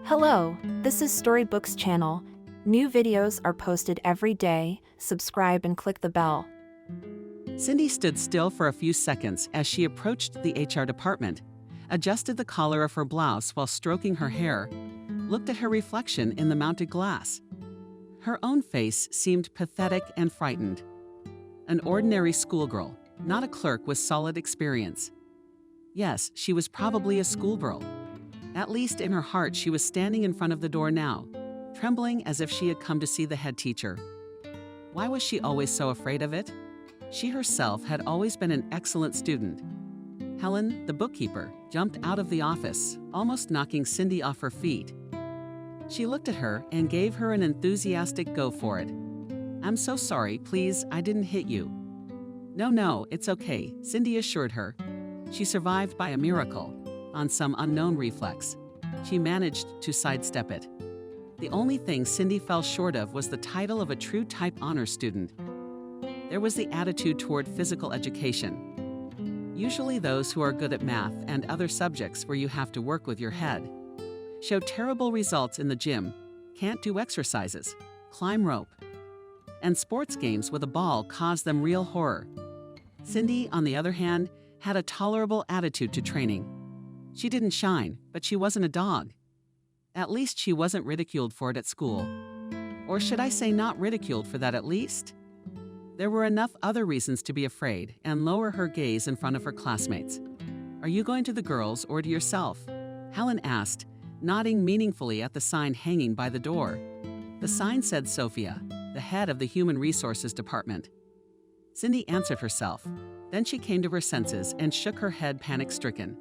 Hello, this is Storybooks channel. New videos are posted every day. Subscribe and click the bell. Cindy stood still for a few seconds as she approached the HR department, adjusted the collar of her blouse while stroking her hair, looked at her reflection in the mounted glass. Her own face seemed pathetic and frightened. An ordinary schoolgirl, not a clerk with solid experience. Yes, she was probably a schoolgirl. At least in her heart, she was standing in front of the door now, trembling as if she had come to see the head teacher. Why was she always so afraid of it? She herself had always been an excellent student. Helen, the bookkeeper, jumped out of the office, almost knocking Cindy off her feet. She looked at her and gave her an enthusiastic go for it. "I'm so sorry, please, I didn't hit you." No, it's okay," Cindy assured her. She survived by a miracle. On some unknown reflex, she managed to sidestep it. The only thing Cindy fell short of was the title of a true type honor student. There was the attitude toward physical education. Usually those who are good at math and other subjects where you have to work with your head show terrible results in the gym, can't do exercises, climb rope, and sports games with a ball cause them real horror. Cindy, on the other hand, had a tolerable attitude to training. She didn't shine, but she wasn't a dog. At least she wasn't ridiculed for it at school. Or should I say not ridiculed for that at least? There were enough other reasons to be afraid and lower her gaze in front of her classmates. "Are you going to the girls or to yourself?" Helen asked, nodding meaningfully at the sign hanging by the door. The sign said Sophia, the head of the Human Resources Department. Cindy answered herself. Then she came to her senses and shook her head panic-stricken.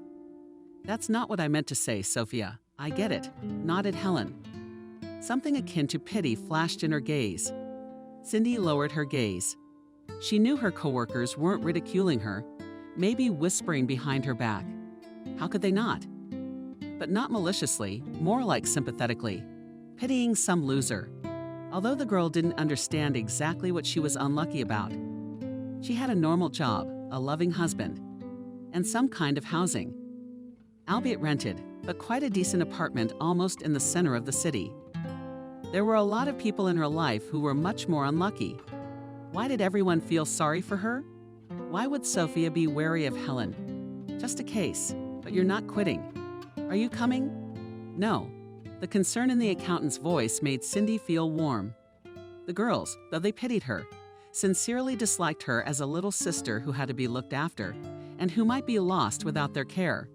"That's not what I meant to say, Sophia. I get it," nodded Helen. Something akin to pity flashed in her gaze. Cindy lowered her gaze. She knew her coworkers weren't ridiculing her, maybe whispering behind her back. How could they not? But not maliciously, more like sympathetically, pitying some loser. Although the girl didn't understand exactly what she was unlucky about. She had a normal job, a loving husband, and some kind of housing. Albeit rented, but quite a decent apartment almost in the center of the city. There were a lot of people in her life who were much more unlucky. Why did everyone feel sorry for her? Why would Sophia be wary of Helen? Just a case, but you're not quitting. Are you coming? No. The concern in the accountant's voice made Cindy feel warm. The girls, though they pitied her, sincerely disliked her as a little sister who had to be looked after and who might be lost without their care.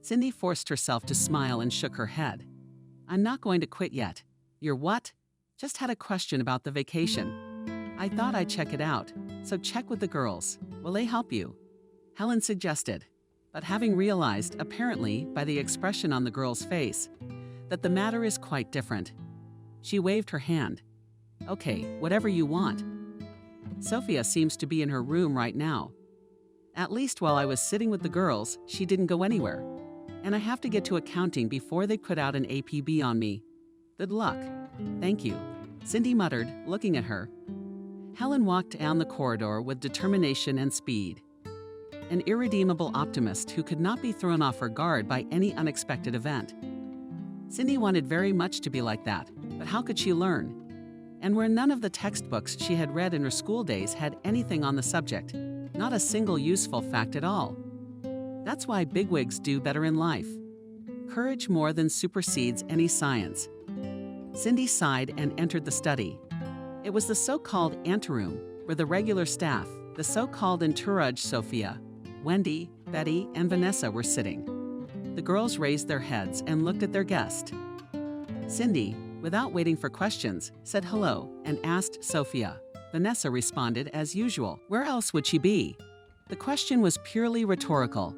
Cindy forced herself to smile and shook her head. "I'm not going to quit yet." "You're what?" "Just had a question about the vacation. I thought I'd check it out, so check with the girls. Will they help you?" Helen suggested, but having realized, apparently by the expression on the girl's face, that the matter is quite different, she waved her hand. "Okay, whatever you want." Sophia seems to be in her room right now. At least while I was sitting with the girls, she didn't go anywhere. And I have to get to accounting before they put out an APB on me. Good luck. "Thank you," Cindy muttered, looking at her. Helen walked down the corridor with determination and speed. An irredeemable optimist who could not be thrown off her guard by any unexpected event. Cindy wanted very much to be like that, but how could she learn? And where none of the textbooks she had read in her school days had anything on the subject, not a single useful fact at all. That's why bigwigs do better in life. Courage more than supersedes any science. Cindy sighed and entered the study. It was the so-called anteroom, where the regular staff, the so-called entourage Sophia, Wendy, Betty, and Vanessa were sitting. The girls raised their heads and looked at their guest. Cindy, without waiting for questions, said hello and asked Sophia. Vanessa responded as usual. Where else would she be? The question was purely rhetorical.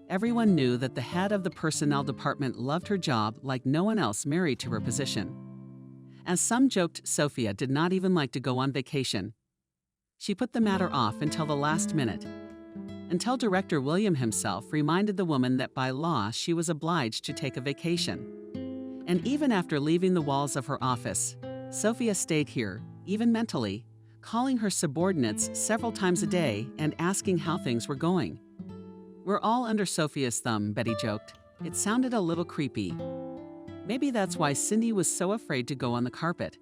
Everyone knew that the head of the personnel department loved her job like no one else married to her position. As some joked, Sophia did not even like to go on vacation. She put the matter off until the last minute, until Director William himself reminded the woman that by law she was obliged to take a vacation. And even after leaving the walls of her office, Sophia stayed here, even mentally, calling her subordinates several times a day and asking how things were going. "We're all under Sophia's thumb," Betty joked. It sounded a little creepy. Maybe that's why Cindy was so afraid to go on the carpet.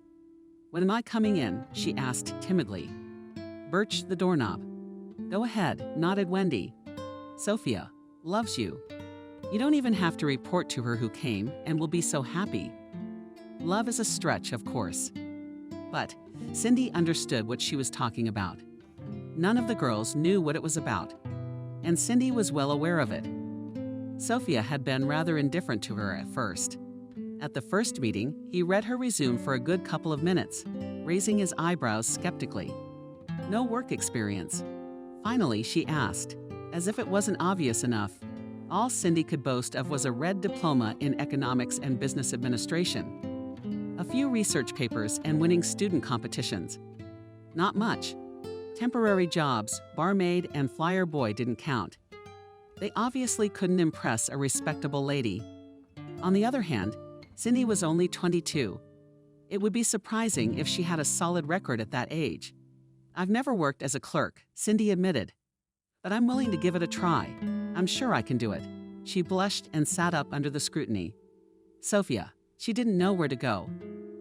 "When am I coming in?" she asked timidly. "Birch the doorknob." "Go ahead," nodded Wendy. "Sophia loves you. You don't even have to report to her who came and will be so happy." Love is a stretch, of course. But Cindy understood what she was talking about. None of the girls knew what it was about, and Cindy was well aware of it. Sophia had been rather indifferent to her at first. At the first meeting, he read her resume for a good couple of minutes, raising his eyebrows skeptically. "No work experience." Finally, she asked, as if it wasn't obvious enough. All Cindy could boast of was a red diploma in economics and business administration, a few research papers, and winning student competitions. Not much. Temporary jobs, barmaid and flyer boy didn't count. They obviously couldn't impress a respectable lady. On the other hand, Cindy was only 22. It would be surprising if she had a solid record at that age. "I've never worked as a clerk," Cindy admitted, "but I'm willing to give it a try. I'm sure I can do it." She blushed and sat up under the scrutiny. Sophia. She didn't know where to go.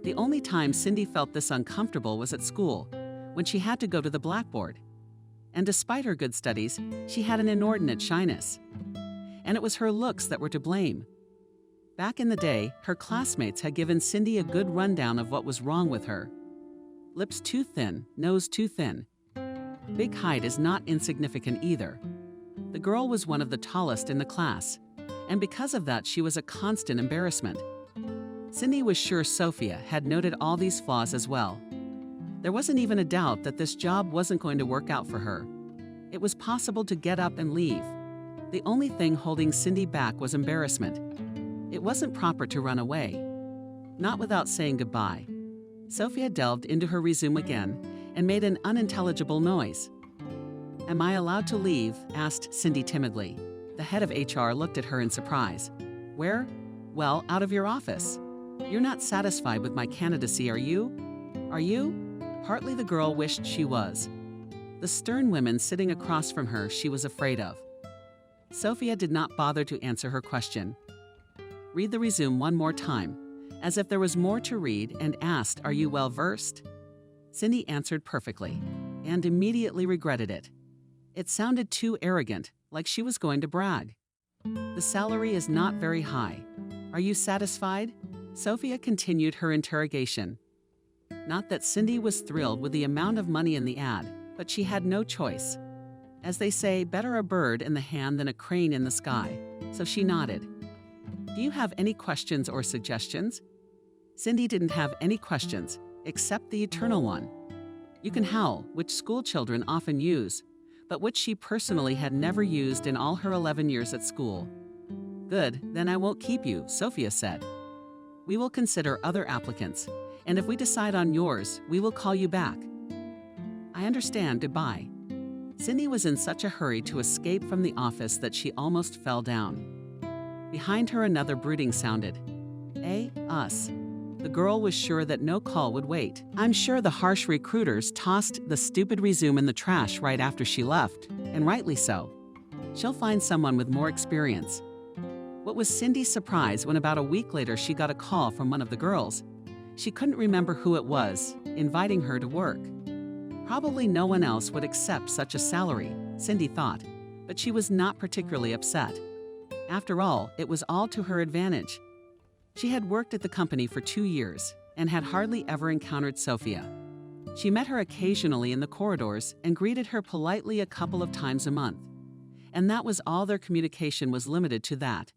The only time Cindy felt this uncomfortable was at school, when she had to go to the blackboard. And despite her good studies, she had an inordinate shyness. And it was her looks that were to blame. Back in the day, her classmates had given Cindy a good rundown of what was wrong with her. Lips too thin, nose too thin. Big height is not insignificant either. The girl was one of the tallest in the class, and because of that, she was a constant embarrassment. Cindy was sure Sophia had noted all these flaws as well. There wasn't even a doubt that this job wasn't going to work out for her. It was possible to get up and leave. The only thing holding Cindy back was embarrassment. It wasn't proper to run away. Not without saying goodbye. Sophia delved into her resume again and made an unintelligible noise. "Am I allowed to leave?" asked Cindy timidly. The head of HR looked at her in surprise. "Where?" "Well, out of your office. You're not satisfied with my candidacy, are you?" "Are you?" Partly the girl wished she was. The stern women sitting across from her she was afraid of. Sophia did not bother to answer her question. Read the resume one more time, as if there was more to read, and asked, "Are you well versed?" Cindy answered perfectly, and immediately regretted it. It sounded too arrogant, like she was going to brag. "The salary is not very high. Are you satisfied?" Sophia continued her interrogation. Not that Cindy was thrilled with the amount of money in the ad, but she had no choice. As they say, better a bird in the hand than a crane in the sky, so she nodded. "Do you have any questions or suggestions?" Cindy didn't have any questions, except the eternal one. You can howl, which school children often use, but which she personally had never used in all her 11 years at school. "Good, then I won't keep you," Sophia said. "We will consider other applicants, and if we decide on yours, we will call you back." "I understand, goodbye." Cindy was in such a hurry to escape from the office that she almost fell down. Behind her another brooding sounded. Us. The girl was sure that no call would wait. I'm sure the harsh recruiters tossed the stupid resume in the trash right after she left, and rightly so. She'll find someone with more experience. What was Cindy's surprise when about a week later she got a call from one of the girls. She couldn't remember who it was, inviting her to work. Probably no one else would accept such a salary, Cindy thought, but she was not particularly upset. After all, it was all to her advantage. She had worked at the company for 2 years and had hardly ever encountered Sophia. She met her occasionally in the corridors and greeted her politely a couple of times a month. And that was all. Their communication was limited to that.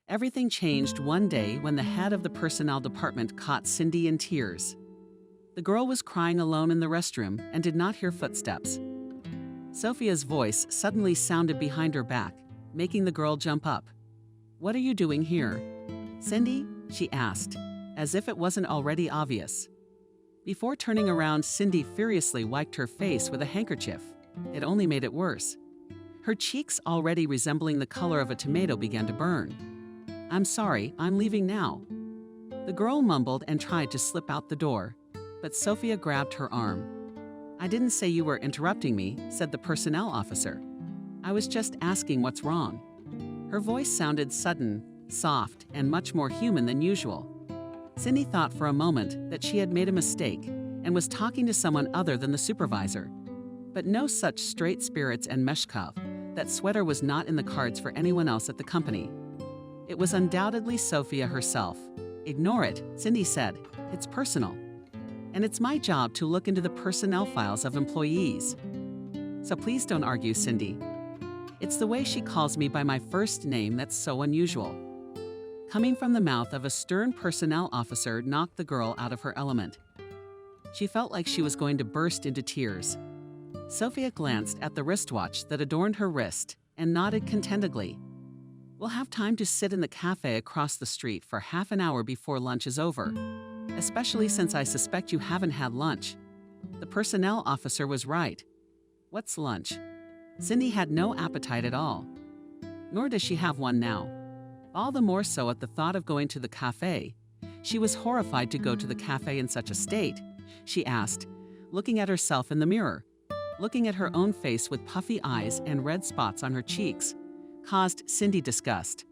Everything changed one day when the head of the personnel department caught Cindy in tears. The girl was crying alone in the restroom and did not hear footsteps. Sophia's voice suddenly sounded behind her back, making the girl jump up. "What are you doing here?" "Cindy?" she asked, as if it wasn't already obvious. Before turning around, Cindy furiously wiped her face with a handkerchief. It only made it worse. Her cheeks, already resembling the color of a tomato, began to burn. "I'm sorry, I'm leaving now." The girl mumbled and tried to slip out the door, but Sophia grabbed her arm. "I didn't say you were interrupting me," said the personnel officer. "I was just asking what's wrong." Her voice sounded sudden, soft, and much more human than usual. Cindy thought for a moment that she had made a mistake and was talking to someone other than the supervisor. But no such straight spirits and meshkov. That sweater was not in the cards for anyone else at the company. It was undoubtedly Sophia herself. Ignore it, Cindy said. It's personal. And it's my job to look into the personnel files of employees. So please don't argue, Cindy. It's the way she calls me by my first name that's so unusual. Coming from the mouth of a stern personnel officer knocked the girl out of her element. She felt like she was going to burst into tears. Sophia glanced at the wristwatch that adorned her wrist and nodded contentedly. We'll have time to sit in the cafe across the street for half an hour before lunch is over, especially since I suspect you haven't had lunch. The personnel officer was right. What's lunch? Cindy had no appetite at all. Nor does she have one now. All the more so at the thought of going to the cafe. She was horrified to go to the cafe in such a state. She asked, looking at herself in the mirror. Looking at her own face with puffy eyes and red spots on her cheeks caused Cindy disgust.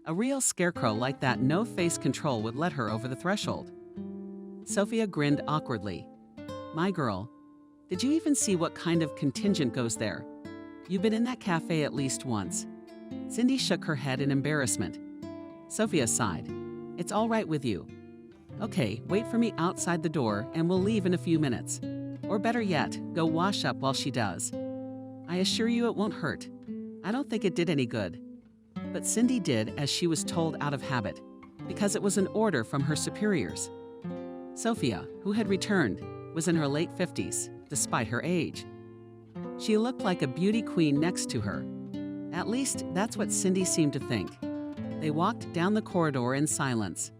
A real scarecrow like that no face control would let her over the threshold. Sophia grinned awkwardly. My girl, did you even see what kind of contingent goes there? You've been in that cafe at least once. Cindy shook her head in embarrassment. Sophia sighed. It's all right with you. Okay, wait for me outside the door and we'll leave in a few minutes. Or better yet, go wash up while she does. I assure you it won't hurt. I don't think it did any good. But Cindy did as she was told out of habit, because it was an order from her superiors. Sophia, who had returned, was in her late 50s, despite her age. She looked like a beauty queen next to her. At least, that's what Cindy seemed to think. They walked down the corridor in silence.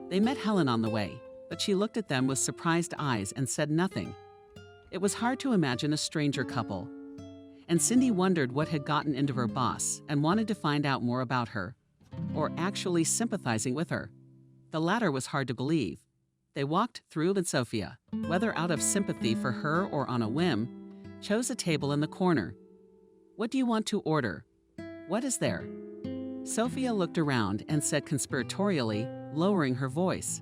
They met Helen on the way, but she looked at them with surprised eyes and said nothing. It was hard to imagine a stranger couple. And Cindy wondered what had gotten into her boss and wanted to find out more about her, or actually sympathizing with her. The latter was hard to believe. They walked through and Sophia, whether out of sympathy for her or on a whim, chose a table in the corner. What do you want to order? What is there? Sophia looked around and said conspiratorially, lowering her voice.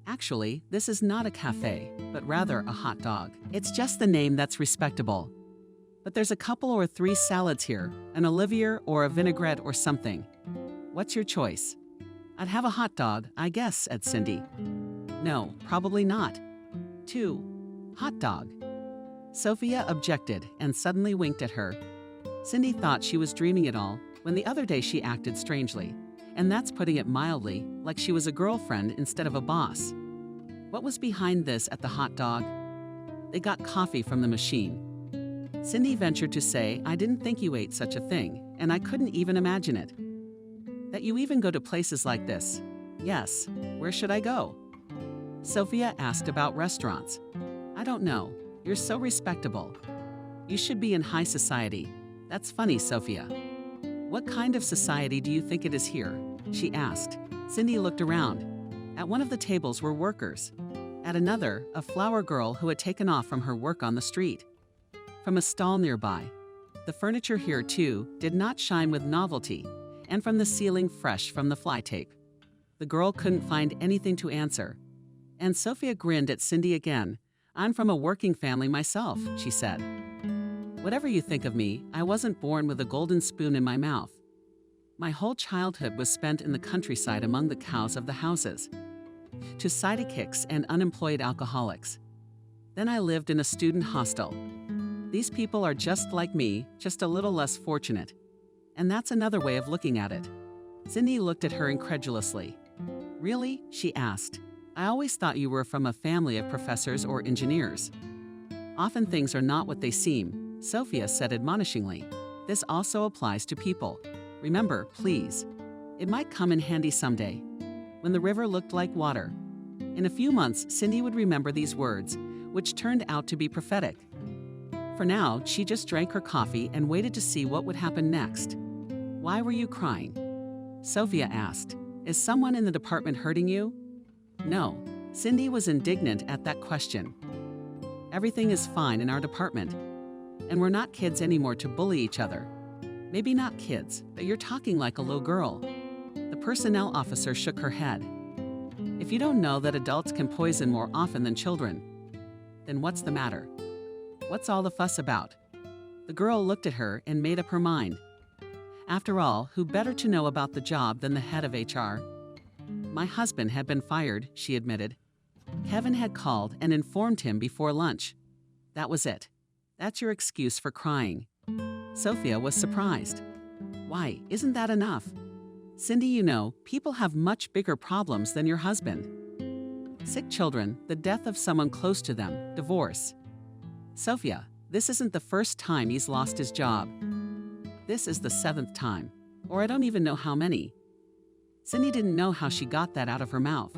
Actually, this is not a cafe, but rather a hot dog. It's just the name that's respectable. But there's a couple or three salads here, an Olivier or a vinaigrette or something. What's your choice? I'd have a hot dog, I guess, said Cindy. No, probably not. 2. Hot dog. Sophia objected and suddenly winked at her. Cindy thought she was dreaming it all when the other day she acted strangely. And that's putting it mildly, like she was a girlfriend instead of a boss. What was behind this at the hot dog? They got coffee from the machine. Cindy ventured to say, I didn't think you ate such a thing, and I couldn't even imagine it. That you even go to places like this. Yes, where should I go? Sophia asked about restaurants. I don't know. You're so respectable. You should be in high society. That's funny, Sophia. What kind of society do you think it is here? She asked. Cindy looked around. At one of the tables were workers. At another, a flower girl who had taken off from her work on the street. From a stall nearby. The furniture here, too, did not shine with novelty, and from the ceiling fresh from the fly tape. The girl couldn't find anything to answer. And Sophia grinned at Cindy again. I'm from a working family myself, she said. Whatever you think of me, I wasn't born with a golden spoon in my mouth. My whole childhood was spent in the countryside among the cows of the houses, to sidekicks and unemployed alcoholics. Then I lived in a student hostel. These people are just like me, just a little less fortunate. And that's another way of looking at it. Cindy looked at her incredulously. Really? She asked. I always thought you were from a family of professors or engineers. Often things are not what they seem, Sophia said admonishingly. This also applies to people. Remember, please. It might come in handy someday, when the river looked like water. In a few months, Cindy would remember these words, which turned out to be prophetic. For now, she just drank her coffee and waited to see what would happen next. Why were you crying? Sophia asked. Is someone in the department hurting you? No. Cindy was indignant at that question. Everything is fine in our department. And we're not kids anymore to bully each other. Maybe not kids, but you're talking like a little girl. The personnel officer shook her head. If you don't know that adults can poison more often than children, then what's the matter? What's all the fuss about? The girl looked at her and made up her mind. After all, who better to know about the job than the head of HR? My husband had been fired, she admitted. Kevin had called and informed him before lunch. That was it. That's your excuse for crying. Sophia was surprised. Why, isn't that enough? Cindy, you know, people have much bigger problems than your husband. Sick children, the death of someone close to them, divorce. Sophia, this isn't the first time he's lost his job. This is the 7th time, or I don't even know how many. Cindy didn't know how she got that out of her mouth.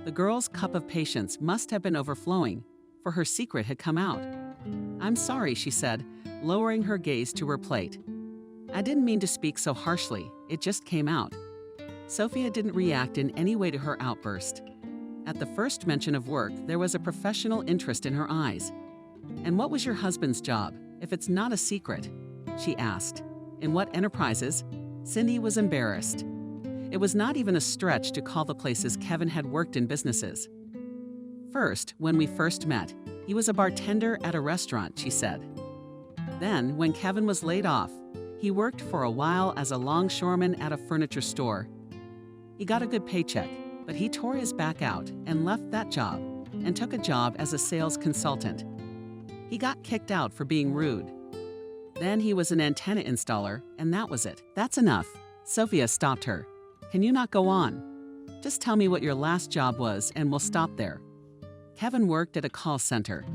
The girl's cup of patience must have been overflowing, for her secret had come out. I'm sorry, she said, lowering her gaze to her plate. I didn't mean to speak so harshly, it just came out. Sophia didn't react in any way to her outburst. At the first mention of work, there was a professional interest in her eyes. And what was your husband's job, if it's not a secret? She asked. In what enterprises? Cindy was embarrassed. It was not even a stretch to call the places Kevin had worked in businesses. First, when we first met, he was a bartender at a restaurant, she said. Then, when Kevin was laid off, he worked for a while as a longshoreman at a furniture store. He got a good paycheck, but he tore his back out and left that job and took a job as a sales consultant. He got kicked out for being rude. Then he was an antenna installer, and that was it. That's enough. Sophia stopped her. Can you not go on? Just tell me what your last job was and we'll stop there. Kevin worked at a call center.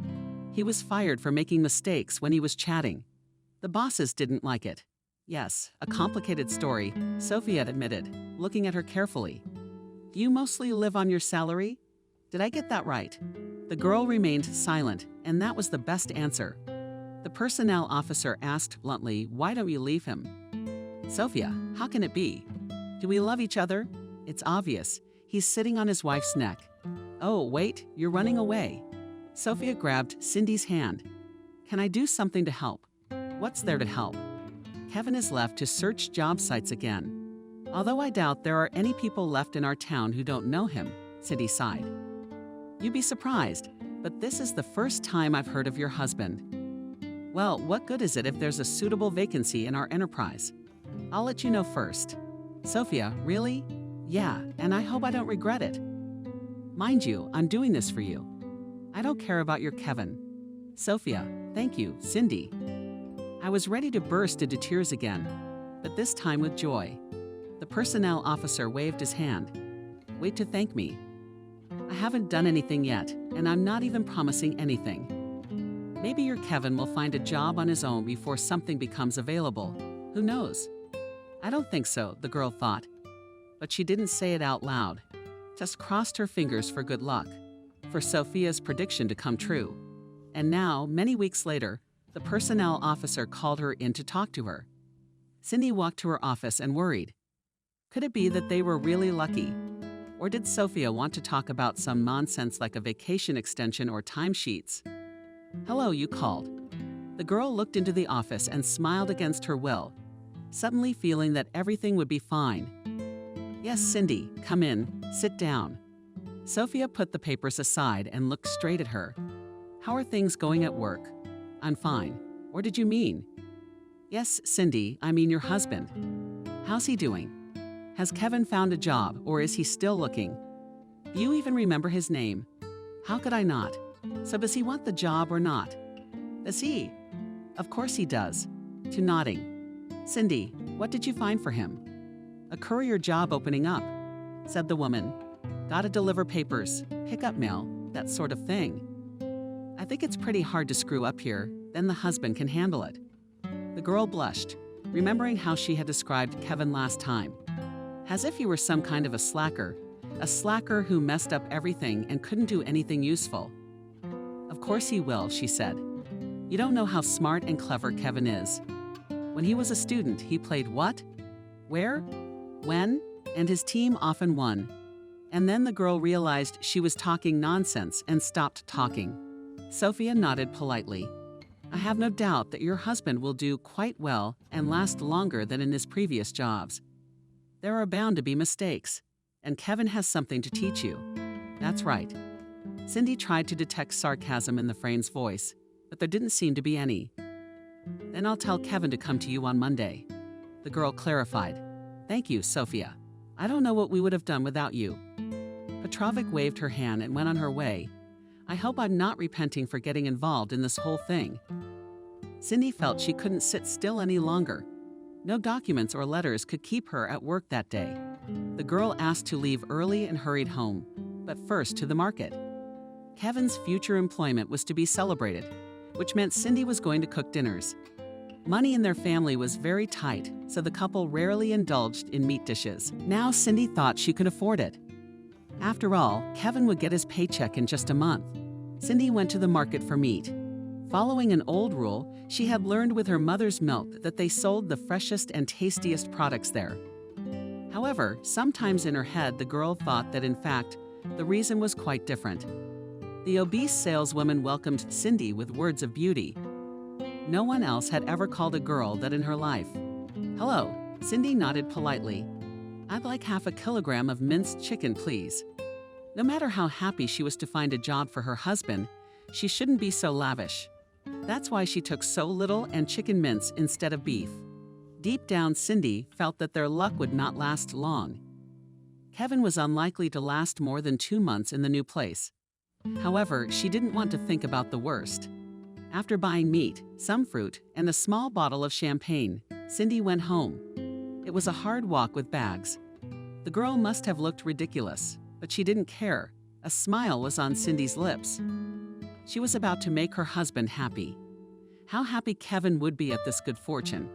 He was fired for making mistakes when he was chatting. The bosses didn't like it. Yes, a complicated story, Sophia admitted, looking at her carefully. Do you mostly live on your salary? Did I get that right? The girl remained silent, and that was the best answer. The personnel officer asked bluntly, why don't you leave him? Sophia, how can it be? Do we love each other? It's obvious. He's sitting on his wife's neck. Oh, wait, you're running away. Sophia grabbed Cindy's hand. Can I do something to help? What's there to help? Kevin is left to search job sites again. Although I doubt there are any people left in our town who don't know him, Cindy sighed. You'd be surprised, but this is the first time I've heard of your husband. Well, what good is it if there's a suitable vacancy in our enterprise? I'll let you know first. Sophia, really? Yeah, and I hope I don't regret it. Mind you, I'm doing this for you. I don't care about your Kevin. Sophia, thank you, Cindy. I was ready to burst into tears again, but this time with joy. The personnel officer waved his hand. Wait to thank me. I haven't done anything yet, and I'm not even promising anything. Maybe your Kevin will find a job on his own before something becomes available. Who knows? I don't think so, the girl thought. But she didn't say it out loud, just crossed her fingers for good luck, for Sophia's prediction to come true. And now, many weeks later, the personnel officer called her in to talk to her. Cindy walked to her office and worried. Could it be that they were really lucky? Or did Sophia want to talk about some nonsense like a vacation extension or timesheets? Hello, you called. The girl looked into the office and smiled against her will, suddenly feeling that everything would be fine. Yes, Cindy, come in, sit down. Sophia put the papers aside and looked straight at her. How are things going at work? I'm fine. Or did you mean? Yes, Cindy, I mean your husband. How's he doing? Has Kevin found a job, or is he still looking? Do you even remember his name? How could I not? So does he want the job or not? Does he? Of course he does. To nodding. Cindy, what did you find for him? A courier job opening up, said the woman. Gotta deliver papers, pick up mail, that sort of thing. I think it's pretty hard to screw up here, then the husband can handle it. The girl blushed, remembering how she had described Kevin last time. As if he were some kind of a slacker who messed up everything and couldn't do anything useful. Of course he will, she said. You don't know how smart and clever Kevin is. When he was a student, he played what? Where? When? And his team often won. And then the girl realized she was talking nonsense and stopped talking. Sophia nodded politely. I have no doubt that your husband will do quite well and last longer than in his previous jobs. There are bound to be mistakes, and Kevin has something to teach you. That's right. Cindy tried to detect sarcasm in the friend's voice, but there didn't seem to be any. Then I'll tell Kevin to come to you on Monday. The girl clarified. Thank you, Sophia. I don't know what we would have done without you. Petrovic waved her hand and went on her way. I hope I'm not repenting for getting involved in this whole thing. Cindy felt she couldn't sit still any longer. No documents or letters could keep her at work that day. The girl asked to leave early and hurried home, but first to the market. Kevin's future employment was to be celebrated, which meant Cindy was going to cook dinners. Money in their family was very tight, so the couple rarely indulged in meat dishes. Now Cindy thought she could afford it. After all, Kevin would get his paycheck in just a month. Cindy went to the market for meat. Following an old rule, she had learned with her mother's milk that they sold the freshest and tastiest products there. However, sometimes in her head the girl thought that in fact, the reason was quite different. The obese saleswoman welcomed Cindy with words of beauty. No one else had ever called a girl that in her life. Hello, Cindy nodded politely. I'd like half a kilogram of minced chicken, please. No matter how happy she was to find a job for her husband, she shouldn't be so lavish. That's why she took so little and chicken mince instead of beef. Deep down, Cindy felt that their luck would not last long. Kevin was unlikely to last more than 2 months in the new place. However, she didn't want to think about the worst. After buying meat, some fruit, and a small bottle of champagne, Cindy went home. It was a hard walk with bags. The girl must have looked ridiculous, but she didn't care. A smile was on Cindy's lips. She was about to make her husband happy. How happy Kevin would be at this good fortune.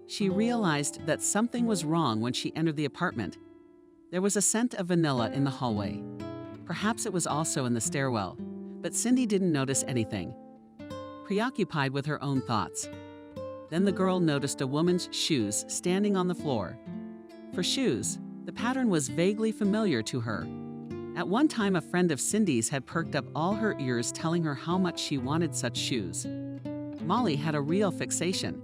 She realized that something was wrong when she entered the apartment. There was a scent of vanilla in the hallway. Perhaps it was also in the stairwell, but Cindy didn't notice anything, preoccupied with her own thoughts. Then the girl noticed a woman's shoes standing on the floor. For shoes, the pattern was vaguely familiar to her. At one time, a friend of Cindy's had perked up all her ears telling her how much she wanted such shoes. Molly had a real fixation.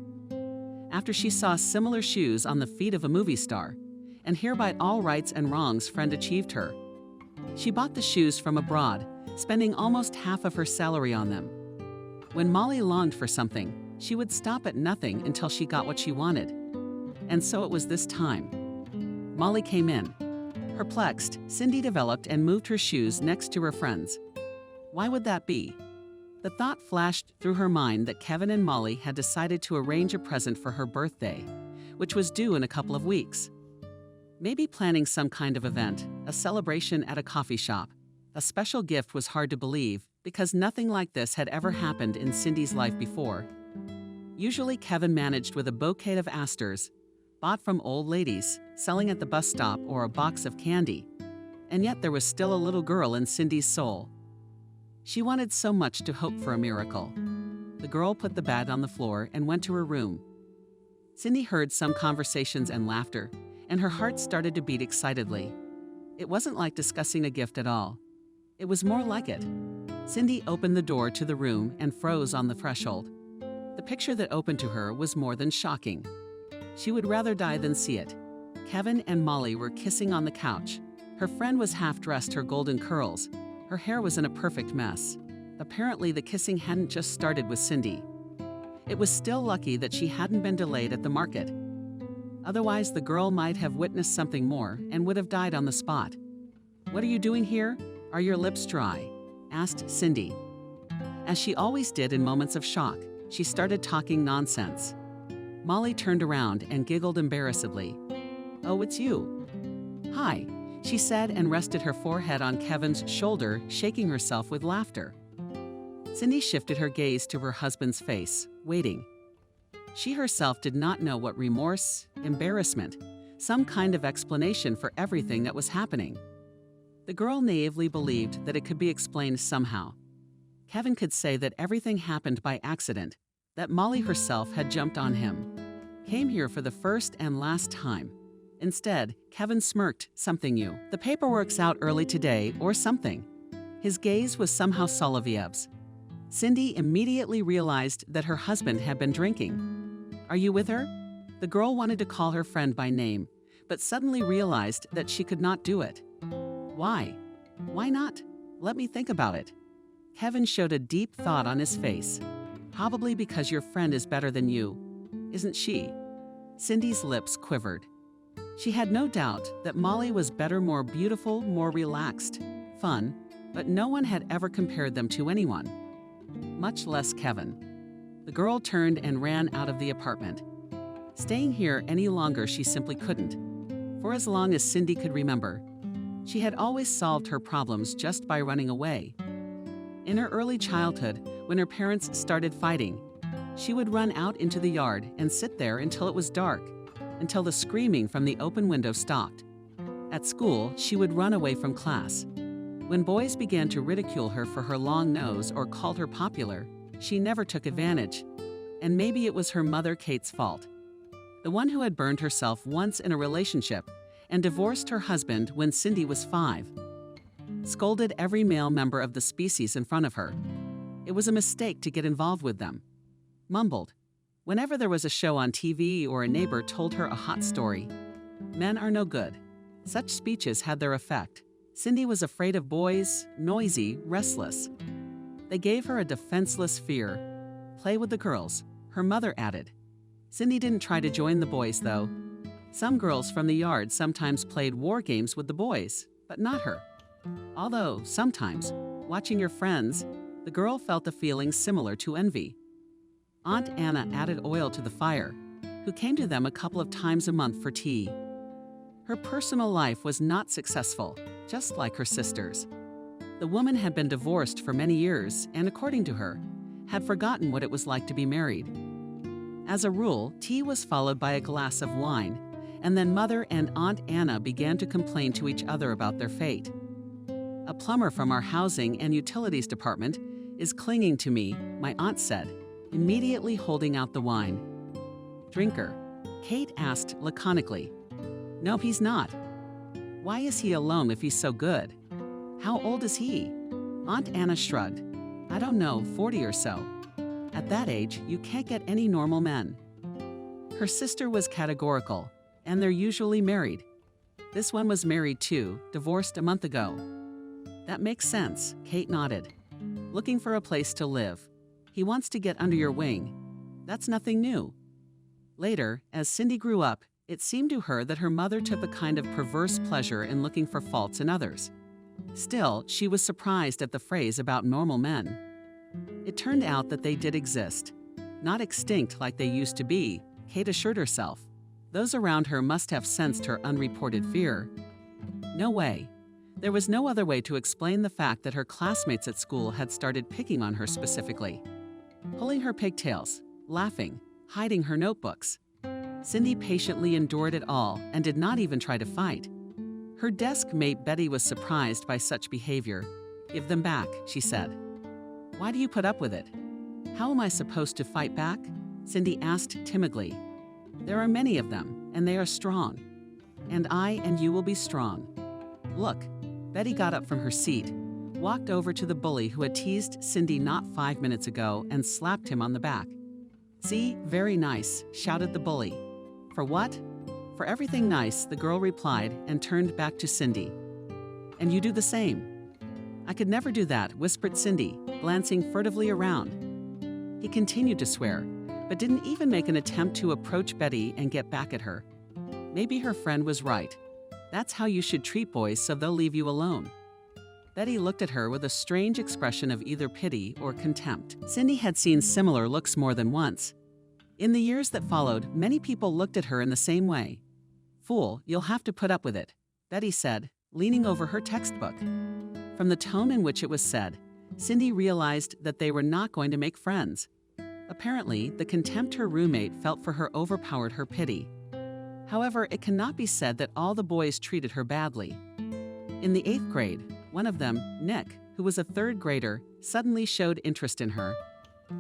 After she saw similar shoes on the feet of a movie star, and hereby all rights and wrongs friend achieved her. She bought the shoes from abroad, spending almost half of her salary on them. When Molly longed for something, she would stop at nothing until she got what she wanted. And so it was this time. Molly came in. Perplexed, Cindy developed and moved her shoes next to her friend's. Why would that be? The thought flashed through her mind that Kevin and Molly had decided to arrange a present for her birthday, which was due in a couple of weeks. Maybe planning some kind of event, a celebration at a coffee shop. A special gift was hard to believe because nothing like this had ever happened in Cindy's life before. Usually Kevin managed with a bouquet of asters, bought from old ladies, selling at the bus stop, or a box of candy. And yet there was still a little girl in Cindy's soul. She wanted so much to hope for a miracle. The girl put the bag on the floor and went to her room. Cindy heard some conversations and laughter, and her heart started to beat excitedly. It wasn't like discussing a gift at all. It was more like it. Cindy opened the door to the room and froze on the threshold. The picture that opened to her was more than shocking. She would rather die than see it. Kevin and Molly were kissing on the couch. Her friend was half-dressed, her golden curls. Her hair was in a perfect mess. Apparently, the kissing hadn't just started with Cindy. It was still lucky that she hadn't been delayed at the market. Otherwise, the girl might have witnessed something more and would have died on the spot. "What are you doing here? Are your lips dry?" asked Cindy. As she always did in moments of shock, she started talking nonsense. Molly turned around and giggled embarrassedly. "Oh, it's you." "Hi," she said and rested her forehead on Kevin's shoulder, shaking herself with laughter. Cindy shifted her gaze to her husband's face, waiting. She herself did not know what remorse, embarrassment, some kind of explanation for everything that was happening. The girl naively believed that it could be explained somehow. Kevin could say that everything happened by accident, that Molly herself had jumped on him, came here for the first and last time. Instead, Kevin smirked, "Something new. The paperwork's out early today, or something." His gaze was somehow Solovyev's. Cindy immediately realized that her husband had been drinking. "Are you with her?" The girl wanted to call her friend by name, but suddenly realized that she could not do it. Why? Why not? Let me think about it. Kevin showed a deep thought on his face. Probably because your friend is better than you, isn't she? Cindy's lips quivered. She had no doubt that Molly was better, more beautiful, more relaxed, fun, but no one had ever compared them to anyone, much less Kevin. The girl turned and ran out of the apartment. Staying here any longer she simply couldn't. For as long as Cindy could remember, she had always solved her problems just by running away. In her early childhood, when her parents started fighting, she would run out into the yard and sit there until it was dark, until the screaming from the open window stopped. At school, she would run away from class. When boys began to ridicule her for her long nose or called her popular, she never took advantage. And maybe it was her mother Kate's fault. The one who had burned herself once in a relationship and divorced her husband when Cindy was 5. Scolded every male member of the species in front of her. It was a mistake to get involved with them. Mumbled. Whenever there was a show on TV or a neighbor told her a hot story. Men are no good. Such speeches had their effect. Cindy was afraid of boys, noisy, restless. They gave her a defenseless fear. Play with the girls, her mother added. Cindy didn't try to join the boys, though. Some girls from the yard sometimes played war games with the boys, but not her. Although, sometimes, watching your friends, the girl felt a feeling similar to envy. Aunt Anna added oil to the fire, who came to them a couple of times a month for tea. Her personal life was not successful, just like her sister's. The woman had been divorced for many years and, according to her, had forgotten what it was like to be married. As a rule, tea was followed by a glass of wine, and then Mother and Aunt Anna began to complain to each other about their fate. A plumber from our housing and utilities department is clinging to me, my aunt said, immediately holding out the wine. Drinker, Kate asked laconically. No, he's not. Why is he alone if he's so good? How old is he? Aunt Anna shrugged. I don't know, 40 or so. At that age, you can't get any normal men. Her sister was categorical, and they're usually married. This one was married too, divorced a month ago. That makes sense, Kate nodded. Looking for a place to live. He wants to get under your wing. That's nothing new. Later, as Cindy grew up, it seemed to her that her mother took a kind of perverse pleasure in looking for faults in others. Still, she was surprised at the phrase about normal men. It turned out that they did exist. Not extinct like they used to be, Kate assured herself. Those around her must have sensed her unreported fear. No way. There was no other way to explain the fact that her classmates at school had started picking on her specifically. Pulling her pigtails, laughing, hiding her notebooks. Cindy patiently endured it all and did not even try to fight. Her desk mate Betty was surprised by such behavior. Give them back, she said. Why do you put up with it? How am I supposed to fight back? Cindy asked timidly. There are many of them, and they are strong. And I and you will be strong. Look, Betty got up from her seat, walked over to the bully who had teased Cindy not 5 minutes ago and slapped him on the back. See, very nice, shouted the bully. For what? For everything nice, the girl replied and turned back to Cindy. And you do the same. I could never do that, whispered Cindy, glancing furtively around. He continued to swear, but didn't even make an attempt to approach Betty and get back at her. Maybe her friend was right. That's how you should treat boys so they'll leave you alone. Betty looked at her with a strange expression of either pity or contempt. Cindy had seen similar looks more than once. In the years that followed, many people looked at her in the same way. Fool, you'll have to put up with it, Betty said, leaning over her textbook. From the tone in which it was said, Cindy realized that they were not going to make friends. Apparently, the contempt her roommate felt for her overpowered her pity. However, it cannot be said that all the boys treated her badly. In the 8th grade, one of them, Nick, who was a 3rd grader, suddenly showed interest in her.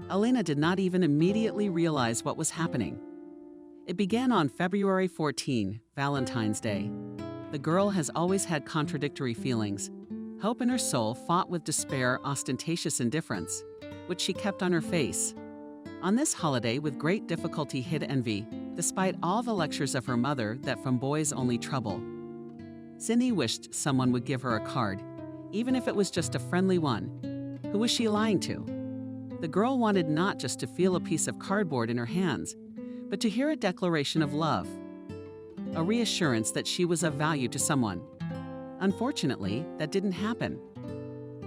Elena did not even immediately realize what was happening. It began on February 14, Valentine's Day. The girl has always had contradictory feelings. Hope in her soul fought with despair, ostentatious indifference, which she kept on her face. On this holiday, with great difficulty hid envy, despite all the lectures of her mother that from boys only trouble. Cindy wished someone would give her a card, even if it was just a friendly one. Who was she lying to? The girl wanted not just to feel a piece of cardboard in her hands, but to hear a declaration of love, a reassurance that she was of value to someone. Unfortunately, that didn't happen.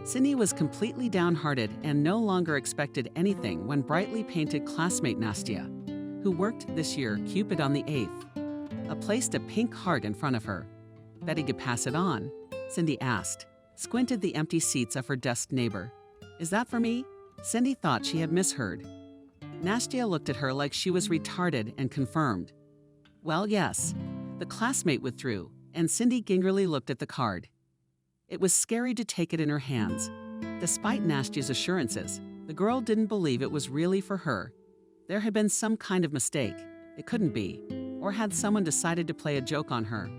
Cindy was completely downhearted and no longer expected anything when brightly painted classmate Nastya, who worked this year Cupid on the 8th, placed a pink heart in front of her. Bet he could pass it on, Cindy asked, squinted the empty seats of her desk neighbor. Is that for me? Cindy thought she had misheard. Nastya looked at her like she was retarded and confirmed. Well, yes. The classmate withdrew, and Cindy gingerly looked at the card. It was scary to take it in her hands. Despite Nastya's assurances, the girl didn't believe it was really for her. There had been some kind of mistake. It couldn't be. Or had someone decided to play a joke on her?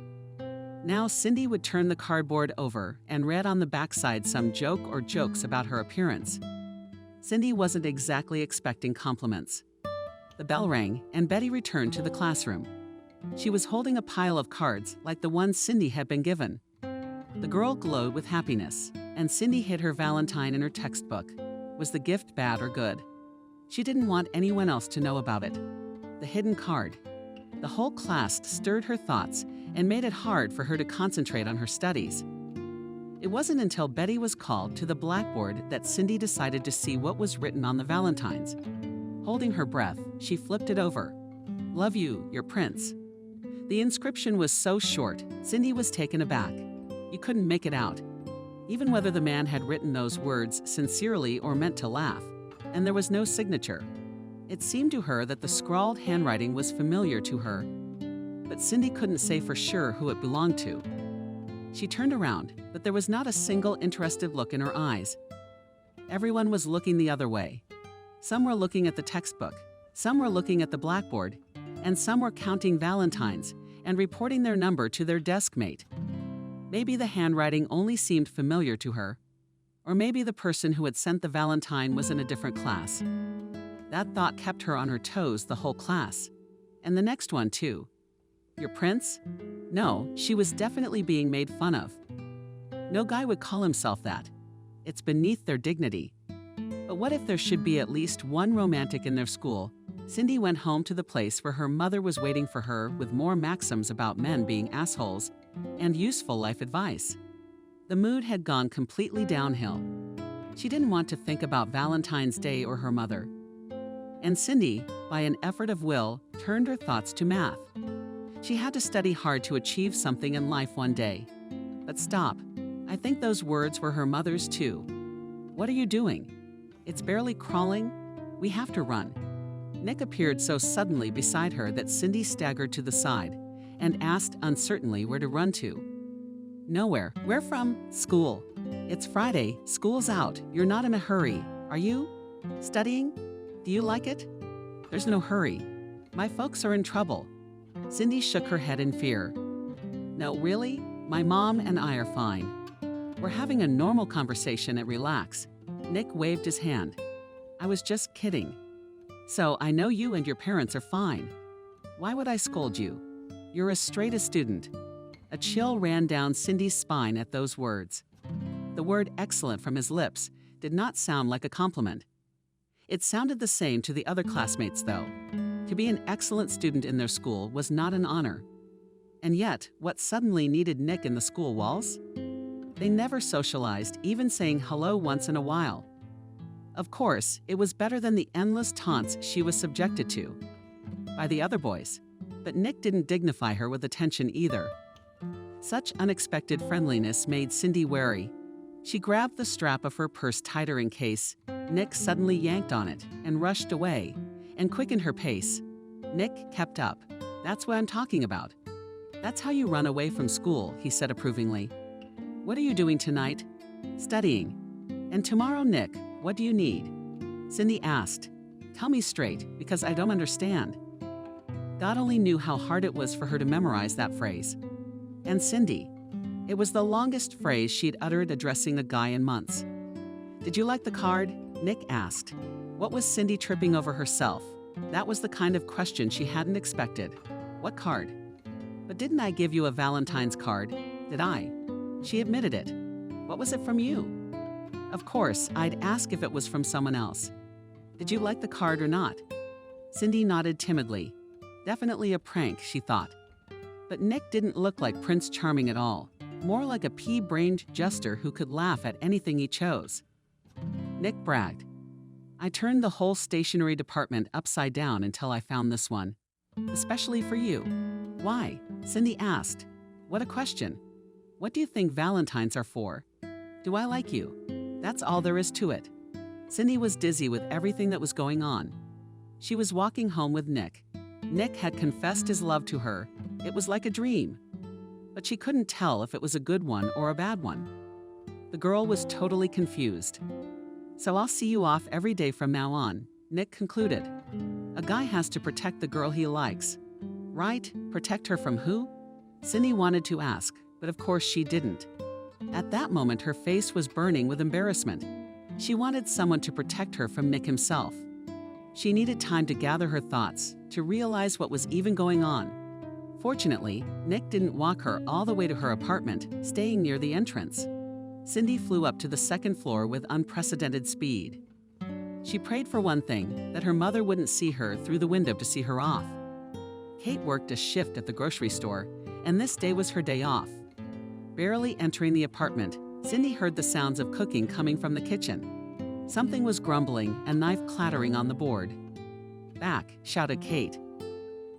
Now Cindy would turn the cardboard over and read on the backside some joke or jokes about her appearance. Cindy wasn't exactly expecting compliments. The bell rang, and Betty returned to the classroom. She was holding a pile of cards like the ones Cindy had been given. The girl glowed with happiness, and Cindy hid her Valentine in her textbook. Was the gift bad or good? She didn't want anyone else to know about it. The hidden card. The whole class stirred her thoughts and made it hard for her to concentrate on her studies. It wasn't until Betty was called to the blackboard that Cindy decided to see what was written on the Valentines. Holding her breath, she flipped it over. Love you, your prince. The inscription was so short, Cindy was taken aback. You couldn't make it out, even whether the man had written those words sincerely or meant to laugh, and there was no signature. It seemed to her that the scrawled handwriting was familiar to her, but Cindy couldn't say for sure who it belonged to. She turned around, but there was not a single interested look in her eyes. Everyone was looking the other way. Some were looking at the textbook, some were looking at the blackboard, and some were counting Valentines and reporting their number to their desk mate. Maybe the handwriting only seemed familiar to her, or maybe the person who had sent the Valentine was in a different class. That thought kept her on her toes the whole class, and the next one too. Your prince? No, she was definitely being made fun of. No guy would call himself that. It's beneath their dignity. But what if there should be at least one romantic in their school? Cindy went home to the place where her mother was waiting for her with more maxims about men being assholes and useful life advice. The mood had gone completely downhill. She didn't want to think about Valentine's Day or her mother. And Cindy, by an effort of will, turned her thoughts to math. She had to study hard to achieve something in life one day. But stop. I think those words were her mother's too. What are you doing? It's barely crawling. We have to run. Nick appeared so suddenly beside her that Cindy staggered to the side and asked uncertainly where to run to. Nowhere. Where from? School. It's Friday. School's out. You're not in a hurry. Are you? Studying? Do you like it? There's no hurry. My folks are in trouble. Cindy shook her head in fear. No, really? My mom and I are fine. We're having a normal conversation and relax. Nick waved his hand. I was just kidding. So I know you and your parents are fine. Why would I scold you? You're as straight a student. A chill ran down Cindy's spine at those words. The word excellent from his lips did not sound like a compliment. It sounded the same to the other classmates, though. To be an excellent student in their school was not an honor. And yet, what suddenly needed Nick in the school walls? They never socialized, even saying hello once in a while. Of course, it was better than the endless taunts she was subjected to by the other boys, but Nick didn't dignify her with attention either. Such unexpected friendliness made Cindy wary. She grabbed the strap of her purse tighter in case Nick suddenly yanked on it and rushed away and quickened her pace. Nick kept up. That's what I'm talking about. That's how you run away from school, he said approvingly. What are you doing tonight? Studying. And tomorrow, Nick, what do you need? Cindy asked. Tell me straight, because I don't understand. God only knew how hard it was for her to memorize that phrase. And Cindy. It was the longest phrase she'd uttered addressing a guy in months. Did you like the card? Nick asked. What was Cindy tripping over herself? That was the kind of question she hadn't expected. What card? But didn't I give you a Valentine's card? Did I? She admitted it. What was it from you? Of course, I'd ask if it was from someone else. Did you like the card or not? Cindy nodded timidly. Definitely a prank, she thought. But Nick didn't look like Prince Charming at all, more like a pea-brained jester who could laugh at anything he chose. Nick bragged. I turned the whole stationery department upside down until I found this one. Especially for you. Why? Cindy asked. What a question. What do you think Valentines are for? Do I like you? That's all there is to it. Cindy was dizzy with everything that was going on. She was walking home with Nick. Nick had confessed his love to her. It was like a dream. But she couldn't tell if it was a good one or a bad one. The girl was totally confused. So I'll see you off every day from now on, Nick concluded. A guy has to protect the girl he likes. Right? Protect her from who? Cindy wanted to ask, but of course she didn't. At that moment, her face was burning with embarrassment. She wanted someone to protect her from Nick himself. She needed time to gather her thoughts, to realize what was even going on. Fortunately, Nick didn't walk her all the way to her apartment, staying near the entrance. Cindy flew up to the second floor with unprecedented speed. She prayed for one thing, that her mother wouldn't see her through the window to see her off. Kate worked a shift at the grocery store, and this day was her day off. Barely entering the apartment, Cindy heard the sounds of cooking coming from the kitchen. Something was grumbling, a knife clattering on the board. Back, shouted Kate.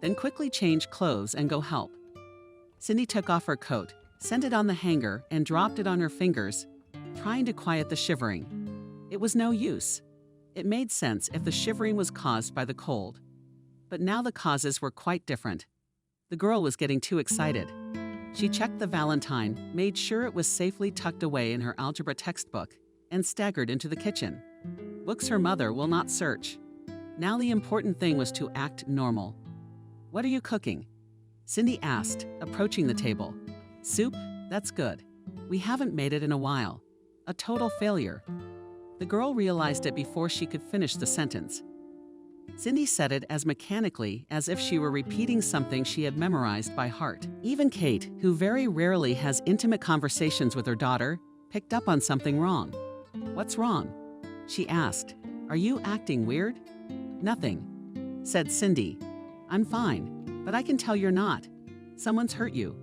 Then quickly change clothes and go help. Cindy took off her coat, sent it on the hanger, and dropped it on her fingers, trying to quiet the shivering. It was no use. It made sense if the shivering was caused by the cold. But now the causes were quite different. The girl was getting too excited. She checked the Valentine, made sure it was safely tucked away in her algebra textbook, and staggered into the kitchen. Books her mother will not search. Now the important thing was to act normal. What are you cooking? Cindy asked, approaching the table. Soup? That's good. We haven't made it in a while. A total failure. The girl realized it before she could finish the sentence. Cindy said it as mechanically as if she were repeating something she had memorized by heart. Even Kate, who very rarely has intimate conversations with her daughter, picked up on something wrong. What's wrong? She asked. Are you acting weird? Nothing, said Cindy. I'm fine, but I can tell you're not. Someone's hurt you.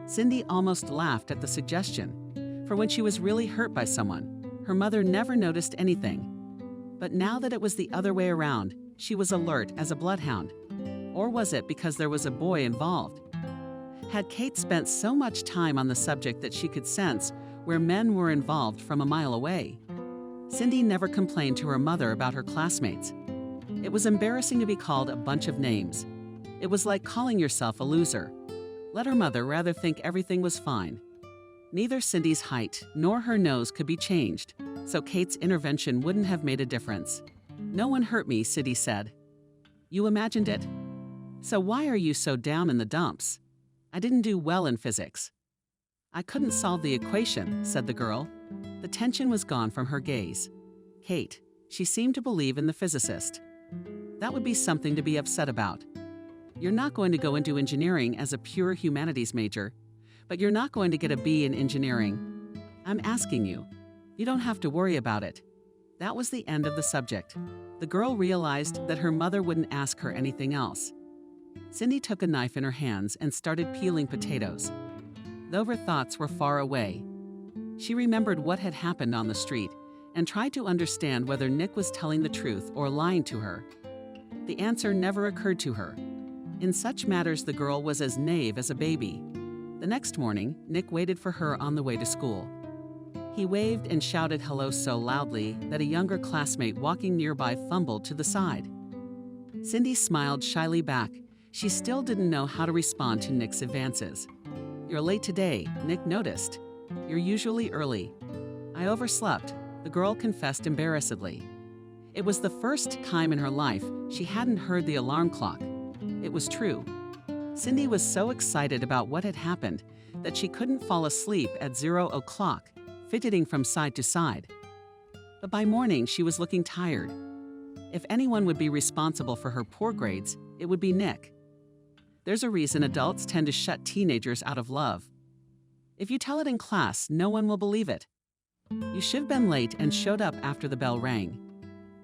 Cindy almost laughed at the suggestion, for when she was really hurt by someone, her mother never noticed anything. But now that it was the other way around, she was alert as a bloodhound. Or was it because there was a boy involved? Had Kate spent so much time on the subject that she could sense where men were involved from a mile away? Cindy never complained to her mother about her classmates. It was embarrassing to be called a bunch of names. It was like calling yourself a loser. Let her mother rather think everything was fine. Neither Cindy's height nor her nose could be changed, so Kate's intervention wouldn't have made a difference. No one hurt me, Cindy said. You imagined it? So why are you so down in the dumps? I didn't do well in physics. I couldn't solve the equation, said the girl. The tension was gone from her gaze. Kate, she seemed to believe in the physicist. That would be something to be upset about. You're not going to go into engineering as a pure humanities major, but you're not going to get a B in engineering. I'm asking you. You don't have to worry about it. That was the end of the subject. The girl realized that her mother wouldn't ask her anything else. Cindy took a knife in her hands and started peeling potatoes. Though her thoughts were far away, she remembered what had happened on the street and tried to understand whether Nick was telling the truth or lying to her. The answer never occurred to her. In such matters, the girl was as naive as a baby. The next morning, Nick waited for her on the way to school. He waved and shouted hello so loudly that a younger classmate walking nearby fumbled to the side. Cindy smiled shyly back. She still didn't know how to respond to Nick's advances. You're late today, Nick noticed. You're usually early. I overslept, the girl confessed embarrassedly. It was the first time in her life she hadn't heard the alarm clock. It was true. Cindy was so excited about what had happened that she couldn't fall asleep at 0 o'clock, fidgeting from side to side. But by morning, she was looking tired. If anyone would be responsible for her poor grades, it would be Nick. There's a reason adults tend to shut teenagers out of love. If you tell it in class, no one will believe it. You should have been late and showed up after the bell rang.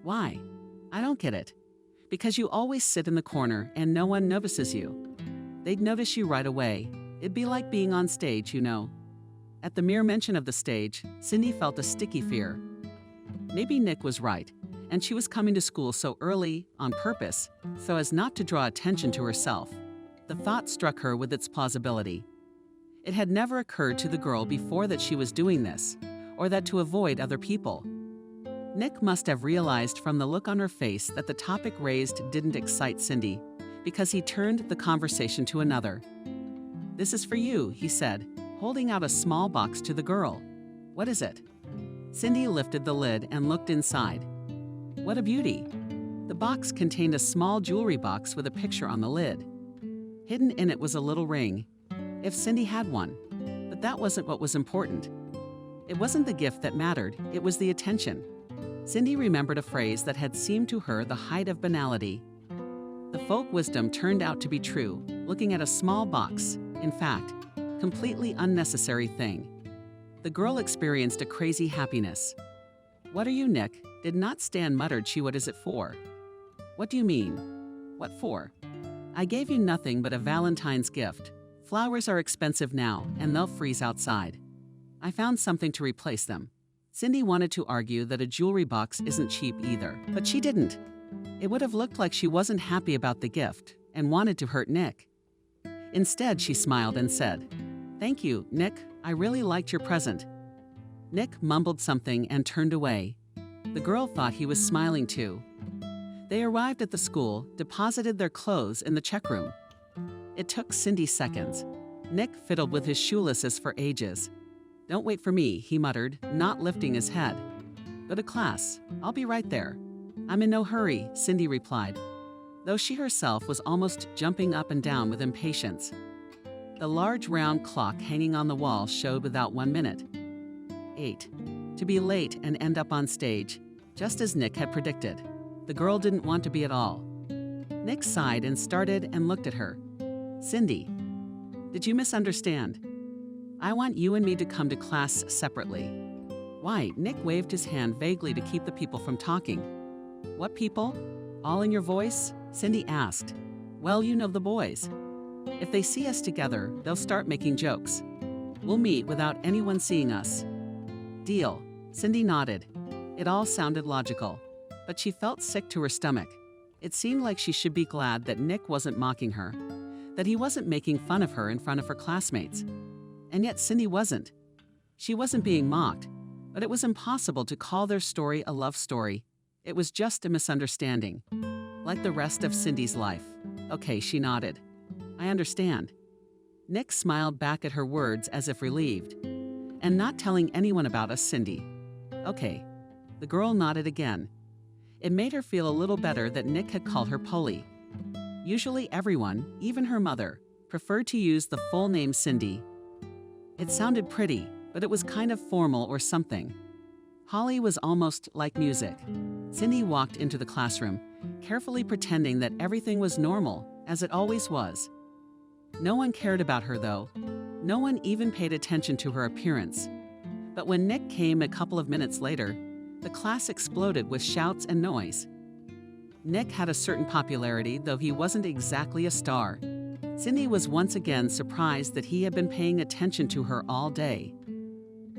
Why? I don't get it. Because you always sit in the corner and no one notices you. They'd notice you right away. It'd be like being on stage, you know. At the mere mention of the stage, Cindy felt a sticky fear. Maybe Nick was right, and she was coming to school so early, on purpose, so as not to draw attention to herself. The thought struck her with its plausibility. It had never occurred to the girl before that she was doing this, or that to avoid other people. Nick must have realized from the look on her face that the topic raised didn't excite Cindy, because he turned the conversation to another. "This is for you," he said, holding out a small box to the girl. "What is it?" Cindy lifted the lid and looked inside. What a beauty! The box contained a small jewelry box with a picture on the lid. Hidden in it was a little ring, if Cindy had one. But that wasn't what was important. It wasn't the gift that mattered, it was the attention. Cindy remembered a phrase that had seemed to her the height of banality. The folk wisdom turned out to be true, looking at a small box, in fact, completely unnecessary thing. The girl experienced a crazy happiness. "What are you, Nick?" Did not stand muttered she. "What is it for?" "What do you mean? What for?" "I gave you nothing but a Valentine's gift. Flowers are expensive now, and they'll freeze outside. I found something to replace them." Cindy wanted to argue that a jewelry box isn't cheap either, but she didn't. It would have looked like she wasn't happy about the gift and wanted to hurt Nick. Instead, she smiled and said, "Thank you, Nick. I really liked your present." Nick mumbled something and turned away. The girl thought he was smiling too. They arrived at the school, deposited their clothes in the check room. It took Cindy seconds. Nick fiddled with his shoelaces for ages. "Don't wait for me," he muttered, not lifting his head. "Go to class. I'll be right there." "I'm in no hurry," Cindy replied, though she herself was almost jumping up and down with impatience. The large round clock hanging on the wall showed without 1 minute. 8. To be late and end up on stage, just as Nick had predicted. The girl didn't want to be at all. Nick sighed and started and looked at her. "Cindy, did you misunderstand? I want you and me to come to class separately." "Why?" Nick waved his hand vaguely to keep the people from talking. "What people? All in your voice?" Cindy asked. "Well, you know the boys. If they see us together, they'll start making jokes. We'll meet without anyone seeing us." "Deal." Cindy nodded. It all sounded logical, but she felt sick to her stomach. It seemed like she should be glad that Nick wasn't mocking her, that he wasn't making fun of her in front of her classmates. And yet Cindy wasn't. She wasn't being mocked, but it was impossible to call their story a love story. It was just a misunderstanding, like the rest of Cindy's life. "Okay," she nodded. "I understand." Nick smiled back at her words as if relieved. "And not telling anyone about us, Cindy." "Okay." The girl nodded again. It made her feel a little better that Nick had called her Polly. Usually everyone, even her mother, preferred to use the full name Cindy. It sounded pretty, but it was kind of formal or something. Holly was almost like music. Cindy walked into the classroom, carefully pretending that everything was normal, as it always was. No one cared about her, though. No one even paid attention to her appearance. But when Nick came a couple of minutes later, the class exploded with shouts and noise. Nick had a certain popularity, though he wasn't exactly a star. Cindy was once again surprised that he had been paying attention to her all day.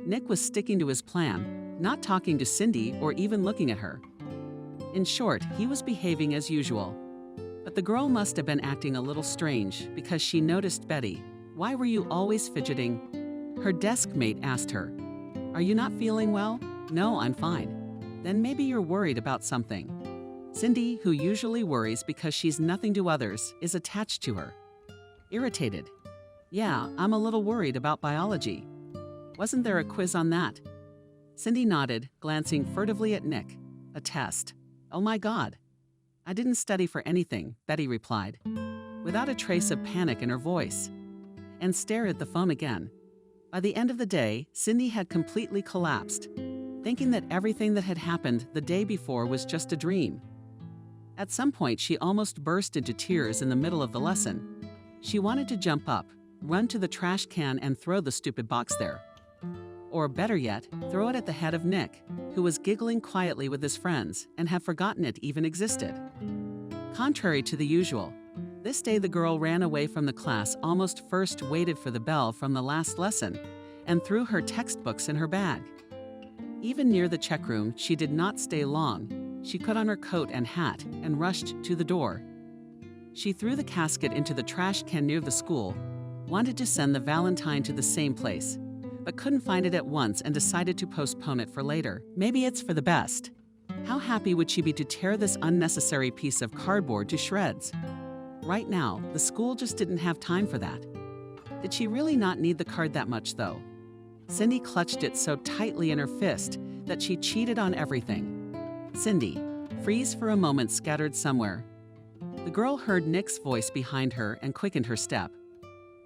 Nick was sticking to his plan, not talking to Cindy or even looking at her. In short, he was behaving as usual. But the girl must have been acting a little strange because she noticed Betty. "Why were you always fidgeting?" Her desk mate asked her. "Are you not feeling well?" "No, I'm fine." "Then maybe you're worried about something." Cindy, who usually worries because she's nothing to others, is attached to her. Irritated. "Yeah, I'm a little worried about biology. Wasn't there a quiz on that?" Cindy nodded, glancing furtively at Nick. "A test. Oh my God." "I didn't study for anything," Betty replied, without a trace of panic in her voice, and stared at the phone again. By the end of the day, Cindy had completely collapsed, thinking that everything that had happened the day before was just a dream. At some point, she almost burst into tears in the middle of the lesson. She wanted to jump up, run to the trash can and throw the stupid box there. Or better yet, throw it at the head of Nick, who was giggling quietly with his friends and had forgotten it even existed. Contrary to the usual, this day the girl ran away from the class, almost first waited for the bell from the last lesson, and threw her textbooks in her bag. Even near the check room, she did not stay long. She put on her coat and hat and rushed to the door. She threw the casket into the trash can near the school, wanted to send the Valentine to the same place, but couldn't find it at once and decided to postpone it for later. Maybe it's for the best. How happy would she be to tear this unnecessary piece of cardboard to shreds? Right now, the school just didn't have time for that. Did she really not need the card that much, though? Cindy clutched it so tightly in her fist that she cheated on everything. Cindy, freeze for a moment scattered somewhere. The girl heard Nick's voice behind her and quickened her step,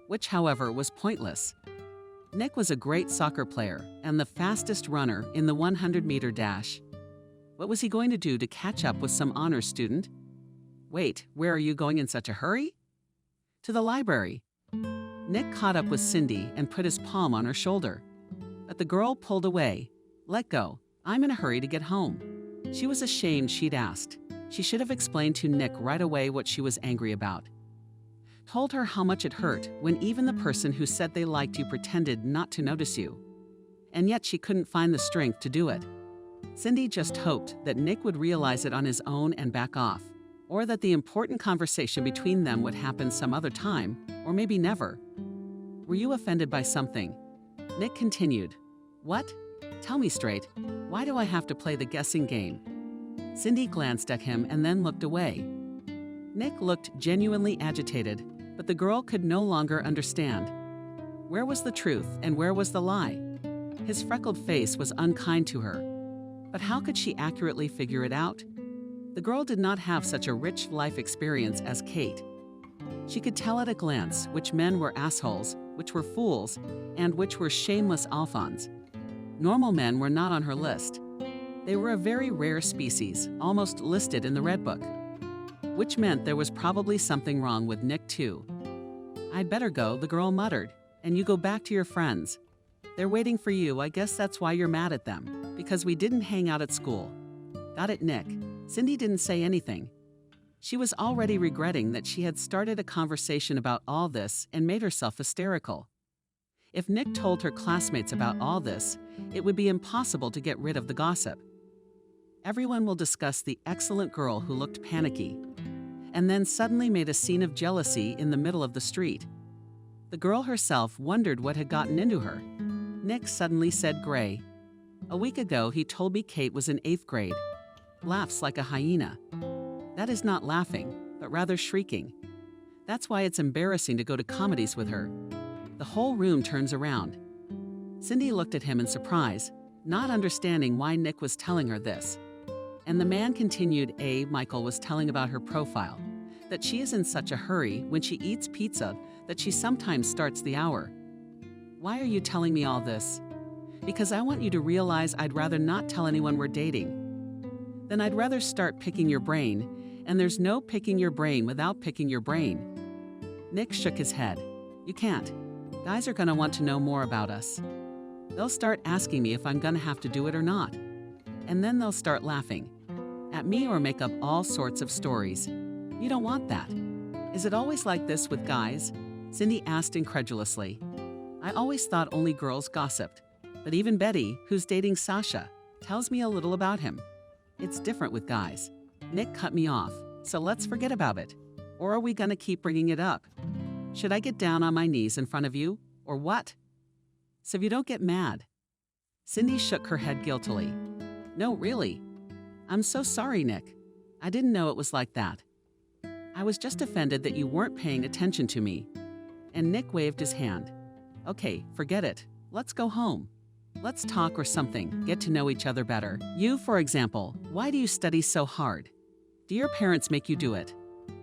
which, however, was pointless. Nick was a great soccer player and the fastest runner in the 100-meter dash. What was he going to do to catch up with some honors student? Wait, where are you going in such a hurry? To the library. Nick caught up with Cindy and put his palm on her shoulder. But the girl pulled away. Let go. I'm in a hurry to get home. She was ashamed she'd asked. She should have explained to Nick right away what she was angry about. Told her how much it hurt when even the person who said they liked you pretended not to notice you. And yet she couldn't find the strength to do it. Cindy just hoped that Nick would realize it on his own and back off, or that the important conversation between them would happen some other time, or maybe never. Were you offended by something? Nick continued. What? Tell me straight. Why do I have to play the guessing game? Cindy glanced at him and then looked away. Nick looked genuinely agitated, but the girl could no longer understand. Where was the truth and where was the lie? His freckled face was unkind to her. But how could she accurately figure it out? The girl did not have such a rich life experience as Kate. She could tell at a glance which men were assholes, which were fools, and which were shameless alphons. Normal men were not on her list. They were a very rare species, almost listed in the Red Book. Which meant there was probably something wrong with Nick too. I'd better go, the girl muttered, and you go back to your friends. They're waiting for you. I guess that's why you're mad at them, because we didn't hang out at school. Got it, Nick. Cindy didn't say anything. She was already regretting that she had started a conversation about all this and made herself hysterical. If Nick told her classmates about all this, it would be impossible to get rid of the gossip. Everyone will discuss the excellent girl who looked panicky, and then suddenly made a scene of jealousy in the middle of the street. The girl herself wondered what had gotten into her. Nick suddenly said gray. A week ago, he told me Kate was in 8th grade. Laughs like a hyena. That is not laughing, but rather shrieking. That's why it's embarrassing to go to comedies with her. The whole room turns around. Cindy looked at him in surprise, not understanding why Nick was telling her this. And the man continued. Michael was telling about her profile, that she is in such a hurry when she eats pizza that she sometimes starts the hour. Why are you telling me all this? Because I want you to realize I'd rather not tell anyone we're dating. Then I'd rather start picking your brain, and there's no picking your brain without picking your brain. Nick shook his head. You can't. Guys are gonna want to know more about us. They'll start asking me if I'm gonna have to do it or not. And then they'll start laughing at me or make up all sorts of stories. You don't want that. Is it always like this with guys? Cindy asked incredulously. I always thought only girls gossiped, but even Betty, who's dating Sasha, tells me a little about him. It's different with guys. Nick cut me off, so let's forget about it. Or are we gonna keep bringing it up? Should I get down on my knees in front of you, or what? So you don't get mad. Cindy shook her head guiltily. No, really. I'm so sorry, Nick. I didn't know it was like that. I was just offended that you weren't paying attention to me. And Nick waved his hand. Okay, forget it. Let's go home. Let's talk or something, get to know each other better. You, for example, why do you study so hard? Do your parents make you do it?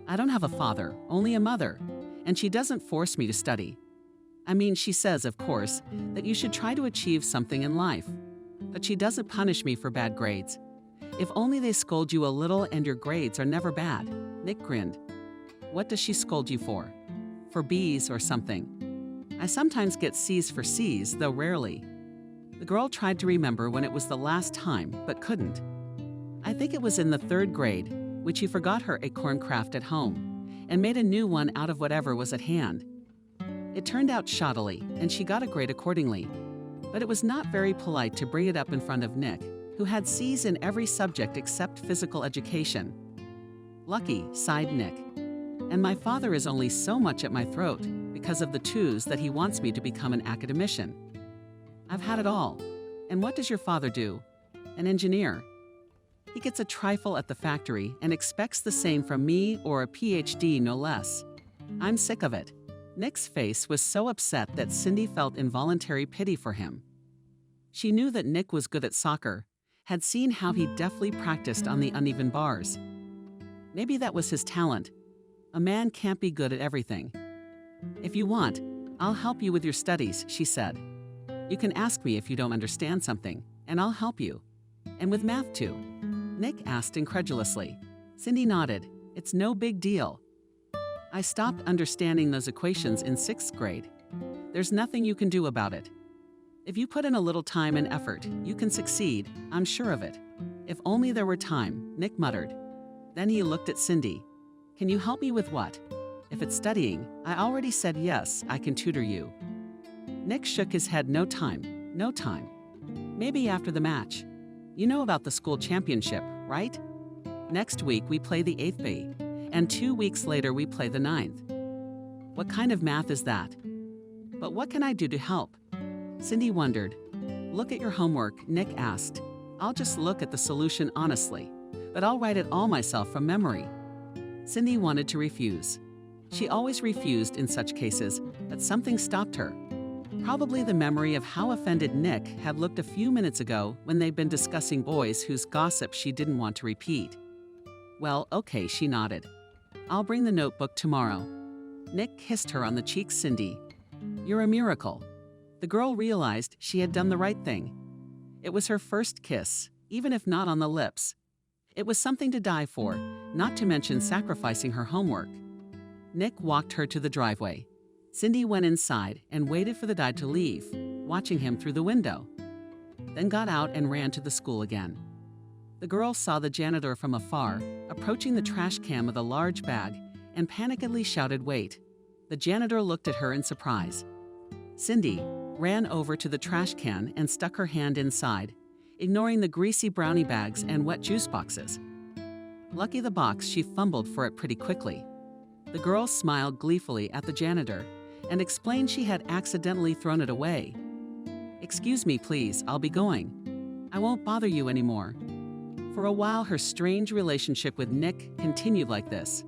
I don't have a father, only a mother, and she doesn't force me to study. I mean, she says, of course, that you should try to achieve something in life, but she doesn't punish me for bad grades. If only they scold you a little and your grades are never bad. Nick grinned. What does she scold you for? For B's or something. I sometimes get C's for C's, though rarely. The girl tried to remember when it was the last time, but couldn't. I think it was in the 3rd grade, when she forgot her acorn craft at home and made a new one out of whatever was at hand. It turned out shoddily, and she got a grade accordingly. But it was not very polite to bring it up in front of Nick, who had C's in every subject except physical education. Lucky, sighed Nick. And my father is only so much at my throat because of the 2s that he wants me to become an academician. I've had it all. And what does your father do? An engineer. He gets a trifle at the factory and expects the same from me or a PhD, no less. I'm sick of it. Nick's face was so upset that Cindy felt involuntary pity for him. She knew that Nick was good at soccer, had seen how he deftly practiced on the uneven bars. Maybe that was his talent. A man can't be good at everything. If you want, I'll help you with your studies, she said. You can ask me if you don't understand something, and I'll help you. And with math too. Nick asked incredulously. Cindy nodded. It's no big deal. I stopped understanding those equations in 6th grade. There's nothing you can do about it. If you put in a little time and effort, you can succeed, I'm sure of it. If only there were time, Nick muttered. Then he looked at Cindy. Can you help me with what? If it's studying, I already said yes, I can tutor you. Nick shook his head. No time. Maybe after the match. You know about the school championship, right? Next week we play the 8th B, and 2 weeks later we play the 9th. What kind of math is that? But what can I do to help? Cindy wondered. Look at your homework, Nick asked. I'll just look at the solution honestly, but I'll write it all myself from memory. Cindy wanted to refuse. She always refused in such cases, but something stopped her. Probably the memory of how offended Nick had looked a few minutes ago when they'd been discussing boys whose gossip she didn't want to repeat. Well, okay, she nodded. I'll bring the notebook tomorrow. Nick kissed her on the cheek. Cindy, you're a miracle. The girl realized she had done the right thing. It was her first kiss, even if not on the lips. It was something to die for, not to mention sacrificing her homework. Nick walked her to the driveway. Cindy went inside and waited for the dad to leave, watching him through the window. Then got out and ran to the school again. The girl saw the janitor from afar, approaching the trash can with a large bag, and panickedly shouted, "Wait." The janitor looked at her in surprise. Cindy ran over to the trash can and stuck her hand inside, ignoring the greasy brownie bags and wet juice boxes. Lucky the box, she fumbled for it pretty quickly. The girl smiled gleefully at the janitor and explained she had accidentally thrown it away. "Excuse me, please, I'll be going. I won't bother you anymore." For a while, her strange relationship with Nick continued like this.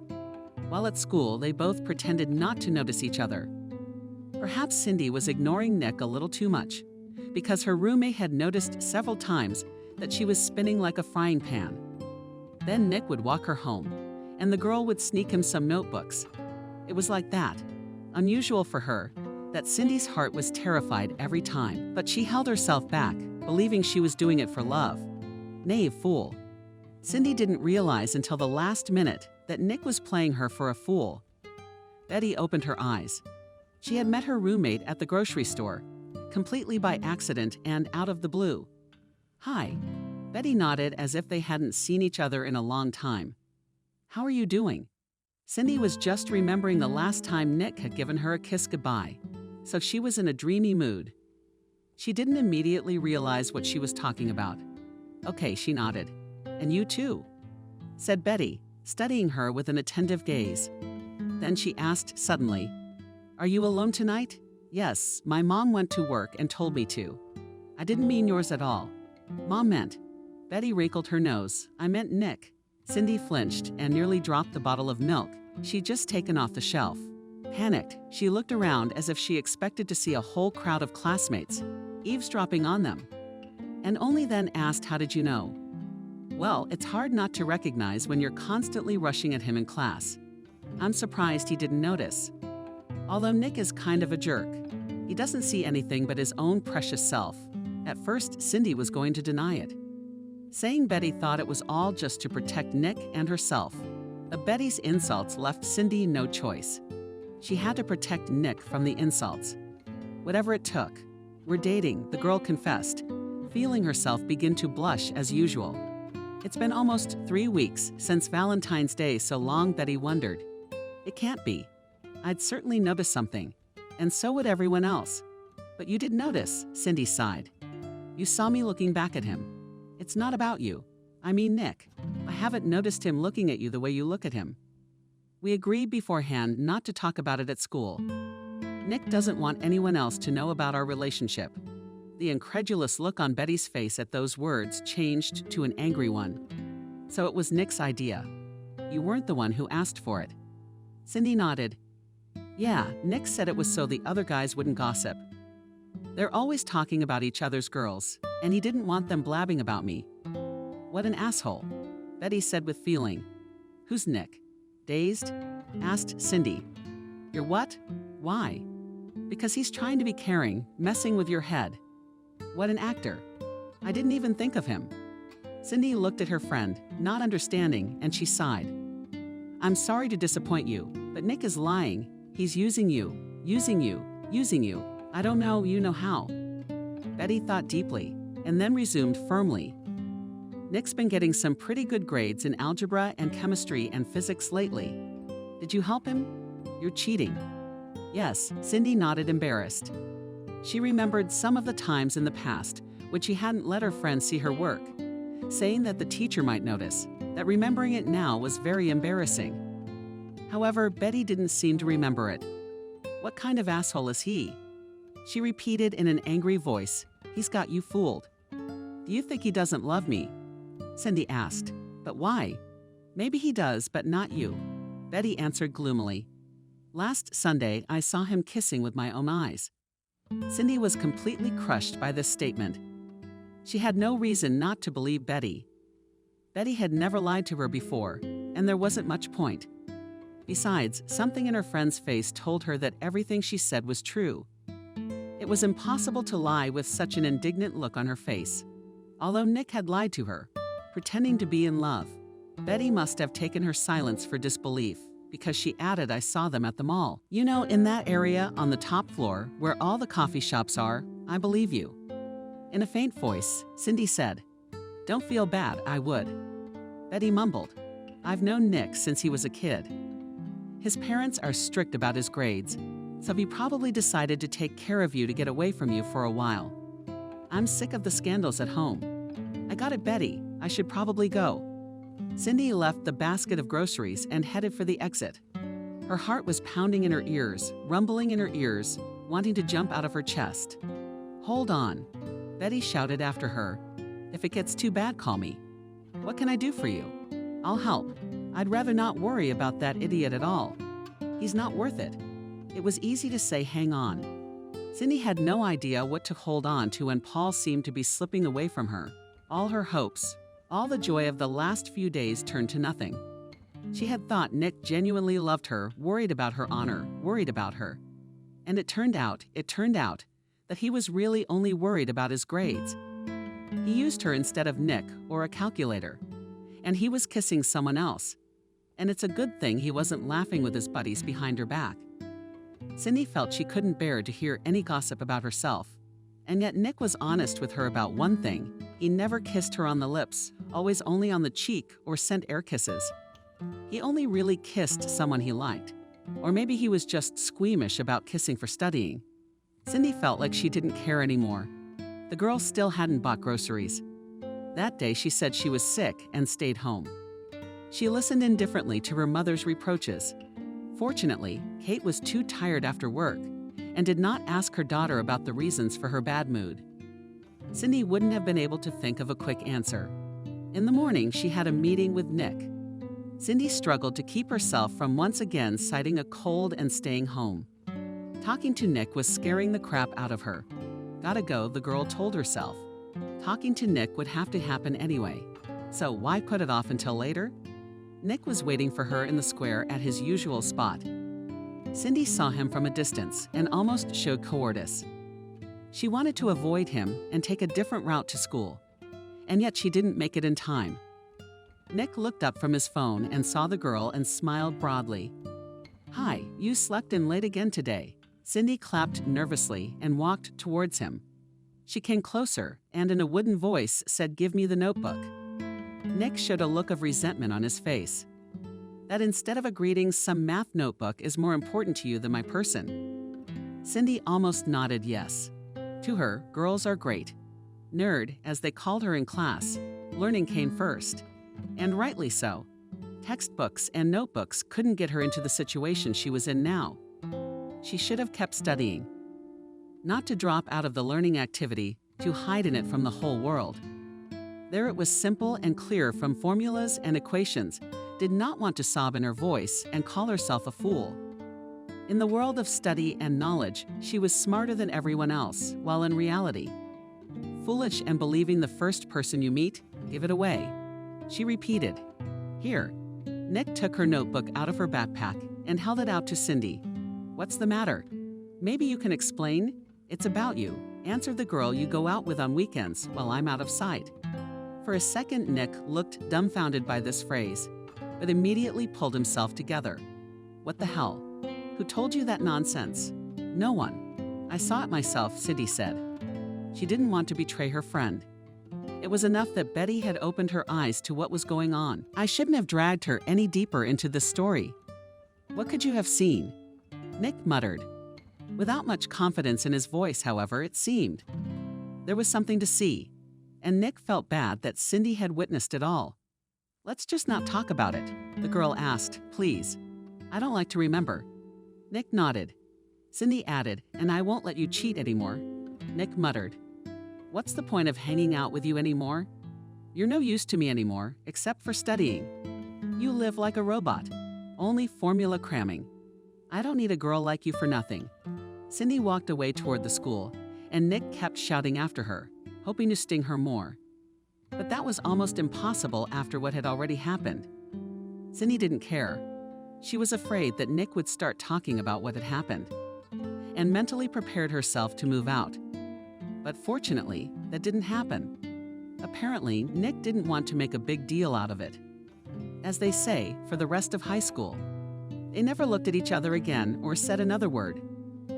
While at school, they both pretended not to notice each other. Perhaps Cindy was ignoring Nick a little too much, because her roommate had noticed several times that she was spinning like a frying pan. Then Nick would walk her home, and the girl would sneak him some notebooks. It was like that, unusual for her, that Cindy's heart was terrified every time, but she held herself back, believing she was doing it for love. Naive fool. Cindy didn't realize until the last minute that Nick was playing her for a fool. Betty opened her eyes. She had met her roommate at the grocery store, completely by accident and out of the blue. "Hi." Betty nodded as if they hadn't seen each other in a long time. "How are you doing?" Cindy was just remembering the last time Nick had given her a kiss goodbye, so she was in a dreamy mood. She didn't immediately realize what she was talking about. "Okay," she nodded. "And you too," said Betty, studying her with an attentive gaze. Then she asked suddenly, "Are you alone tonight?" "Yes, my mom went to work and told me to." "I didn't mean yours at all." "Mom meant." Betty wrinkled her nose. "I meant Nick." Cindy flinched and nearly dropped the bottle of milk she'd just taken off the shelf. Panicked, she looked around as if she expected to see a whole crowd of classmates, eavesdropping on them, and only then asked, "How did you know?" "Well, it's hard not to recognize when you're constantly rushing at him in class. I'm surprised he didn't notice. Although Nick is kind of a jerk. He doesn't see anything but his own precious self." At first, Cindy was going to deny it. saying Betty thought it was all just to protect Nick and herself. But Betty's insults left Cindy no choice. She had to protect Nick from the insults. Whatever it took. "We're dating," the girl confessed, feeling herself begin to blush as usual. It's been almost 3 weeks since Valentine's Day, so long Betty wondered. It can't be. I'd certainly noticed something, and so would everyone else. But you didn't notice, Cindy sighed. You saw me looking back at him. It's not about you. I mean Nick. I haven't noticed him looking at you the way you look at him. We agreed beforehand not to talk about it at school. Nick doesn't want anyone else to know about our relationship. The incredulous look on Betty's face at those words changed to an angry one. So it was Nick's idea. You weren't the one who asked for it. Cindy nodded. Yeah, Nick said it was so the other guys wouldn't gossip. They're always talking about each other's girls, and he didn't want them blabbing about me. What an asshole, Betty said with feeling. Who's Nick? Dazed? Asked Cindy. You're what? Why? Because he's trying to be caring, messing with your head. What an actor. I didn't even think of him. Cindy looked at her friend, not understanding, and she sighed. I'm sorry to disappoint you, but Nick is lying. He's using you, using you, using you. I don't know you know how. Betty thought deeply, and then resumed firmly. Nick's been getting some pretty good grades in algebra and chemistry and physics lately. Did you help him? You're cheating. Yes, Cindy nodded, embarrassed. She remembered some of the times in the past when she hadn't let her friends see her work, saying that the teacher might notice, that remembering it now was very embarrassing. However, Betty didn't seem to remember it. What kind of asshole is he? She repeated in an angry voice, He's got you fooled. Do you think he doesn't love me? Cindy asked. But why? Maybe he does, but not you. Betty answered gloomily. Last Sunday, I saw him kissing with my own eyes. Cindy was completely crushed by this statement. She had no reason not to believe Betty. Betty had never lied to her before, and there wasn't much point. Besides, something in her friend's face told her that everything she said was true. It was impossible to lie with such an indignant look on her face. Although Nick had lied to her, pretending to be in love, Betty must have taken her silence for disbelief, because she added, I saw them at the mall. You know, in that area on the top floor where all the coffee shops are, I believe you. In a faint voice, Cindy said, Don't feel bad, I would. Betty mumbled, I've known Nick since he was a kid. His parents are strict about his grades, so he probably decided to take care of you to get away from you for a while. I'm sick of the scandals at home. I got it, Betty. I should probably go. Cindy left the basket of groceries and headed for the exit. Her heart was pounding in her ears, rumbling in her ears, wanting to jump out of her chest. Hold on, Betty shouted after her. If it gets too bad, call me. What can I do for you? I'll help. I'd rather not worry about that idiot at all. He's not worth it. It was easy to say hang on. Cindy had no idea what to hold on to when Paul seemed to be slipping away from her. All her hopes, all the joy of the last few days turned to nothing. She had thought Nick genuinely loved her, worried about her honor, worried about her. And it turned out that he was really only worried about his grades. He used her instead of Nick or a calculator. And he was kissing someone else. And it's a good thing he wasn't laughing with his buddies behind her back. Cindy felt she couldn't bear to hear any gossip about herself. And yet Nick was honest with her about one thing. He never kissed her on the lips, always only on the cheek or sent air kisses. He only really kissed someone he liked. Or maybe he was just squeamish about kissing for studying. Cindy felt like she didn't care anymore. The girl still hadn't bought groceries. That day she said she was sick and stayed home. She listened indifferently to her mother's reproaches. Fortunately, Kate was too tired after work and did not ask her daughter about the reasons for her bad mood. Cindy wouldn't have been able to think of a quick answer. In the morning, she had a meeting with Nick. Cindy struggled to keep herself from once again citing a cold and staying home. Talking to Nick was scaring the crap out of her. Gotta go, the girl told herself. Talking to Nick would have to happen anyway. So why put it off until later? Nick was waiting for her in the square at his usual spot. Cindy saw him from a distance and almost showed cowardice. She wanted to avoid him and take a different route to school. and yet she didn't make it in time. Nick looked up from his phone and saw the girl and smiled broadly. "Hi, you slept in late again today." Cindy clapped nervously and walked towards him. She came closer and in a wooden voice said, "Give me the notebook." Nick showed a look of resentment on his face. "That instead of a greeting, some math notebook is more important to you than my person." Cindy almost nodded yes. To her, girls are great. Nerd, as they called her in class, learning came first. And rightly so. Textbooks and notebooks couldn't get her into the situation she was in now. She should have kept studying. Not to drop out of the learning activity, to hide in it from the whole world. There it was simple and clear from formulas and equations, did not want to sob in her voice and call herself a fool. In the world of study and knowledge, she was smarter than everyone else, while in reality, foolish and believing the first person you meet, give it away. She repeated, "Here." Nick took her notebook out of her backpack and held it out to Cindy. "What's the matter?" "Maybe you can explain." "It's about you," answered the girl you go out with on weekends while I'm out of sight. For a second, Nick looked dumbfounded by this phrase, but immediately pulled himself together. "What the hell? Who told you that nonsense?" "No one. I saw it myself," Cindy said. She didn't want to betray her friend. It was enough that Betty had opened her eyes to what was going on. "I shouldn't have dragged her any deeper into this story." "What could you have seen?" Nick muttered. Without much confidence in his voice, however, it seemed. There was something to see, and Nick felt bad that Cindy had witnessed it all. "Let's just not talk about it," the girl asked, "please. I don't like to remember." Nick nodded. Cindy added, "And I won't let you cheat anymore." Nick muttered, "What's the point of hanging out with you anymore? You're no use to me anymore, except for studying. You live like a robot, only formula cramming. I don't need a girl like you for nothing." Cindy walked away toward the school, and Nick kept shouting after her, hoping to sting her more. But that was almost impossible after what had already happened. Cindy didn't care. She was afraid that Nick would start talking about what had happened, and mentally prepared herself to move out. But fortunately, that didn't happen. Apparently, Nick didn't want to make a big deal out of it. As they say, for the rest of high school. They never looked at each other again or said another word.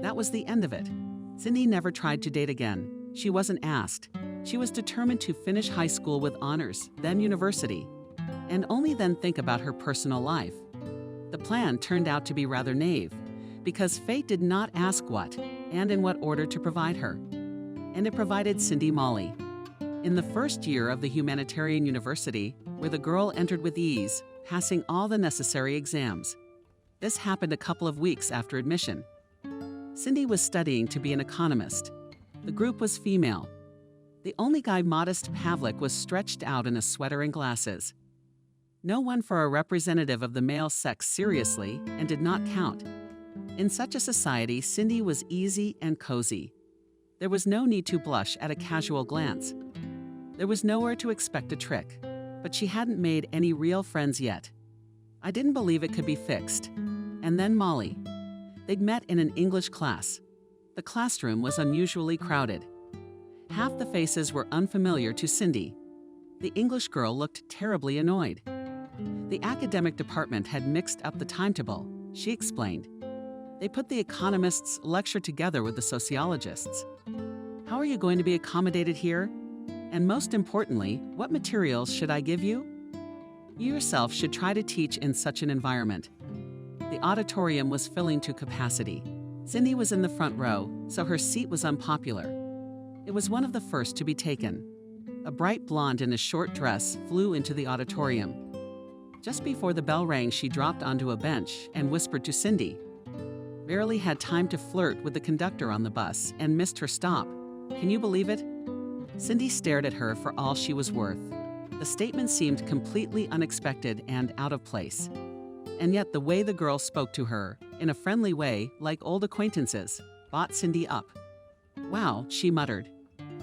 That was the end of it. Cindy never tried to date again. She wasn't asked. She was determined to finish high school with honors, then university, and only then think about her personal life. The plan turned out to be rather naive, because fate did not ask what and in what order to provide her. And it provided Cindy Molly. In the first year of the humanitarian university, where the girl entered with ease, passing all the necessary exams. This happened a couple of weeks after admission. Cindy was studying to be an economist. The group was female. The only guy, modest Pavlik, was stretched out in a sweater and glasses. No one for a representative of the male sex seriously, and did not count. In such a society, Cindy was easy and cozy. There was no need to blush at a casual glance. There was nowhere to expect a trick, but she hadn't made any real friends yet. I didn't believe it could be fixed. And then Molly. They'd met in an English class. The classroom was unusually crowded. Half the faces were unfamiliar to Cindy. The English girl looked terribly annoyed. The academic department had mixed up the timetable, she explained. They put the economists' lecture together with the sociologists. How are you going to be accommodated here? And most importantly, what materials should I give you? You yourself should try to teach in such an environment. The auditorium was filling to capacity. Cindy was in the front row, so her seat was unpopular. It was one of the first to be taken. A bright blonde in a short dress flew into the auditorium. Just before the bell rang, she dropped onto a bench and whispered to Cindy. Barely had time to flirt with the conductor on the bus and missed her stop. Can you believe it? Cindy stared at her for all she was worth. The statement seemed completely unexpected and out of place. And yet the way the girl spoke to her, in a friendly way, like old acquaintances, bought Cindy up. Wow, she muttered.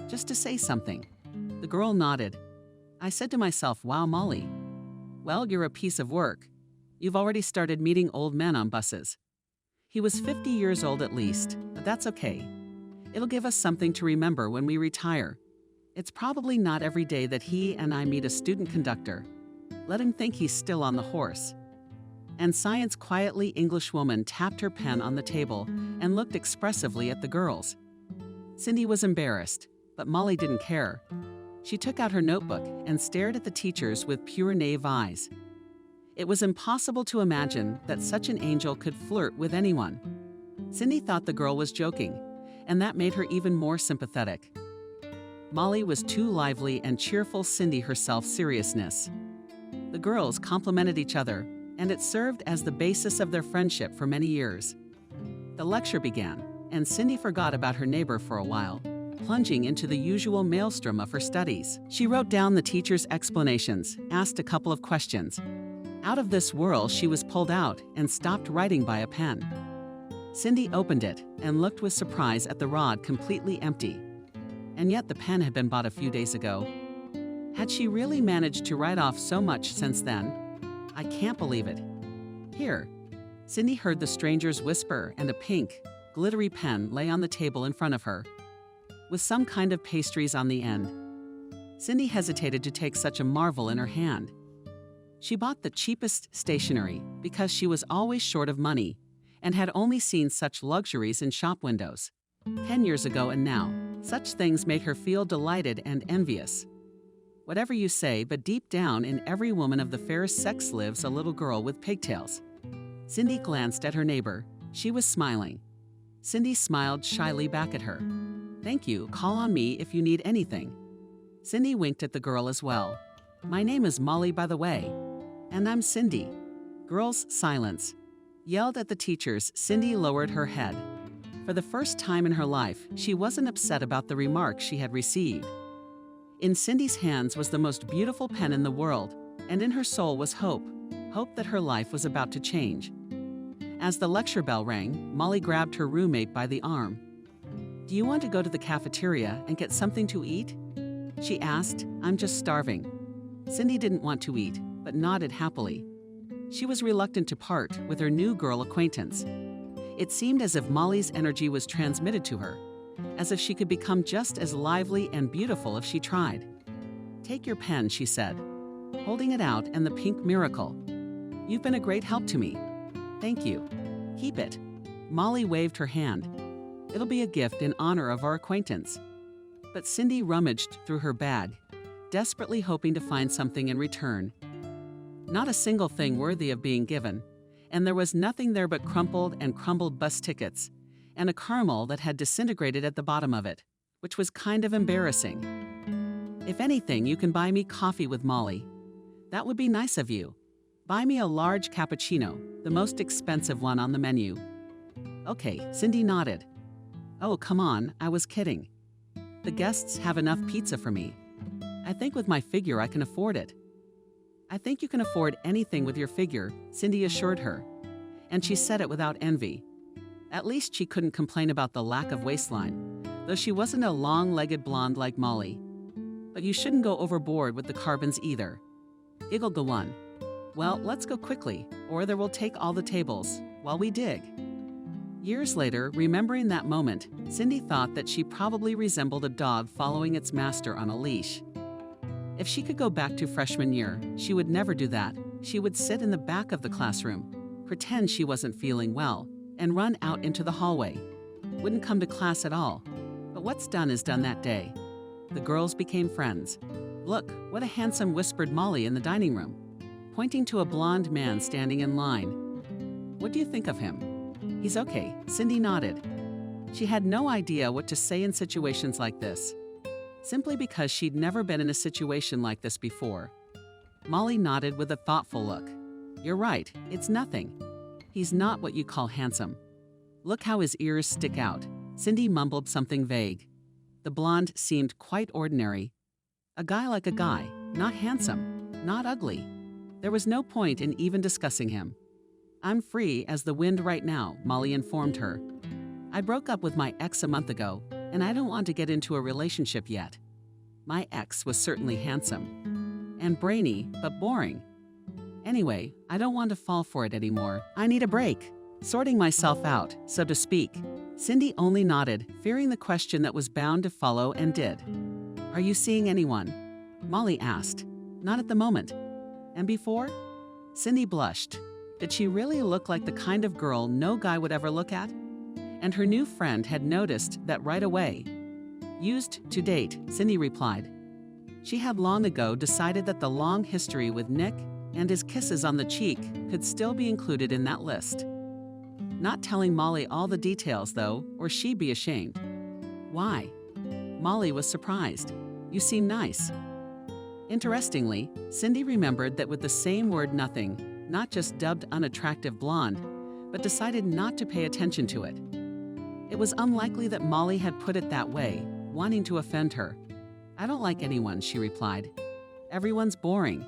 Just to say something. The girl nodded. I said to myself, wow, Molly. Well, you're a piece of work. You've already started meeting old men on buses. He was 50 years old at least, but that's okay. It'll give us something to remember when we retire. It's probably not every day that he and I meet a student conductor. Let him think he's still on the horse." And Science quietly English woman tapped her pen on the table and looked expressively at the girls. Cindy was embarrassed, but Molly didn't care. She took out her notebook and stared at the teachers with pure naive eyes. It was impossible to imagine that such an angel could flirt with anyone. Cindy thought the girl was joking, and that made her even more sympathetic. Molly was too lively and cheerful Cindy herself seriousness. The girls complimented each other, and it served as the basis of their friendship for many years. The lecture began, and Cindy forgot about her neighbor for a while, plunging into the usual maelstrom of her studies. She wrote down the teacher's explanations, asked a couple of questions. Out of this whirl, she was pulled out and stopped writing by a pen. Cindy opened it and looked with surprise at the rod completely empty. And yet the pen had been bought a few days ago. Had she really managed to write off so much since then? I can't believe it. Here. Cindy heard the stranger's whisper, and a pink, glittery pen lay on the table in front of her, with some kind of pastries on the end. Cindy hesitated to take such a marvel in her hand. She bought the cheapest stationery because she was always short of money and had only seen such luxuries in shop windows. 10 years ago and now, such things made her feel delighted and envious. Whatever you say, but deep down in every woman of the fairest sex lives a little girl with pigtails. Cindy glanced at her neighbor. She was smiling. Cindy smiled shyly back at her. "Thank you, call on me if you need anything." Cindy winked at the girl as well. "My name is Molly, by the way. And I'm Cindy." Girls' silence. Yelled at the teachers, Cindy lowered her head. For the first time in her life, she wasn't upset about the remark she had received. In Cindy's hands was the most beautiful pen in the world, and in her soul was hope, hope that her life was about to change. As the lecture bell rang, Molly grabbed her roommate by the arm. "Do you want to go to the cafeteria and get something to eat?" she asked. "I'm just starving." Cindy didn't want to eat, but nodded happily. She was reluctant to part with her new girl acquaintance. It seemed as if Molly's energy was transmitted to her, as if she could become just as lively and beautiful if she tried. "Take your pen," she said, holding it out, and the pink miracle. "You've been a great help to me." "Thank you." "Keep it." Molly waved her hand. "It'll be a gift in honor of our acquaintance." But Cindy rummaged through her bag, desperately hoping to find something in return. Not a single thing worthy of being given, and there was nothing there but crumpled and crumbled bus tickets, and a caramel that had disintegrated at the bottom of it, which was kind of embarrassing. "If anything, you can buy me coffee with Molly. That would be nice of you. Buy me a large cappuccino, the most expensive one on the menu." "Okay," Cindy nodded. "Oh, come on, I was kidding. The guests have enough pizza for me. I think with my figure I can afford it." "I think you can afford anything with your figure," Cindy assured her. And she said it without envy. At least she couldn't complain about the lack of waistline, though she wasn't a long-legged blonde like Molly. But you shouldn't go overboard with the carbons either. Giggled the one. "Well, let's go quickly, or they will take all the tables, while we dig." Years later, remembering that moment, Cindy thought that she probably resembled a dog following its master on a leash. If she could go back to freshman year, she would never do that. She would sit in the back of the classroom, pretend she wasn't feeling well, and run out into the hallway. Wouldn't come to class at all. But what's done is done that day. The girls became friends. "Look, what a handsome," whispered Molly in the dining room, pointing to a blonde man standing in line. "What do you think of him?" "He's okay," Cindy nodded. She had no idea what to say in situations like this, simply because she'd never been in a situation like this before. Molly nodded with a thoughtful look. "You're right, it's nothing. He's not what you call handsome. Look how his ears stick out." Cindy mumbled something vague. The blonde seemed quite ordinary. A guy like a guy, not handsome, not ugly. There was no point in even discussing him. "I'm free as the wind right now," Molly informed her. "I broke up with my ex a month ago, and I don't want to get into a relationship yet. My ex was certainly handsome. And brainy, but boring. Anyway, I don't want to fall for it anymore. I need a break. Sorting myself out, so to speak." Cindy only nodded, fearing the question that was bound to follow, and did. Are you seeing anyone? Molly asked. Not at the moment. And before? Cindy blushed. Did she really look like the kind of girl no guy would ever look at? And her new friend had noticed that right away. Used to date, Cindy replied. She had long ago decided that the long history with Nick and his kisses on the cheek could still be included in that list. Not telling Molly all the details, though, or she'd be ashamed. Why? Molly was surprised. You seem nice. Interestingly, Cindy remembered that with the same word nothing, not just dubbed unattractive blonde, but decided not to pay attention to it. It was unlikely that Molly had put it that way, wanting to offend her. I don't like anyone, she replied. Everyone's boring.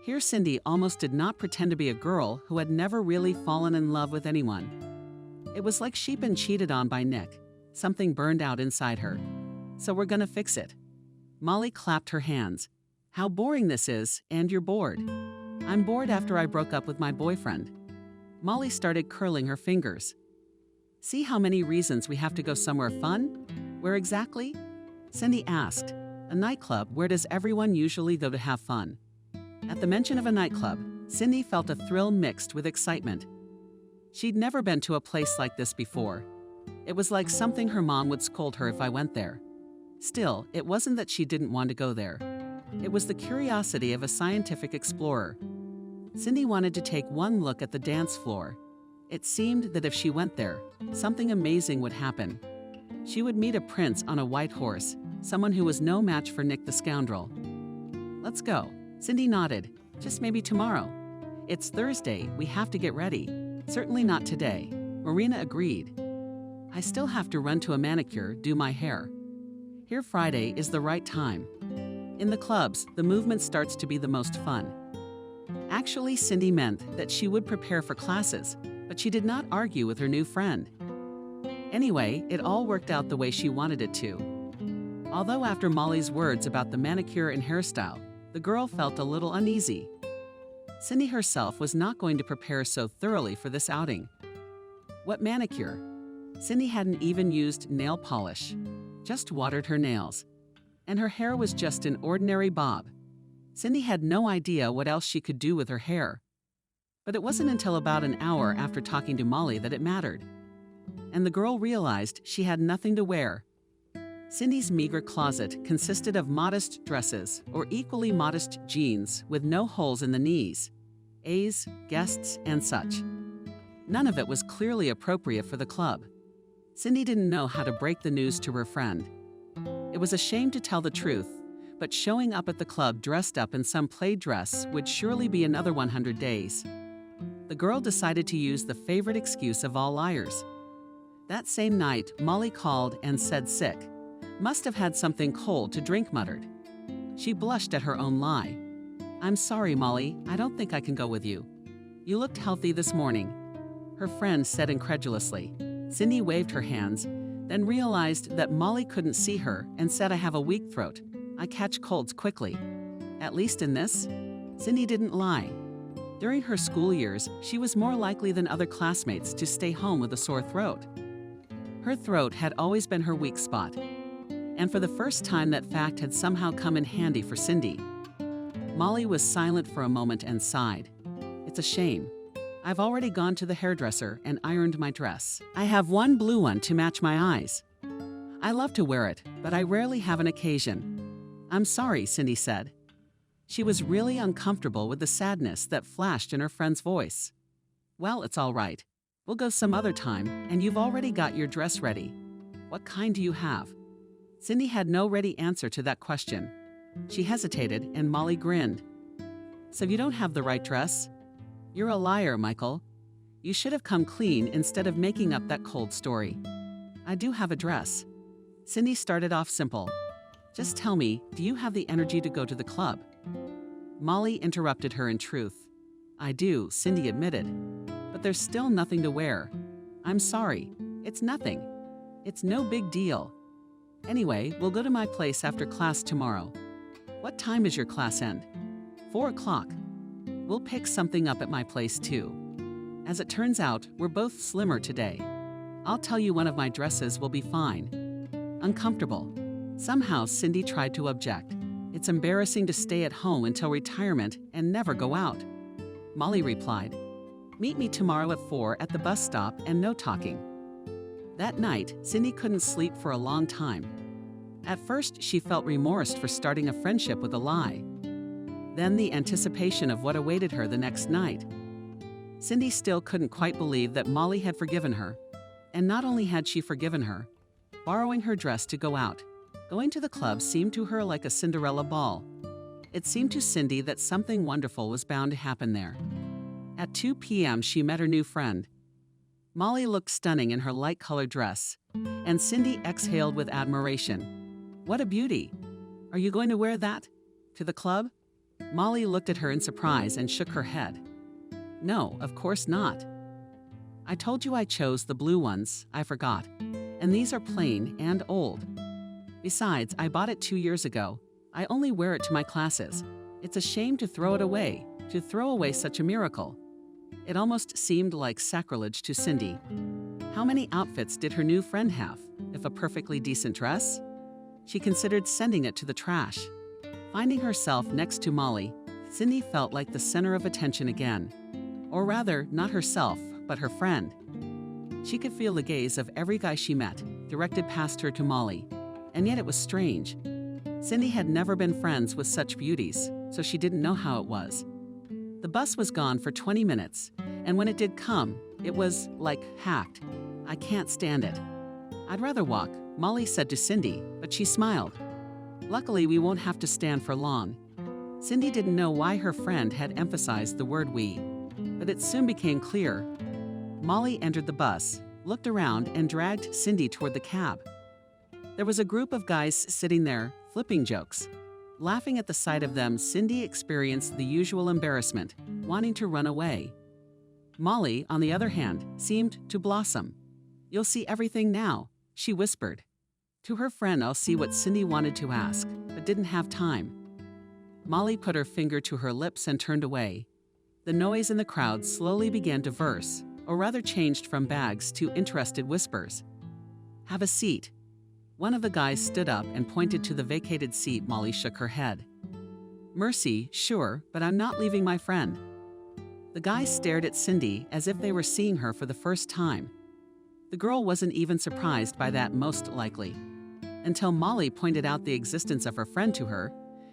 Here Cindy almost did not pretend to be a girl who had never really fallen in love with anyone. It was like she'd been cheated on by Nick. Something burned out inside her. So we're gonna fix it. Molly clapped her hands. How boring this is, and you're bored. I'm bored after I broke up with my boyfriend. Molly started curling her fingers. See how many reasons we have to go somewhere fun? Where exactly? Cindy asked. A nightclub, where does everyone usually go to have fun? At the mention of a nightclub, Cindy felt a thrill mixed with excitement. She'd never been to a place like this before. It was like something her mom would scold her if I went there. Still, it wasn't that she didn't want to go there. It was the curiosity of a scientific explorer. Cindy wanted to take one look at the dance floor. It seemed that if she went there, something amazing would happen. She would meet a prince on a white horse, someone who was no match for Nick the scoundrel. Let's go. Cindy nodded. Just maybe tomorrow. It's Thursday, we have to get ready. Certainly not today. Marina agreed. I still have to run to a manicure, do my hair. Here Friday is the right time. In the clubs, the movement starts to be the most fun. Actually, Cindy meant that she would prepare for classes, but she did not argue with her new friend. Anyway, it all worked out the way she wanted it to. Although after Molly's words about the manicure and hairstyle, the girl felt a little uneasy. Cindy herself was not going to prepare so thoroughly for this outing. What manicure? Cindy hadn't even used nail polish, just watered her nails. And her hair was just an ordinary bob. Cindy had no idea what else she could do with her hair. But it wasn't until about an hour after talking to Molly that it mattered. And the girl realized she had nothing to wear. Cindy's meager closet consisted of modest dresses or equally modest jeans with no holes in the knees, A's, guests, and such. None of it was clearly appropriate for the club. Cindy didn't know how to break the news to her friend. It was a shame to tell the truth, but showing up at the club dressed up in some plaid dress would surely be another 100 days. The girl decided to use the favorite excuse of all liars. That same night, Molly called and said sick. Must have had something cold to drink, muttered. She blushed at her own lie. I'm sorry, Molly, I don't think I can go with you. You looked healthy this morning. Her friend said incredulously. Cindy waved her hands, then realized that Molly couldn't see her and said, I have a weak throat. I catch colds quickly. At least in this? Cindy didn't lie. During her school years, she was more likely than other classmates to stay home with a sore throat. Her throat had always been her weak spot. And for the first time, that fact had somehow come in handy for Cindy. Molly was silent for a moment and sighed. It's a shame. I've already gone to the hairdresser and ironed my dress. I have one blue one to match my eyes. I love to wear it, but I rarely have an occasion. I'm sorry, Cindy said. She was really uncomfortable with the sadness that flashed in her friend's voice. Well, it's all right. We'll go some other time, and you've already got your dress ready. What kind do you have? Cindy had no ready answer to that question. She hesitated, and Molly grinned. So you don't have the right dress? You're a liar, Michael. You should have come clean instead of making up that cold story. I do have a dress. Cindy started off simple. Just tell me, do you have the energy to go to the club? Molly interrupted her in truth. I do, Cindy admitted. But there's still nothing to wear. I'm sorry. It's nothing. It's no big deal. Anyway, we'll go to my place after class tomorrow. What time is your class end? 4 o'clock. We'll pick something up at my place too. As it turns out, we're both slimmer today. I'll tell you one of my dresses will be fine. Uncomfortable. Somehow, Cindy tried to object. It's embarrassing to stay at home until retirement and never go out. Molly replied, "Meet me tomorrow at 4 at the bus stop and no talking." That night, Cindy couldn't sleep for a long time. At first, she felt remorse for starting a friendship with a lie. Then the anticipation of what awaited her the next night. Cindy still couldn't quite believe that Molly had forgiven her. And not only had she forgiven her, borrowing her dress to go out, going to the club seemed to her like a Cinderella ball. It seemed to Cindy that something wonderful was bound to happen there. At 2 p.m., she met her new friend. Molly looked stunning in her light-colored dress, and Cindy exhaled with admiration. "What a beauty! Are you going to wear that to the club?" Molly looked at her in surprise and shook her head. "No, of course not. I told you I chose the blue ones, I forgot. And these are plain and old. Besides, I bought it 2 years ago. I only wear it to my classes. It's a shame to throw it away, to throw away such a miracle." It almost seemed like sacrilege to Cindy. How many outfits did her new friend have, if a perfectly decent dress? She considered sending it to the trash. Finding herself next to Molly, Cindy felt like the center of attention again. Or rather, not herself, but her friend. She could feel the gaze of every guy she met, directed past her to Molly. And yet it was strange. Cindy had never been friends with such beauties, so she didn't know how it was. The bus was gone for 20 minutes, and when it did come, it was, like, hacked. "I can't stand it." "I'd rather walk," Molly said to Cindy, but she smiled. "Luckily, we won't have to stand for long." Cindy didn't know why her friend had emphasized the word "we," but it soon became clear. Molly entered the bus, looked around, and dragged Cindy toward the cab. There was a group of guys sitting there, flipping jokes. Laughing at the sight of them, Cindy experienced the usual embarrassment, wanting to run away. Molly, on the other hand, seemed to blossom. "You'll see everything now," she whispered. To her friend, "I'll see what Cindy wanted to ask, but didn't have time." Molly put her finger to her lips and turned away. The noise in the crowd slowly began to verse, or rather changed from bags to interested whispers. "Have a seat." One of the guys stood up and pointed to the vacated seat. Molly shook her head. "Mercy, sure, but I'm not leaving my friend." The guys stared at Cindy as if they were seeing her for the first time. The girl wasn't even surprised by that, most likely. Until Molly pointed out the existence of her friend to her,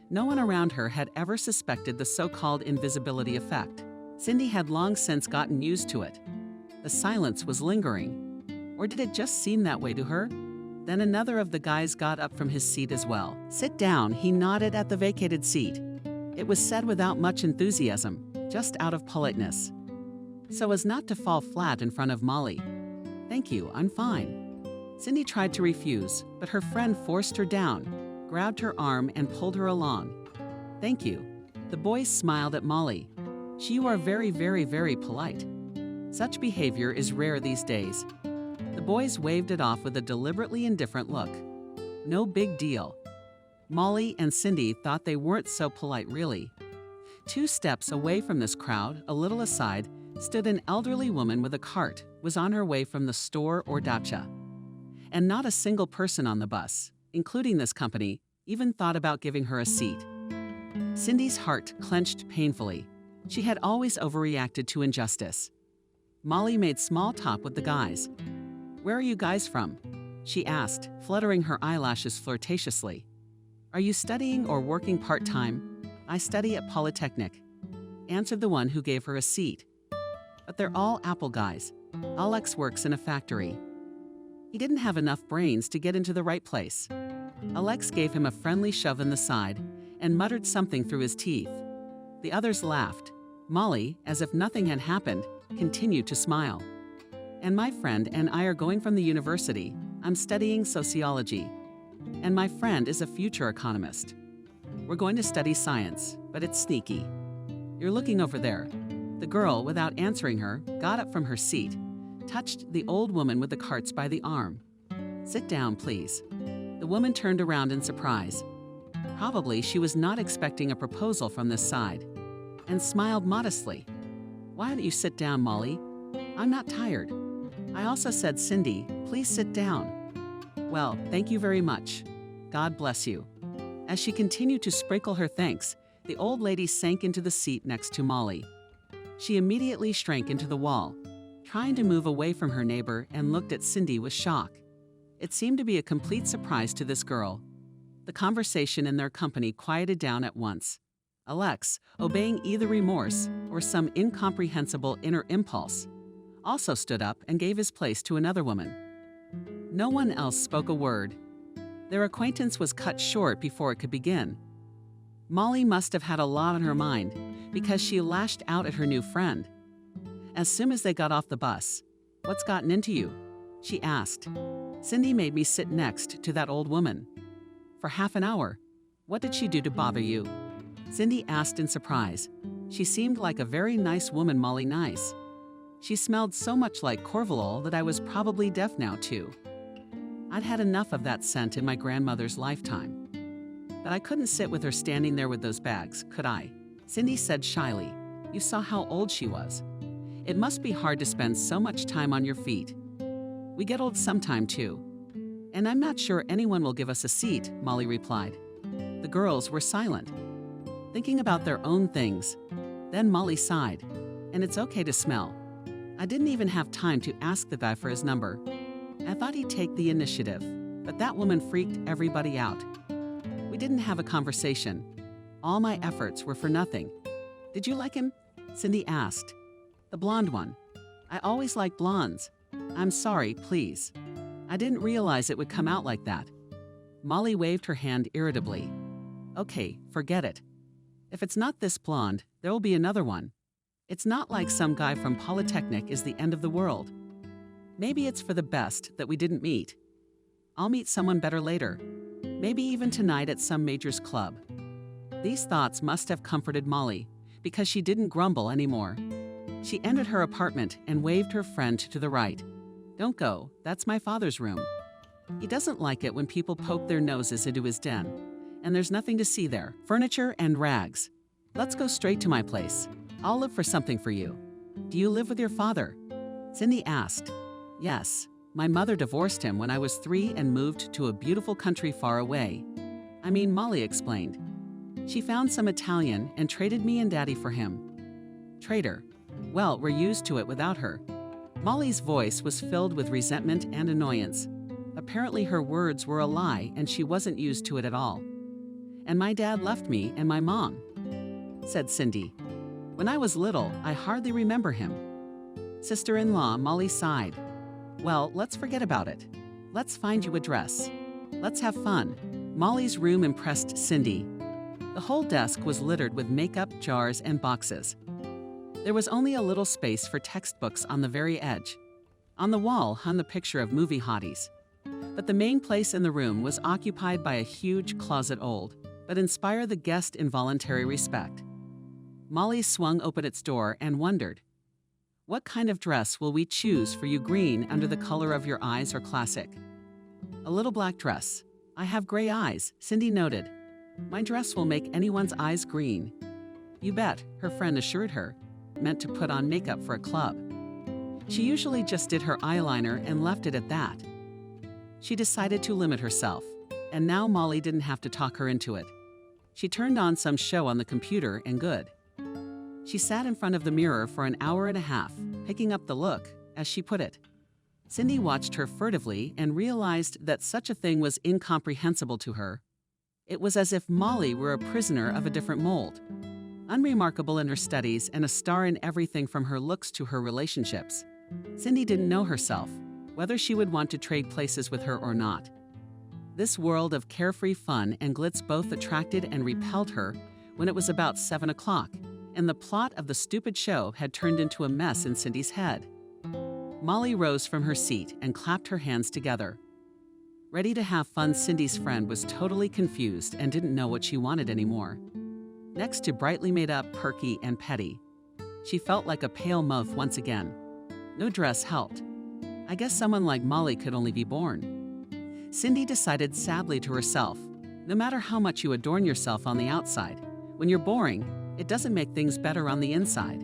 no one around her had ever suspected the so-called invisibility effect. Cindy had long since gotten used to it. The silence was lingering. Or did it just seem that way to her? Then another of the guys got up from his seat as well. "Sit down," he nodded at the vacated seat. It was said without much enthusiasm, just out of politeness, so as not to fall flat in front of Molly. "Thank you, I'm fine." Cindy tried to refuse, but her friend forced her down, grabbed her arm, and pulled her along. "Thank you." The boys smiled at Molly. "You are very, very, very polite." Such behavior is rare these days. The boys waved it off with a deliberately indifferent look. No big deal. Molly and Cindy thought they weren't so polite, really. 2 steps away from this crowd, a little aside, stood an elderly woman with a cart, was on her way from the store or dacha. And not a single person on the bus, including this company, even thought about giving her a seat. Cindy's heart clenched painfully. She had always overreacted to injustice. Molly made small talk with the guys. "Where are you guys from?" she asked, fluttering her eyelashes flirtatiously. "Are you studying or working part-time?" "I study at Polytechnic," answered the one who gave her a seat. "But they're all Apple guys. Alex works in a factory." He didn't have enough brains to get into the right place. Alex gave him a friendly shove in the side and muttered something through his teeth. The others laughed. Molly, as if nothing had happened, continued to smile. "And my friend and I are going from the university. I'm studying sociology. And my friend is a future economist. We're going to study science, but it's sneaky. You're looking over there." The girl, without answering her, got up from her seat, touched the old woman with the carts by the arm. "Sit down, please." The woman turned around in surprise. Probably she was not expecting a proposal from this side, and smiled modestly. "Why don't you sit down, Molly? I'm not tired." "I also said, Cindy, please sit down." "Well, thank you very much." God bless you." As she continued to sprinkle her thanks, the old lady sank into the seat next to Molly. She immediately shrank into the wall, trying to move away from her neighbor, and looked at Cindy with shock. It seemed to be a complete surprise to this girl. The conversation in their company quieted down at once. Alex, obeying either remorse or some incomprehensible inner impulse, also stood up and gave his place to another woman. No one else spoke a word. Their acquaintance was cut short before it could begin. Molly must have had a lot on her mind because she lashed out at her new friend. As soon as they got off the bus, "What's gotten into you?" she asked. "Cindy made me sit next to that old woman." "For half an hour. What did she do to bother you?" Cindy asked in surprise. She seemed like a very nice woman, Molly. Nice. She smelled so much like Corvalol that I was probably deaf now too. I'd had enough of that scent in my grandmother's lifetime. But I couldn't sit with her standing there with those bags, could I? Cindy said shyly. "You saw how old she was. It must be hard to spend so much time on your feet. We get old sometime too. And I'm not sure anyone will give us a seat," Molly replied. The girls were silent, thinking about their own things. Then Molly sighed. "And it's okay to smell. I didn't even have time to ask the guy for his number. I thought he'd take the initiative, but that woman freaked everybody out. We didn't have a conversation. All my efforts were for nothing." "Did you like him?" Cindy asked. "The blonde one. I always like blondes. I'm sorry, please. I didn't realize it would come out like that." Molly waved her hand irritably. "Okay, forget it. If it's not this blonde, there will be another one. It's not like some guy from Polytechnic is the end of the world. Maybe it's for the best that we didn't meet. I'll meet someone better later. Maybe even tonight at some major's club." These thoughts must have comforted Molly, because she didn't grumble anymore. She entered her apartment and waved her friend to the right. "Don't go, that's my father's room. He doesn't like it when people poke their noses into his den, and there's nothing to see there, furniture and rags. Let's go straight to my place. I'll look for something for you." "Do you live with your father?" Cindy asked. "Yes, my mother divorced him when I was 3 and moved to a beautiful country far away. Molly explained. She found some Italian and traded me and Daddy for him." "Traitor. Well, we're used to it without her." Molly's voice was filled with resentment and annoyance. Apparently her words were a lie and she wasn't used to it at all. "And my dad left me and my mom," said Cindy. "When I was little, I hardly remember him." Sister-in-law, Molly sighed. "Well, let's forget about it. Let's find you a dress. Let's have fun." Molly's room impressed Cindy. The whole desk was littered with makeup, jars, and boxes. There was only a little space for textbooks on the very edge. On the wall hung the picture of movie hotties. But the main place in the room was occupied by a huge closet old, but inspire the guest involuntary respect. Molly swung open its door and wondered, "What kind of dress will we choose for you, Green under the color of your eyes or classic?" "A little black dress. I have gray eyes," Cindy noted. "My dress will make anyone's eyes green." "You bet," her friend assured her, meant to put on makeup for a club. She usually just did her eyeliner and left it at that. She decided to limit herself, and now Molly didn't have to talk her into it. She turned on some show on the computer and good. She sat in front of the mirror for an hour and a half, picking up the look, as she put it. Cindy watched her furtively and realized that such a thing was incomprehensible to her. It was as if Molly were a prisoner of a different mold. Unremarkable in her studies and a star in everything from her looks to her relationships, Cindy didn't know herself, whether she would want to trade places with her or not. This world of carefree fun and glitz both attracted and repelled her when it was about 7 o'clock, and the plot of the stupid show had turned into a mess in Cindy's head. Molly rose from her seat and clapped her hands together. Ready to have fun, Cindy's friend was totally confused and didn't know what she wanted anymore. Next to brightly made up, perky, and petty, she felt like a pale moth once again. No dress helped. I guess someone like Molly could only be born. Cindy decided sadly to herself, no matter how much you adorn yourself on the outside, when you're boring, it doesn't make things better on the inside.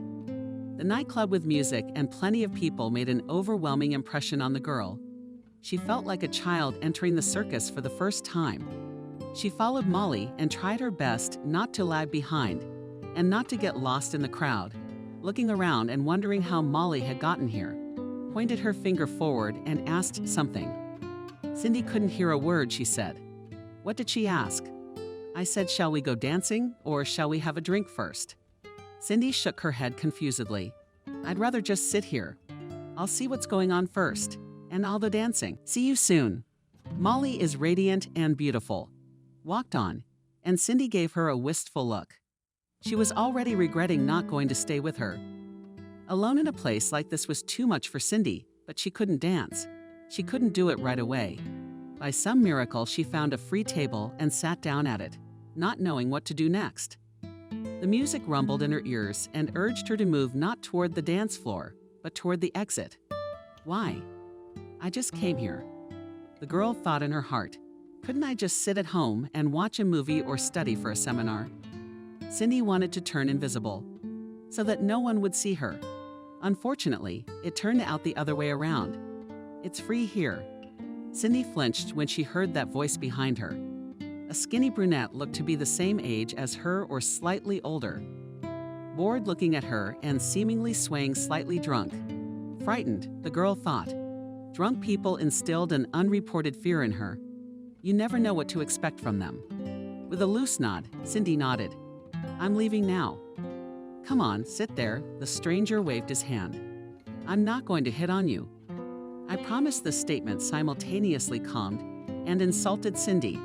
The nightclub with music and plenty of people made an overwhelming impression on the girl. She felt like a child entering the circus for the first time. She followed Molly and tried her best not to lag behind and not to get lost in the crowd, looking around and wondering how Molly had gotten here, pointed her finger forward and asked something. Cindy couldn't hear a word she said. What did she ask? I said, shall we go dancing or shall we have a drink first? Cindy shook her head confusedly. I'd rather just sit here. I'll see what's going on first, and all the dancing. See you soon. Molly is radiant and beautiful. Walked on, and Cindy gave her a wistful look. She was already regretting not going to stay with her. Alone in a place like this was too much for Cindy, but she couldn't dance. She couldn't do it right away. By some miracle, she found a free table and sat down at it, not knowing what to do next. The music rumbled in her ears and urged her to move not toward the dance floor, but toward the exit. Why? I just came here. The girl thought in her heart. Couldn't I just sit at home and watch a movie or study for a seminar? Cindy wanted to turn invisible, so that no one would see her. Unfortunately, it turned out the other way around. It's free here. Cindy flinched when she heard that voice behind her. A skinny brunette looked to be the same age as her or slightly older. Bored looking at her and seemingly swaying slightly drunk. Frightened, the girl thought. Drunk people instilled an unreported fear in her. You never know what to expect from them. With a loose nod, Cindy nodded. I'm leaving now. Come on, sit there, the stranger waved his hand. I'm not going to hit on you. I promise this statement simultaneously calmed and insulted Cindy.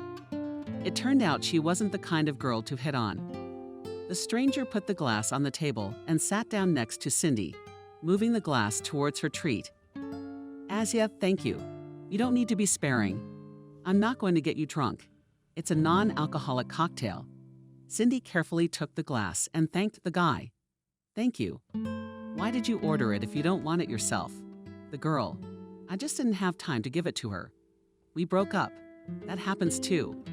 It turned out she wasn't the kind of girl to hit on. The stranger put the glass on the table and sat down next to Cindy, moving the glass towards her treat. Asia, thank you. You don't need to be sparing. I'm not going to get you drunk. It's a non-alcoholic cocktail. Cindy carefully took the glass and thanked the guy. Thank you. Why did you order it if you don't want it yourself? The girl. I just didn't have time to give it to her. We broke up. That happens too.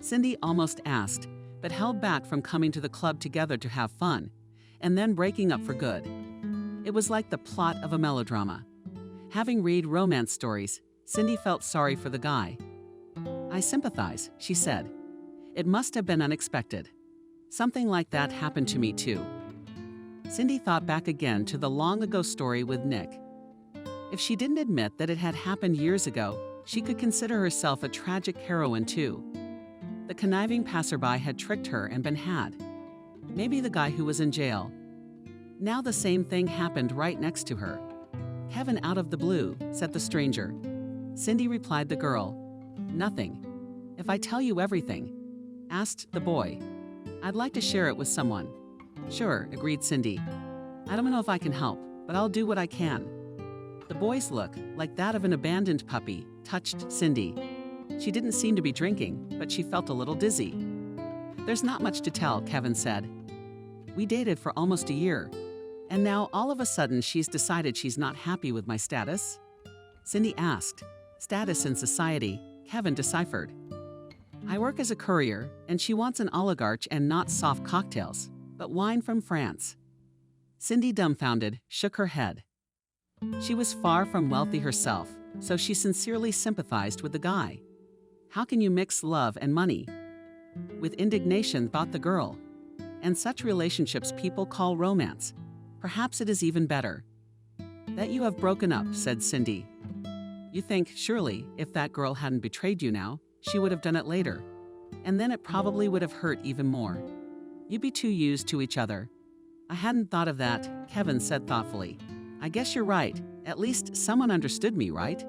Cindy almost asked, but held back from coming to the club together to have fun, and then breaking up for good. It was like the plot of a melodrama. Having read romance stories, Cindy felt sorry for the guy. I sympathize, she said. It must have been unexpected. Something like that happened to me too. Cindy thought back again to the long-ago story with Nick. If she didn't admit that it had happened years ago, she could consider herself a tragic heroine too. The conniving passerby had tricked her and been had. Maybe the guy who was in jail. Now the same thing happened right next to her. Kevin out of the blue, said the stranger. Cindy replied the girl. Nothing. If I tell you everything, asked the boy. I'd like to share it with someone. Sure, agreed Cindy. I don't know if I can help, but I'll do what I can. The boy's look, like that of an abandoned puppy, touched Cindy. She didn't seem to be drinking, but she felt a little dizzy. There's not much to tell, Kevin said. We dated for almost a year, and now all of a sudden she's decided she's not happy with my status? Cindy asked. Status in society, Kevin deciphered. I work as a courier, and she wants an oligarch and not soft cocktails, but wine from France. Cindy, dumbfounded, shook her head. She was far from wealthy herself, so she sincerely sympathized with the guy. How can you mix love and money? With indignation, thought the girl. And such relationships people call romance. Perhaps it is even better. That you have broken up, said Cindy. You think, surely, if that girl hadn't betrayed you now, she would have done it later. And then it probably would have hurt even more. You'd be too used to each other. I hadn't thought of that, Kevin said thoughtfully. I guess you're right. At least someone understood me, right?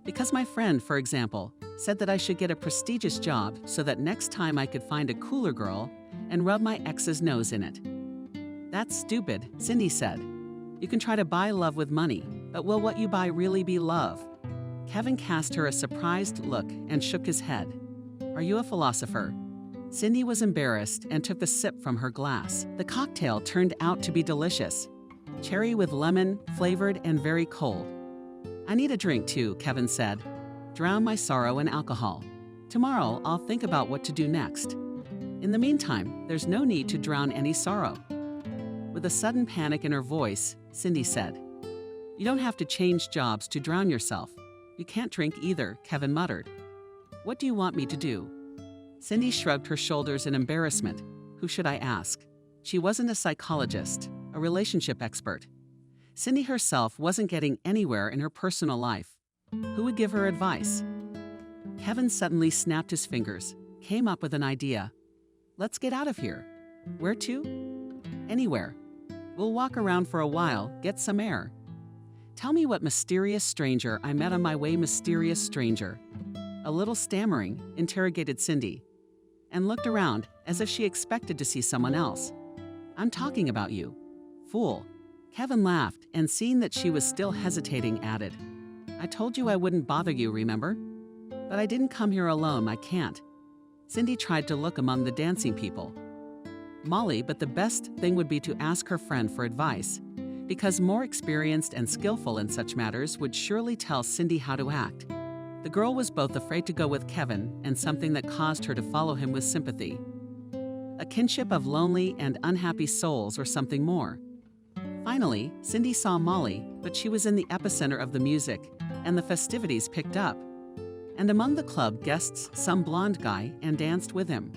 Because my friend, for example, said that I should get a prestigious job so that next time I could find a cooler girl and rub my ex's nose in it. That's stupid, Cindy said. You can try to buy love with money, but will what you buy really be love? Kevin cast her a surprised look and shook his head. Are you a philosopher? Cindy was embarrassed and took a sip from her glass. The cocktail turned out to be delicious. Cherry with lemon, flavored and very cold. I need a drink too, Kevin said. Drown my sorrow in alcohol. Tomorrow I'll think about what to do next. In the meantime, there's no need to drown any sorrow. With a sudden panic in her voice, Cindy said, You don't have to change jobs to drown yourself. You can't drink either, Kevin muttered. What do you want me to do? Cindy shrugged her shoulders in embarrassment. Who should I ask? She wasn't a psychologist, a relationship expert. Cindy herself wasn't getting anywhere in her personal life. Who would give her advice? Kevin suddenly snapped his fingers, came up with an idea. Let's get out of here. Where to? Anywhere. We'll walk around for a while, get some air. Tell me what mysterious stranger I met on my way, mysterious stranger. A little stammering, interrogated Cindy, and looked around as if she expected to see someone else. I'm talking about you. Fool. Kevin laughed, and seeing that she was still hesitating, added, I told you I wouldn't bother you, remember? But I didn't come here alone, I can't. Cindy tried to look among the dancing people. Molly, but the best thing would be to ask her friend for advice, because more experienced and skillful in such matters would surely tell Cindy how to act. The girl was both afraid to go with Kevin and something that caused her to follow him with sympathy. A kinship of lonely and unhappy souls or something more. Finally, Cindy saw Molly, but she was in the epicenter of the music, and the festivities picked up. And among the club guests, some blonde guy, and danced with him.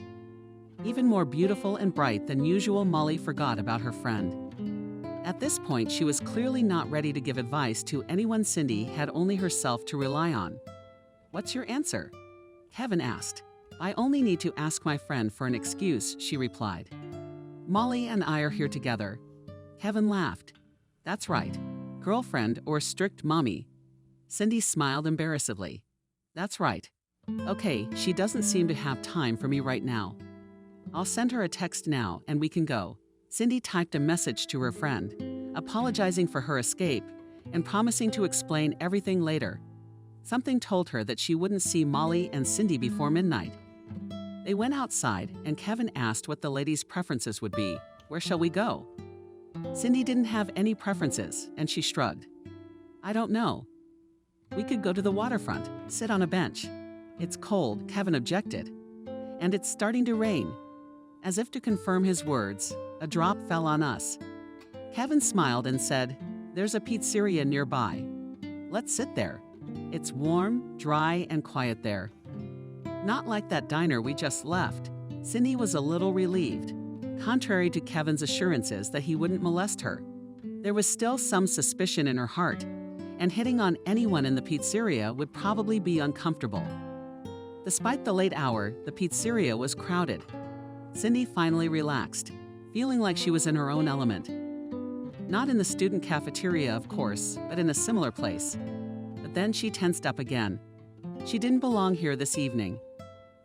Even more beautiful and bright than usual, Molly forgot about her friend. At this point, she was clearly not ready to give advice to anyone. Cindy had only herself to rely on. What's your answer? Kevin asked. I only need to ask my friend for an excuse, she replied. Molly and I are here together. Kevin laughed. That's right. Girlfriend or strict mommy? Cindy smiled embarrassedly. That's right. Okay, she doesn't seem to have time for me right now. I'll send her a text now and we can go. Cindy typed a message to her friend, apologizing for her escape and promising to explain everything later. Something told her that she wouldn't see Molly and Cindy before midnight. They went outside and Kevin asked what the ladies' preferences would be. Where shall we go? Cindy didn't have any preferences and she shrugged. I don't know. We could go to the waterfront, sit on a bench. It's cold, Kevin objected. And it's starting to rain. As if to confirm his words, a drop fell on us. Kevin smiled and said, There's a pizzeria nearby. Let's sit there. It's warm, dry, and quiet there. Not like that diner we just left. Cindy was a little relieved, contrary to Kevin's assurances that he wouldn't molest her. There was still some suspicion in her heart, and hitting on anyone in the pizzeria would probably be uncomfortable. Despite the late hour, the pizzeria was crowded. Cindy finally relaxed, feeling like she was in her own element. Not in the student cafeteria, of course, but in a similar place. But then she tensed up again. She didn't belong here this evening.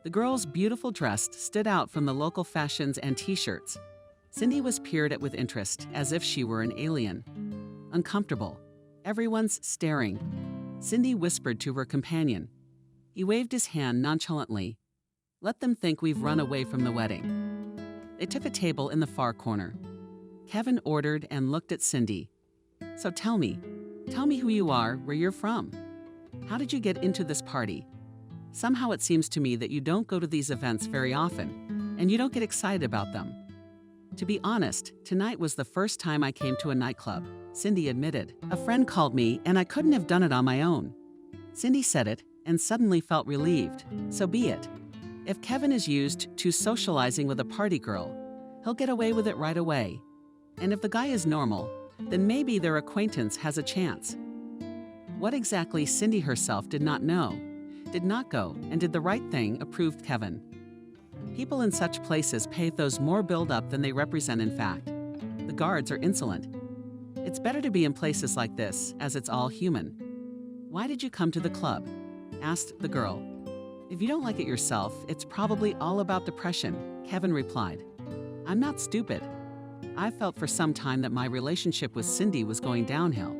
The girl's beautiful dress stood out from the local fashions and t-shirts. Cindy was peered at with interest, as if she were an alien. Uncomfortable. Everyone's staring. Cindy whispered to her companion. He waved his hand nonchalantly. Let them think we've run away from the wedding. They took a table in the far corner. Kevin ordered and looked at Cindy. So tell me who you are, where you're from. How did you get into this party? Somehow it seems to me that you don't go to these events very often, and you don't get excited about them. To be honest, tonight was the first time I came to a nightclub, Cindy admitted. A friend called me, and I couldn't have done it on my own. Cindy said it, and suddenly felt relieved. So be it. If Kevin is used to socializing with a party girl, he'll get away with it right away. And if the guy is normal, then maybe their acquaintance has a chance. What exactly Cindy herself did not know, did not go, and did the right thing, approved Kevin. People in such places pay those more build-up than they represent in fact. The guards are insolent. It's better to be in places like this, as it's all human. Why did you come to the club? Asked the girl. If you don't like it yourself, it's probably all about depression, Kevin replied. I'm not stupid. I felt for some time that my relationship with Cindy was going downhill.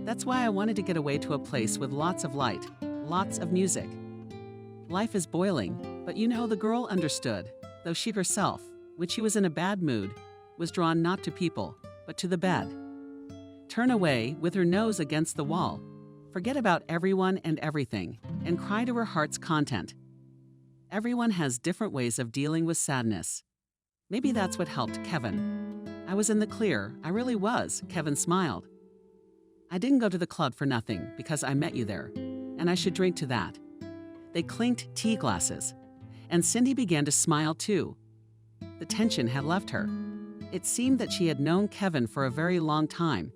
That's why I wanted to get away to a place with lots of light, lots of music. Life is boiling, but the girl understood, though she herself, when she was in a bad mood, was drawn not to people, but to the bed. Turn away with her nose against the wall, forget about everyone and everything, and cry to her heart's content. Everyone has different ways of dealing with sadness. Maybe that's what helped Kevin. I was in the clear, I really was, Kevin smiled. I didn't go to the club for nothing, because I met you there, and I should drink to that. They clinked tea glasses, and Cindy began to smile too. The tension had left her. It seemed that she had known Kevin for a very long time,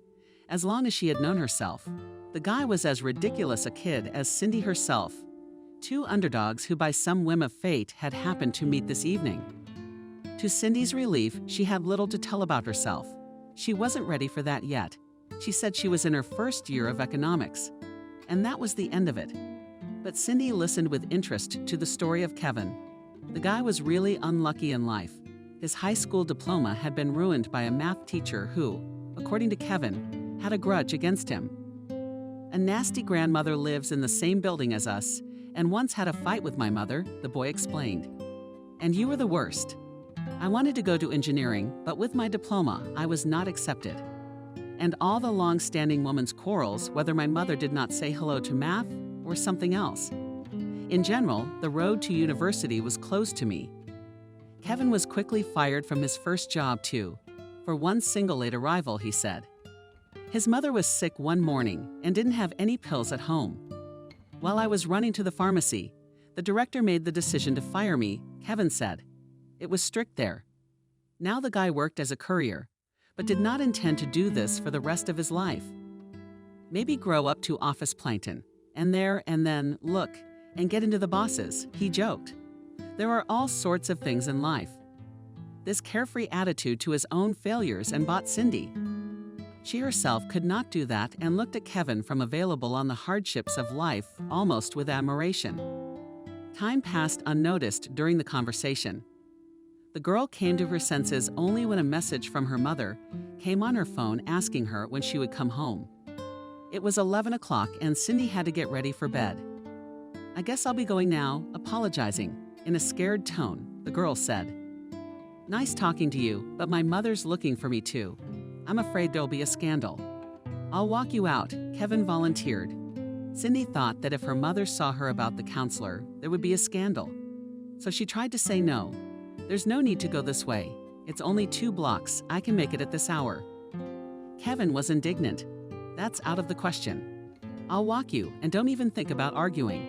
as long as she had known herself. The guy was as ridiculous a kid as Cindy herself. Two underdogs who by some whim of fate had happened to meet this evening. To Cindy's relief, she had little to tell about herself. She wasn't ready for that yet. She said she was in her first year of economics. And that was the end of it. But Cindy listened with interest to the story of Kevin. The guy was really unlucky in life. His high school diploma had been ruined by a math teacher who, according to Kevin, had a grudge against him. A nasty grandmother lives in the same building as us and once had a fight with my mother, the boy explained. And you were the worst. I wanted to go to engineering, but with my diploma, I was not accepted. And all the long-standing women's quarrels, whether my mother did not say hello to math or something else. In general, the road to university was closed to me. Kevin was quickly fired from his first job too, for one single late arrival, he said. His mother was sick one morning and didn't have any pills at home. While I was running to the pharmacy, the director made the decision to fire me, Kevin said. It was strict there. Now the guy worked as a courier, but did not intend to do this for the rest of his life. Maybe grow up to office plankton, and then look and get into the bosses, he joked. There are all sorts of things in life. This carefree attitude to his own failures and bought Cindy. She herself could not do that and looked at Kevin from available on the hardships of life almost with admiration. Time passed unnoticed during the conversation. The girl came to her senses only when a message from her mother came on her phone asking her when she would come home. It was 11 o'clock and Cindy had to get ready for bed. I guess I'll be going now, apologizing, in a scared tone, the girl said. Nice talking to you, but my mother's looking for me too. I'm afraid there'll be a scandal. I'll walk you out, Kevin volunteered. Cindy thought that if her mother saw her about the counselor, there would be a scandal. So she tried to say no. There's no need to go this way. It's only 2 blocks. I can make it at this hour. Kevin was indignant. That's out of the question. I'll walk you, and don't even think about arguing.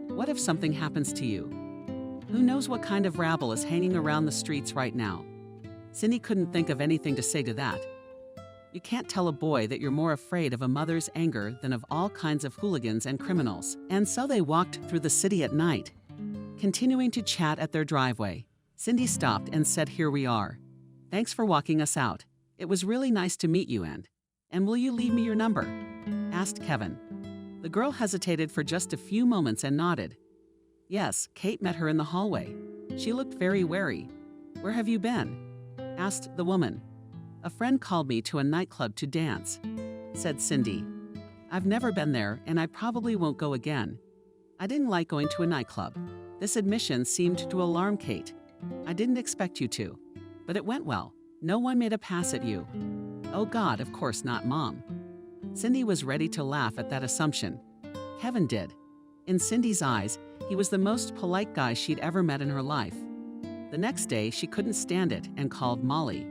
What if something happens to you? Who knows what kind of rabble is hanging around the streets right now? Cindy couldn't think of anything to say to that. You can't tell a boy that you're more afraid of a mother's anger than of all kinds of hooligans and criminals. And so they walked through the city at night. Continuing to chat at their driveway, Cindy stopped and said, "Here we are. Thanks for walking us out. It was really nice to meet you and will you leave me your number?" asked Kevin. The girl hesitated for just a few moments and nodded. Yes, Kate met her in the hallway. She looked very wary. "Where have you been?" asked the woman. "A friend called me to a nightclub to dance," said Cindy. "I've never been there and I probably won't go again. I didn't like going to a nightclub." This admission seemed to alarm Kate. "I didn't expect you to. But it went well. No one made a pass at you." "Oh God, of course not, Mom." Cindy was ready to laugh at that assumption. Kevin did. In Cindy's eyes, he was the most polite guy she'd ever met in her life. The next day, she couldn't stand it and called Molly.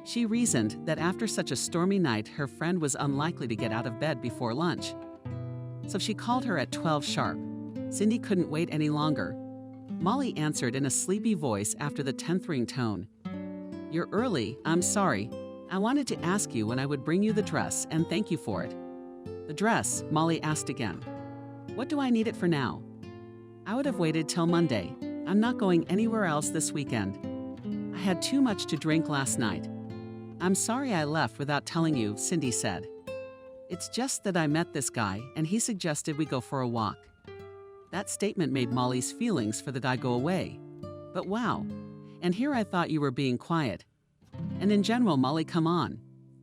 She reasoned that after such a stormy night, her friend was unlikely to get out of bed before lunch. So she called her at 12 sharp. Cindy couldn't wait any longer. Molly answered in a sleepy voice after the 10th ringtone. "You're early, I'm sorry. I wanted to ask you when I would bring you the dress and thank you for it." "The dress?" Molly asked again. "What do I need it for now?" "I would have waited till Monday. I'm not going anywhere else this weekend. I had too much to drink last night." "I'm sorry I left without telling you," Cindy said. "It's just that I met this guy and he suggested we go for a walk." That statement made Molly's feelings for the guy go away. "But wow, and here I thought you were being quiet. And in general, Molly, come on."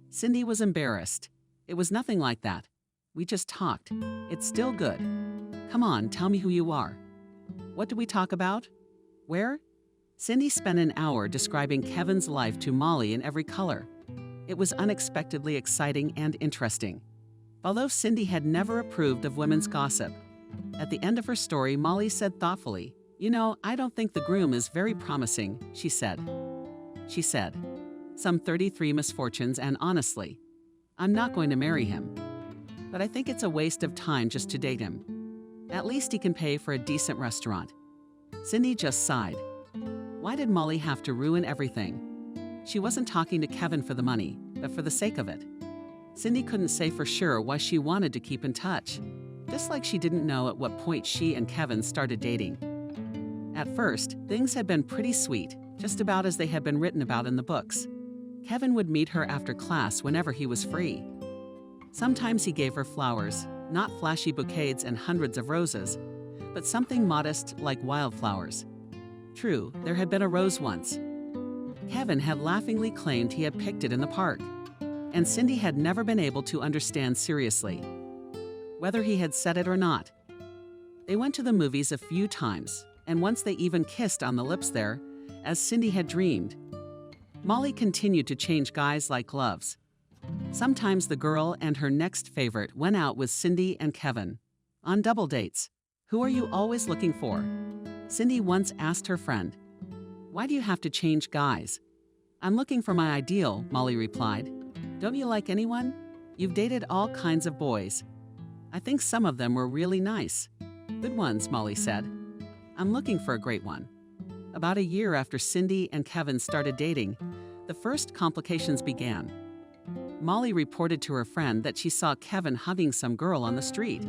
Cindy was embarrassed. "It was nothing like that. We just talked. It's still good. Come on, tell me who you are." "What did we talk about? Where?" Cindy spent an hour describing Kevin's life to Molly in every color. It was unexpectedly exciting and interesting. Although Cindy had never approved of women's gossip, at the end of her story, Molly said thoughtfully, "You know, I don't think the groom is very promising," she said. She said, "Some 33 misfortunes and honestly, I'm not going to marry him. But I think it's a waste of time just to date him. At least he can pay for a decent restaurant." Cindy just sighed. Why did Molly have to ruin everything? She wasn't talking to Kevin for the money, but for the sake of it. Cindy couldn't say for sure why she wanted to keep in touch, just like she didn't know at what point she and Kevin started dating. At first, things had been pretty sweet, just about as they had been written about in the books. Kevin would meet her after class whenever he was free. Sometimes he gave her flowers, not flashy bouquets and hundreds of roses, but something modest like wildflowers. True, there had been a rose once. Kevin had laughingly claimed he had picked it in the park, and Cindy had never been able to understand seriously whether he had said it or not. They went to the movies a few times, and once they even kissed on the lips there, as Cindy had dreamed. Molly continued to change guys like gloves. Sometimes the girl and her next favorite went out with Cindy and Kevin on double dates. Who are you always looking for? Cindy once asked her friend. Why do you have to change guys? I'm looking for my ideal, Molly replied. Don't you like anyone? You've dated all kinds of boys. I think some of them were really nice. Good ones, Molly said. I'm looking for a great one. About a year after Cindy and Kevin started dating, the first complications began. Molly reported to her friend that she saw Kevin hugging some girl on the street.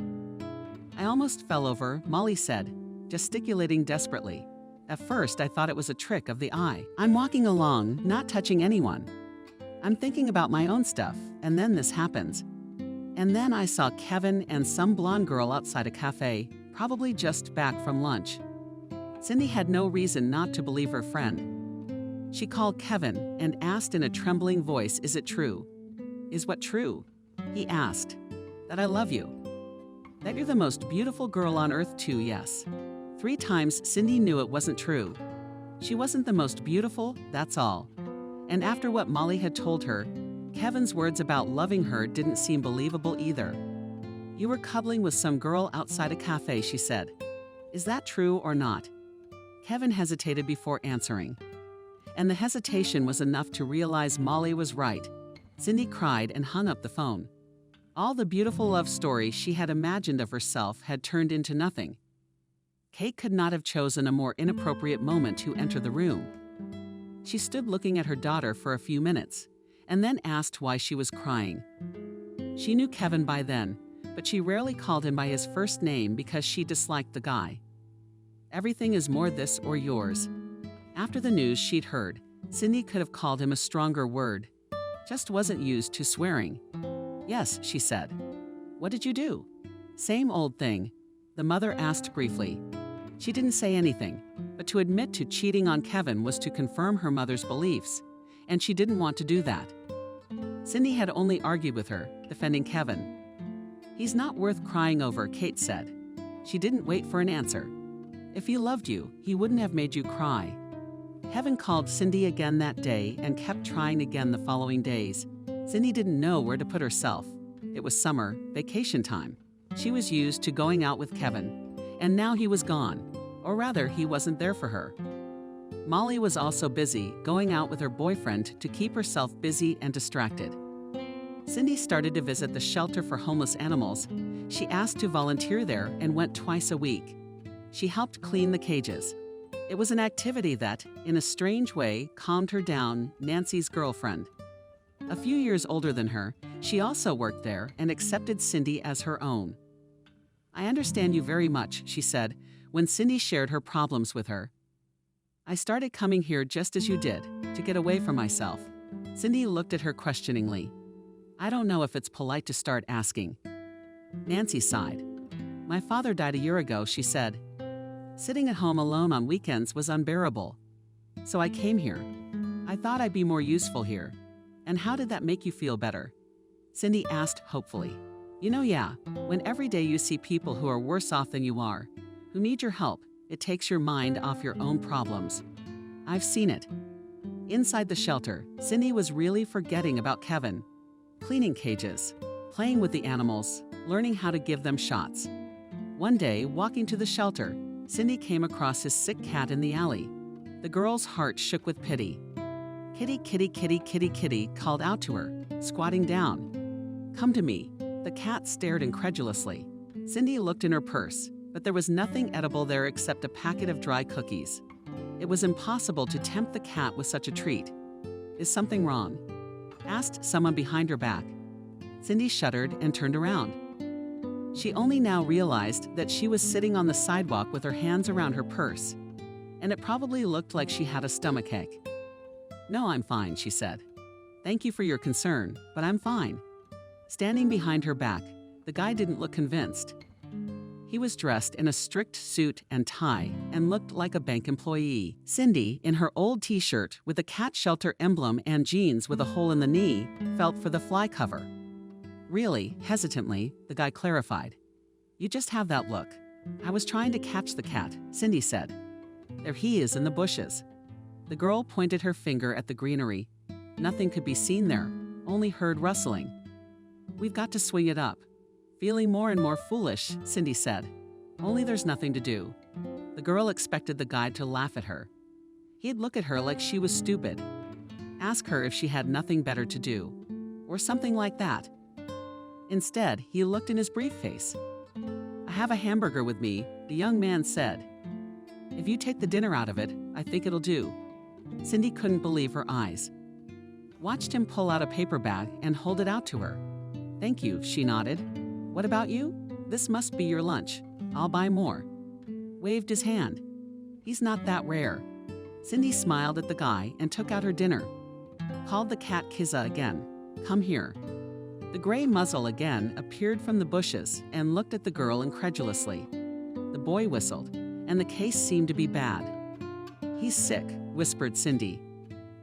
I almost fell over, Molly said, gesticulating desperately. At first, I thought it was a trick of the eye. I'm walking along, not touching anyone. I'm thinking about my own stuff, and then this happens. And then I saw Kevin and some blonde girl outside a cafe, probably just back from lunch. Cindy had no reason not to believe her friend. She called Kevin and asked in a trembling voice, is it true? Is what true? He asked. That I love you. That you're the most beautiful girl on earth too, yes. 3 times Cindy knew it wasn't true. She wasn't the most beautiful, that's all. And after what Molly had told her, Kevin's words about loving her didn't seem believable either. You were cuddling with some girl outside a cafe, she said. Is that true or not? Kevin hesitated before answering. And the hesitation was enough to realize Molly was right. Cindy cried and hung up the phone. All the beautiful love story she had imagined of herself had turned into nothing. Kate could not have chosen a more inappropriate moment to enter the room. She stood looking at her daughter for a few minutes, and then asked why she was crying. She knew Kevin by then, but she rarely called him by his first name because she disliked the guy. Everything is more this or yours. After the news she'd heard, Cindy could have called him a stronger word. Just wasn't used to swearing. Yes, she said. What did you do? Same old thing, the mother asked briefly. She didn't say anything, but to admit to cheating on Kevin was to confirm her mother's beliefs, and she didn't want to do that. Cindy had only argued with her, defending Kevin. He's not worth crying over, Kate said. She didn't wait for an answer. If he loved you, he wouldn't have made you cry. Kevin called Cindy again that day and kept trying again the following days. Cindy didn't know where to put herself. It was summer, vacation time. She was used to going out with Kevin, and now he was gone, or rather, he wasn't there for her. Molly was also busy, going out with her boyfriend to keep herself busy and distracted. Cindy started to visit the shelter for homeless animals. She asked to volunteer there and went twice a week. She helped clean the cages. It was an activity that, in a strange way, calmed her down, Nancy's girlfriend. A few years older than her, she also worked there and accepted Cindy as her own. I understand you very much, she said, when Cindy shared her problems with her. I started coming here just as you did, to get away from myself. Cindy looked at her questioningly. I don't know if it's polite to start asking. Nancy sighed. My father died a year ago, she said. Sitting at home alone on weekends was unbearable. So I came here. I thought I'd be more useful here. And how did that make you feel better? Cindy asked hopefully. Yeah, when every day you see people who are worse off than you are, who need your help, it takes your mind off your own problems. I've seen it. Inside the shelter, Cindy was really forgetting about Kevin. Cleaning cages, playing with the animals, learning how to give them shots. One day, walking to the shelter, Cindy came across his sick cat in the alley. The girl's heart shook with pity. Kitty, kitty, kitty, kitty, kitty called out to her, squatting down. Come to me. The cat stared incredulously. Cindy looked in her purse, but there was nothing edible there except a packet of dry cookies. It was impossible to tempt the cat with such a treat. "Is something wrong?" asked someone behind her back. Cindy shuddered and turned around. She only now realized that she was sitting on the sidewalk with her hands around her purse, and it probably looked like she had a stomachache. "No, I'm fine," she said. "Thank you for your concern, but I'm fine." Standing behind her back, the guy didn't look convinced. He was dressed in a strict suit and tie and looked like a bank employee. Cindy, in her old t-shirt with a cat shelter emblem and jeans with a hole in the knee, felt for the fly cover. "Really?" Hesitantly, the guy clarified. "You just have that look. I was trying to catch the cat," Cindy said. "There he is in the bushes." The girl pointed her finger at the greenery. Nothing could be seen there, only heard rustling. "We've got to swing it up." Feeling more and more foolish, Cindy said, "Only there's nothing to do." The girl expected the guy to laugh at her. He'd look at her like she was stupid. Ask her if she had nothing better to do, or something like that. Instead, he looked in his briefcase. "I have a hamburger with me," the young man said. "If you take the dinner out of it, I think it'll do." Cindy couldn't believe her eyes. Watched him pull out a paper bag and hold it out to her. "Thank you," she nodded. "What about you? This must be your lunch. I'll buy more." Waved his hand. "He's not that rare." Cindy smiled at the guy and took out her dinner. Called the cat Kizza again. "Come here." The gray muzzle again appeared from the bushes and looked at the girl incredulously. The boy whistled, and the case seemed to be bad. "He's sick," whispered Cindy.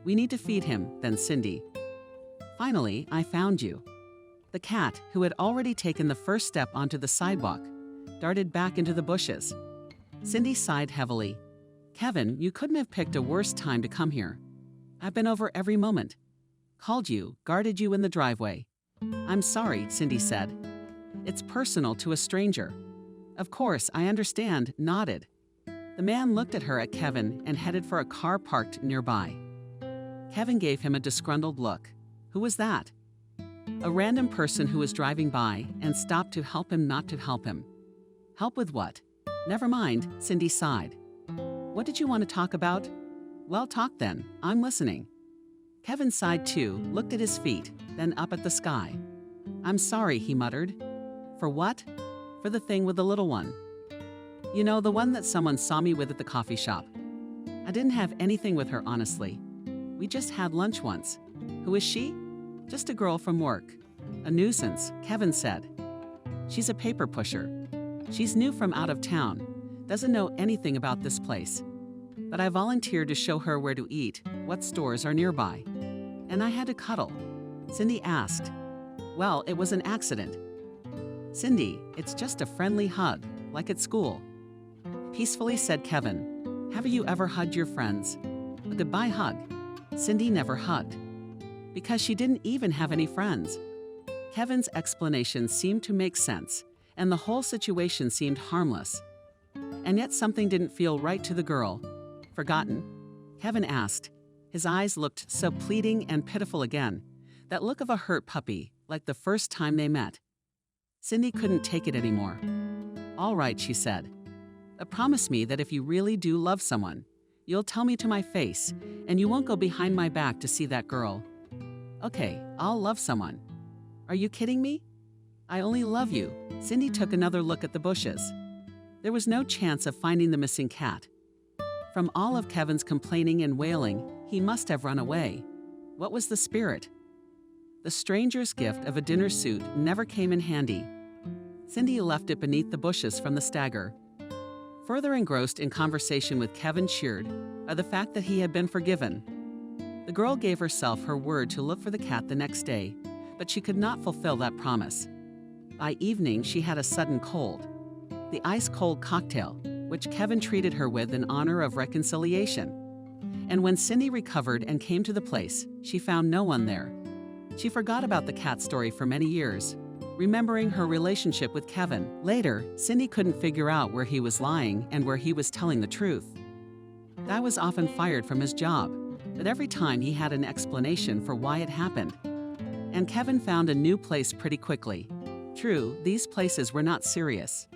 "We need to feed him," then Cindy. "Finally, I found you." The cat, who had already taken the first step onto the sidewalk, darted back into the bushes. Cindy sighed heavily. "Kevin, you couldn't have picked a worse time to come here. I've been over every moment. Called you, guarded you in the driveway." "I'm sorry," Cindy said. "It's personal to a stranger." "Of course, I understand," nodded. The man looked at her at Kevin and headed for a car parked nearby. Kevin gave him a disgruntled look. Who was that? A random person who was driving by and stopped to help him not to help him. Help with what? Never mind, Cindy sighed. What did you want to talk about? Well, talk then. I'm listening. Kevin sighed too, looked at his feet, then up at the sky. I'm sorry, he muttered. For what? For the thing with the little one. You know, the one that someone saw me with at the coffee shop. I didn't have anything with her, honestly. We just had lunch once. Who is she? Just a girl from work. A nuisance, Kevin said. She's a paper pusher. She's new from out of town, doesn't know anything about this place. But I volunteered to show her where to eat, what stores are nearby. And I had to cuddle. Cindy asked. Well, it was an accident. Cindy, it's just a friendly hug, like at school. Peacefully said Kevin. Have you ever hugged your friends? A goodbye hug. Cindy never hugged. Because she didn't even have any friends. Kevin's explanation seemed to make sense, and the whole situation seemed harmless. And yet something didn't feel right to the girl. Forgotten? Kevin asked. His eyes looked so pleading and pitiful again, that look of a hurt puppy, like the first time they met. Cindy couldn't take it anymore. All right, she said. But promise me that if you really do love someone, you'll tell me to my face, and you won't go behind my back to see that girl. Okay, I'll love someone. Are you kidding me? I only love you. Cindy took another look at the bushes. There was no chance of finding the missing cat. From all of Kevin's complaining and wailing, he must have run away. What was the spirit? The stranger's gift of a dinner suit never came in handy. Cindy left it beneath the bushes from the stagger. Further engrossed in conversation with Kevin cheered by the fact that he had been forgiven. The girl gave herself her word to look for the cat the next day, but she could not fulfill that promise. By evening, she had a sudden cold. The ice-cold cocktail, which Kevin treated her with in honor of reconciliation. And when Cindy recovered and came to the place, she found no one there. She forgot about the cat story for many years, remembering her relationship with Kevin. Later, Cindy couldn't figure out where he was lying and where he was telling the truth. Guy was often fired from his job, but every time he had an explanation for why it happened. And Kevin found a new place pretty quickly. True, these places were not serious.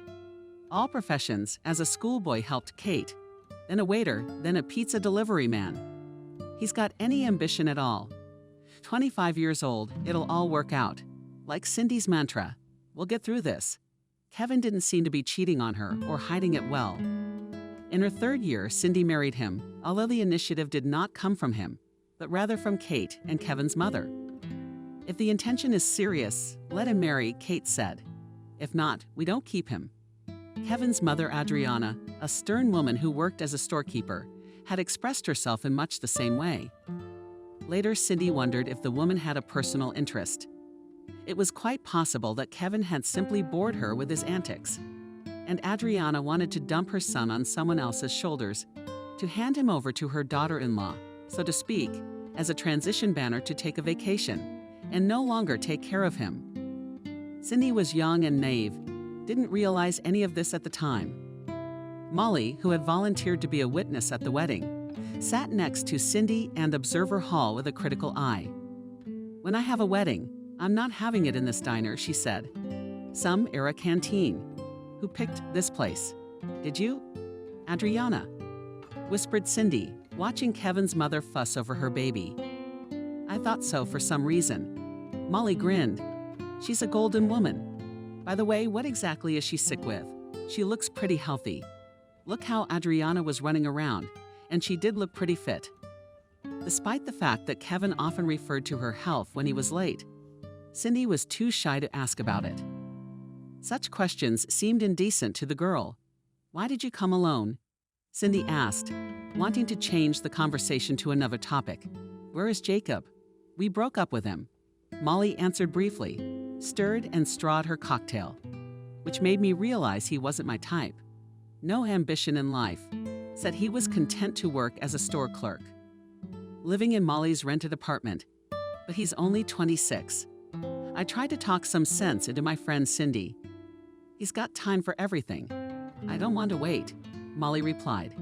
All professions, as a schoolboy helped Kate, then a waiter, then a pizza delivery man. He's got any ambition at all. 25 years old, it'll all work out. Like Cindy's mantra, we'll get through this. Kevin didn't seem to be cheating on her or hiding it well. In her 3rd year, Cindy married him, although the initiative did not come from him, but rather from Kate and Kevin's mother. If the intention is serious, let him marry, Kate said. If not, we don't keep him. Kevin's mother, Adriana, a stern woman who worked as a storekeeper, had expressed herself in much the same way. Later, Cindy wondered if the woman had a personal interest. It was quite possible that Kevin had simply bored her with his antics, and Adriana wanted to dump her son on someone else's shoulders, to hand him over to her daughter-in-law, so to speak, as a transition banner to take a vacation, and no longer take care of him. Cindy was young and naive, didn't realize any of this at the time. Molly, who had volunteered to be a witness at the wedding, sat next to Cindy and Observer Hall with a critical eye. "When I have a wedding, I'm not having it in this diner," she said. "Some era canteen. Who picked this place? Did you?" "Adriana," whispered Cindy, watching Kevin's mother fuss over her baby. "I thought so for some reason." Molly grinned. "She's a golden woman. By the way, what exactly is she sick with? She looks pretty healthy. Look how Adriana was running around, and she did look pretty fit." Despite the fact that Kevin often referred to her health when he was late, Cindy was too shy to ask about it. Such questions seemed indecent to the girl. "Why did you come alone?" Cindy asked, wanting to change the conversation to another topic. "Where is Jacob?" "We broke up with him." Molly answered briefly, stirred and strawed her cocktail, which made me realize he wasn't my type. No ambition in life, said he was content to work as a store clerk. Living in Molly's rented apartment, but he's only 26. I tried to talk some sense into my friend Cindy. "He's got time for everything. I don't want to wait," Molly replied.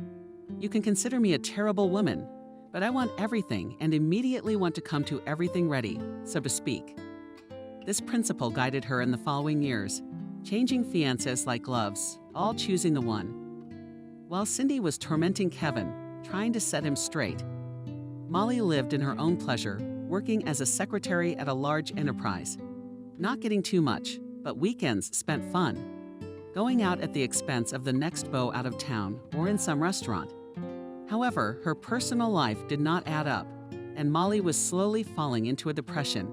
"You can consider me a terrible woman, but I want everything and immediately want to come to everything ready, so to speak." This principle guided her in the following years, changing fiancés like gloves, all choosing the one. While Cindy was tormenting Kevin, trying to set him straight, Molly lived in her own pleasure, working as a secretary at a large enterprise. Not getting too much, but weekends spent fun. Going out at the expense of the next beau out of town or in some restaurant. However, her personal life did not add up, and Molly was slowly falling into a depression.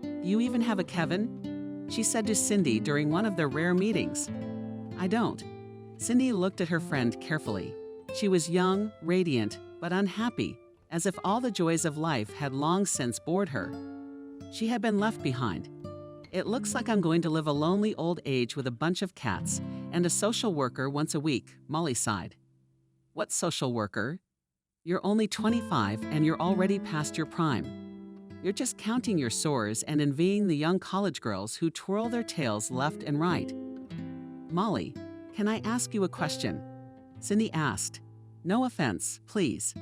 "Do you even have a Kevin?" she said to Cindy during one of their rare meetings. "I don't." Cindy looked at her friend carefully. She was young, radiant, but unhappy, as if all the joys of life had long since bored her. She had been left behind. "It looks like I'm going to live a lonely old age with a bunch of cats and a social worker once a week," Molly sighed. "What social worker? You're only 25 and you're already past your prime. You're just counting your sores and envying the young college girls who twirl their tails left and right." "Molly, can I ask you a question?" Cindy asked. "No offense, please.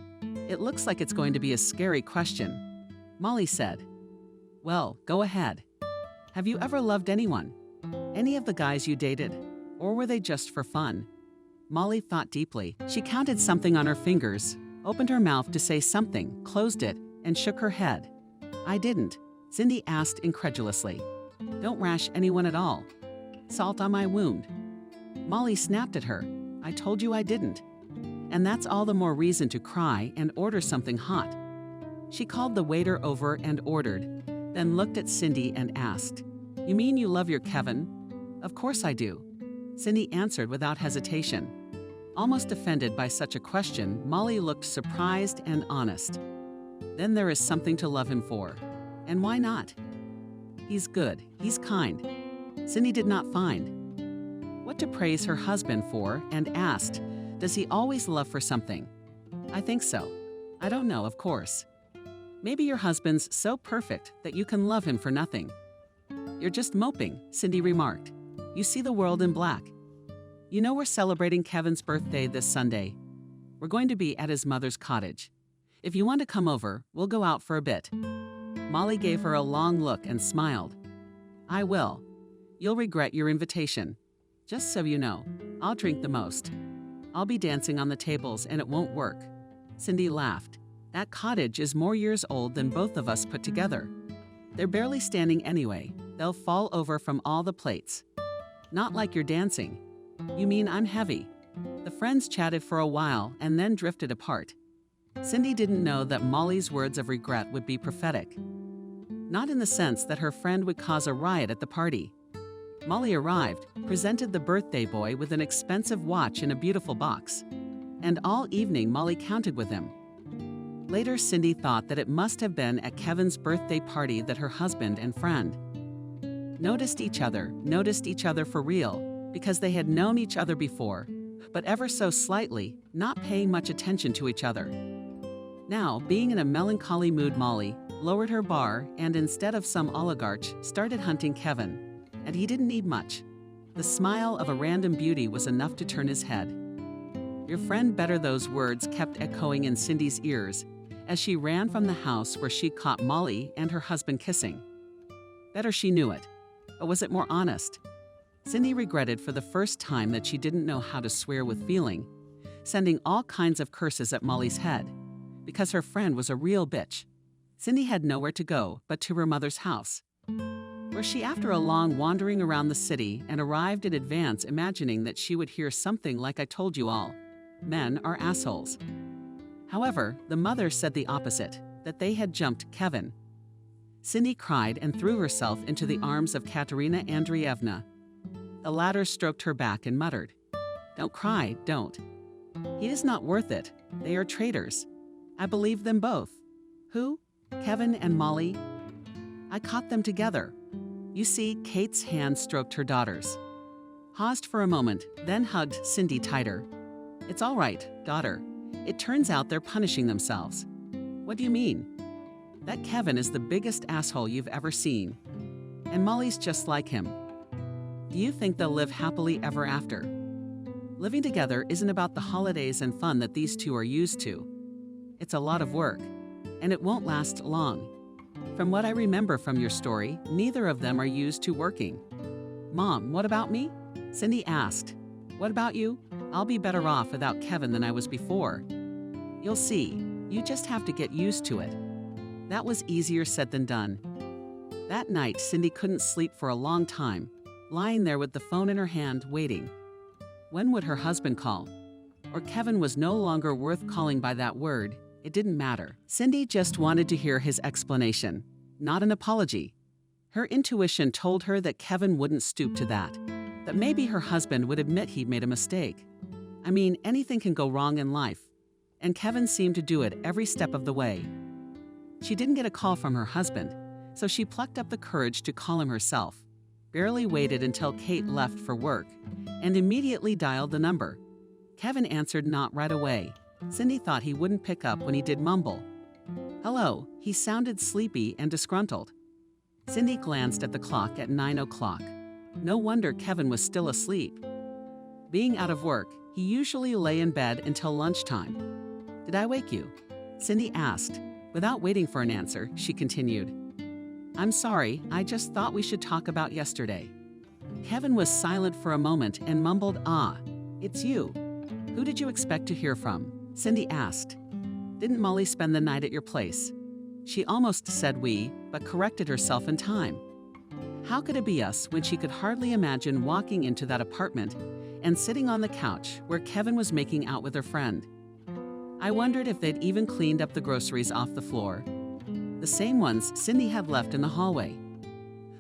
It looks like it's going to be a scary question." Molly said. "Well, go ahead. Have you ever loved anyone? Any of the guys you dated? Or were they just for fun?" Molly thought deeply. She counted something on her fingers, opened her mouth to say something, closed it, and shook her head. "I didn't," Cindy asked incredulously. "Don't rash anyone at all. Salt on my wound." Molly snapped at her. "I told you I didn't. And that's all the more reason to cry and order something hot." She called the waiter over and ordered, then looked at Cindy and asked, "You mean you love your Kevin?" "Of course I do," Cindy answered without hesitation. Almost offended by such a question, Molly looked surprised and honest. "Then there is something to love him for. And why not? He's good, he's kind." Cindy did not find what to praise her husband for and asked, "Does he always love for something?" "I think so. I don't know, of course. Maybe your husband's so perfect that you can love him for nothing." "You're just moping," Cindy remarked. "You see the world in black. You know we're celebrating Kevin's birthday this Sunday. We're going to be at his mother's cottage. If you want to come over, we'll go out for a bit." Molly gave her a long look and smiled. "I will. You'll regret your invitation. Just so you know, I'll drink the most. I'll be dancing on the tables and it won't work." Cindy laughed. "That cottage is more years old than both of us put together. They're barely standing anyway. They'll fall over from all the plates." "Not like you're dancing." "You mean I'm heavy?" The friends chatted for a while and then drifted apart. Cindy didn't know that Molly's words of regret would be prophetic. Not in the sense that her friend would cause a riot at the party. Molly arrived, presented the birthday boy with an expensive watch in a beautiful box. And all evening Molly counted with him. Later, Cindy thought that it must have been at Kevin's birthday party that her husband and friend noticed each other for real, because they had known each other before, but ever so slightly, not paying much attention to each other. Now, being in a melancholy mood, Molly lowered her bar and instead of some oligarch, started hunting Kevin. And he didn't need much. The smile of a random beauty was enough to turn his head. "Your friend better," those words kept echoing in Cindy's ears as she ran from the house where she caught Molly and her husband kissing. Better she knew it. But was it more honest? Cindy regretted for the first time that she didn't know how to swear with feeling, sending all kinds of curses at Molly's head, because her friend was a real bitch. Cindy had nowhere to go but to her mother's house, where she, after a long wandering around the city, and arrived in advance imagining that she would hear something like "I told you all. Men are assholes." However, the mother said the opposite, that they had jumped Kevin. Cindy cried and threw herself into the arms of Katerina Andreevna. The latter stroked her back and muttered, "Don't cry, don't. He is not worth it. They are traitors. I believe them both." "Who? Kevin and Molly?" "I caught them together." You see, Kate's hand stroked her daughter's. Paused for a moment, then hugged Cindy tighter. "It's all right, daughter. It turns out they're punishing themselves." "What do you mean?" "That Kevin is the biggest asshole you've ever seen. And Molly's just like him. Do you think they'll live happily ever after?" Living together isn't about the holidays and fun that these two are used to. It's a lot of work, and it won't last long. From what I remember from your story, neither of them are used to working. "Mom, what about me?" Cindy asked. "What about you? I'll be better off without Kevin than I was before. You'll see. You just have to get used to it." That was easier said than done. That night, Cindy couldn't sleep for a long time, lying there with the phone in her hand, waiting. When would her husband call? Or Kevin was no longer worth calling by that word. It didn't matter. Cindy just wanted to hear his explanation, not an apology. Her intuition told her that Kevin wouldn't stoop to that maybe her husband would admit he'd made a mistake. I mean, anything can go wrong in life, and Kevin seemed to do it every step of the way. She didn't get a call from her husband, so she plucked up the courage to call him herself, barely waited until Kate left for work, and immediately dialed the number. Kevin answered not right away. Cindy thought he wouldn't pick up when he did mumble. "Hello," he sounded sleepy and disgruntled. Cindy glanced at the clock at 9 o'clock. No wonder Kevin was still asleep. Being out of work, he usually lay in bed until lunchtime. "Did I wake you?" Cindy asked. Without waiting for an answer, she continued, "I'm sorry, I just thought we should talk about yesterday." Kevin was silent for a moment and mumbled, "Ah, it's you. Who did you expect to hear from?" Cindy asked. "Didn't Molly spend the night at your place?" She almost said we, but corrected herself in time. How could it be us when she could hardly imagine walking into that apartment and sitting on the couch where Kevin was making out with her friend? I wondered if they'd even cleaned up the groceries off the floor, the same ones Cindy had left in the hallway.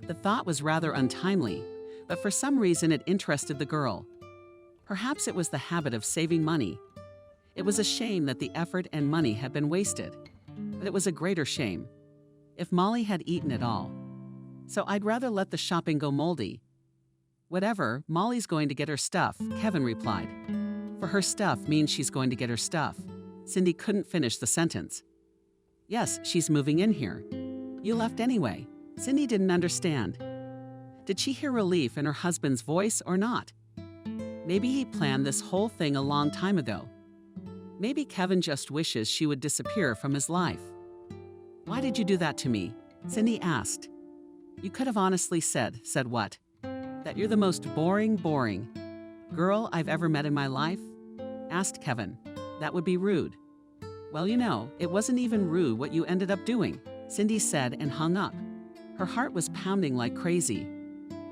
The thought was rather untimely, but for some reason it interested the girl. Perhaps it was the habit of saving money. It was a shame that the effort and money had been wasted, but it was a greater shame if Molly had eaten it all. So I'd rather let the shopping go moldy. "Whatever, Molly's going to get her stuff," Kevin replied. "For her stuff means she's going to get her stuff." Cindy couldn't finish the sentence. "Yes, she's moving in here. You left anyway." Cindy didn't understand. Did she hear relief in her husband's voice or not? Maybe he planned this whole thing a long time ago. Maybe Kevin just wishes she would disappear from his life. "Why did you do that to me?" Cindy asked. "You could have honestly said what? That you're the most boring. girl I've ever met in my life?" asked Kevin. "That would be rude." "Well, it wasn't even rude what you ended up doing," Cindy said and hung up. Her heart was pounding like crazy.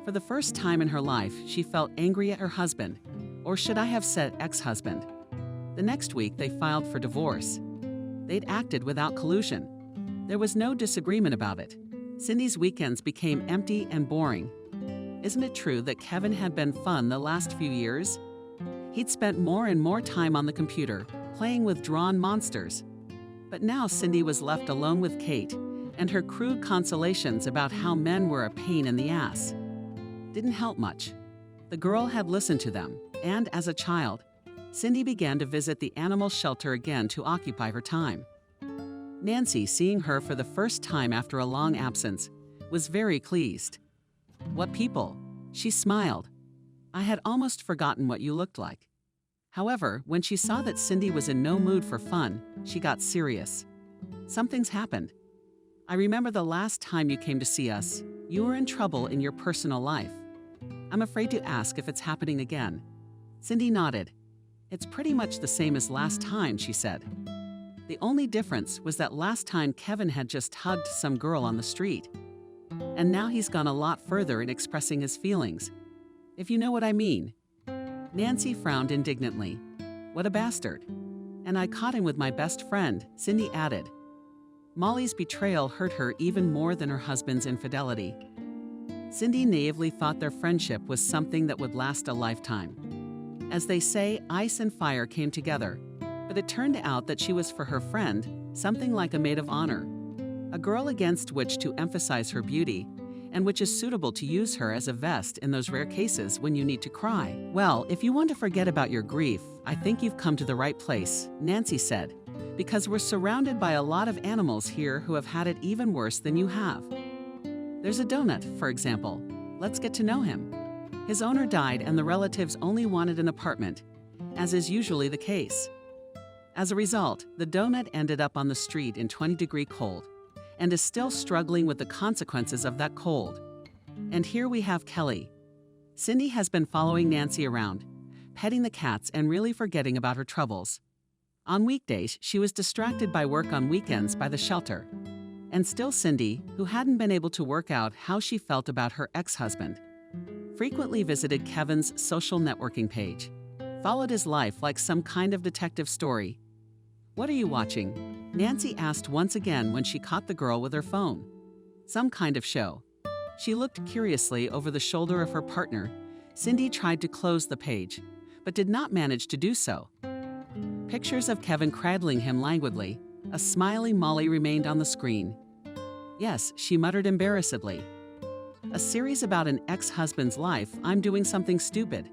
For the first time in her life, she felt angry at her husband, or should I have said ex-husband. The next week, they filed for divorce. They'd acted without collusion. There was no disagreement about it. Cindy's weekends became empty and boring. Isn't it true that Kevin had been fun the last few years? He'd spent more and more time on the computer, playing with drawn monsters. But now Cindy was left alone with Kate and her crude consolations about how men were a pain in the ass. Didn't help much. The girl had listened to them, and as a child, Cindy began to visit the animal shelter again to occupy her time. Nancy, seeing her for the first time after a long absence, was very pleased. "What people?" She smiled. "I had almost forgotten what you looked like." However, when she saw that Cindy was in no mood for fun, she got serious. "Something's happened. I remember the last time you came to see us, you were in trouble in your personal life. I'm afraid to ask if it's happening again." Cindy nodded. "It's pretty much the same as last time," she said. The only difference was that last time Kevin had just hugged some girl on the street. And now he's gone a lot further in expressing his feelings, if you know what I mean. Nancy frowned indignantly. "What a bastard. And I caught him with my best friend," Cindy added. Molly's betrayal hurt her even more than her husband's infidelity. Cindy naively thought their friendship was something that would last a lifetime. As they say, ice and fire came together, but it turned out that she was for her friend something like a maid of honor, a girl against which to emphasize her beauty, and which is suitable to use her as a vest in those rare cases when you need to cry. "Well, if you want to forget about your grief, I think you've come to the right place," Nancy said, "because we're surrounded by a lot of animals here who have had it even worse than you have. There's a donut, for example. Let's get to know him. His owner died and the relatives only wanted an apartment, as is usually the case. As a result, the donut ended up on the street in 20-degree cold, and is still struggling with the consequences of that cold. And here we have Kelly." Cindy has been following Nancy around, petting the cats and really forgetting about her troubles. On weekdays, she was distracted by work, on weekends by the shelter. And still Cindy, who hadn't been able to work out how she felt about her ex-husband, frequently visited Kevin's social networking page, followed his life like some kind of detective story. "What are you watching?" Nancy asked once again when she caught the girl with her phone. "Some kind of show." She looked curiously over the shoulder of her partner. Cindy tried to close the page, but did not manage to do so. Pictures of Kevin cradling him languidly. A smiling Molly remained on the screen. "Yes," she muttered embarrassedly. "A series about an ex-husband's life. I'm doing something stupid."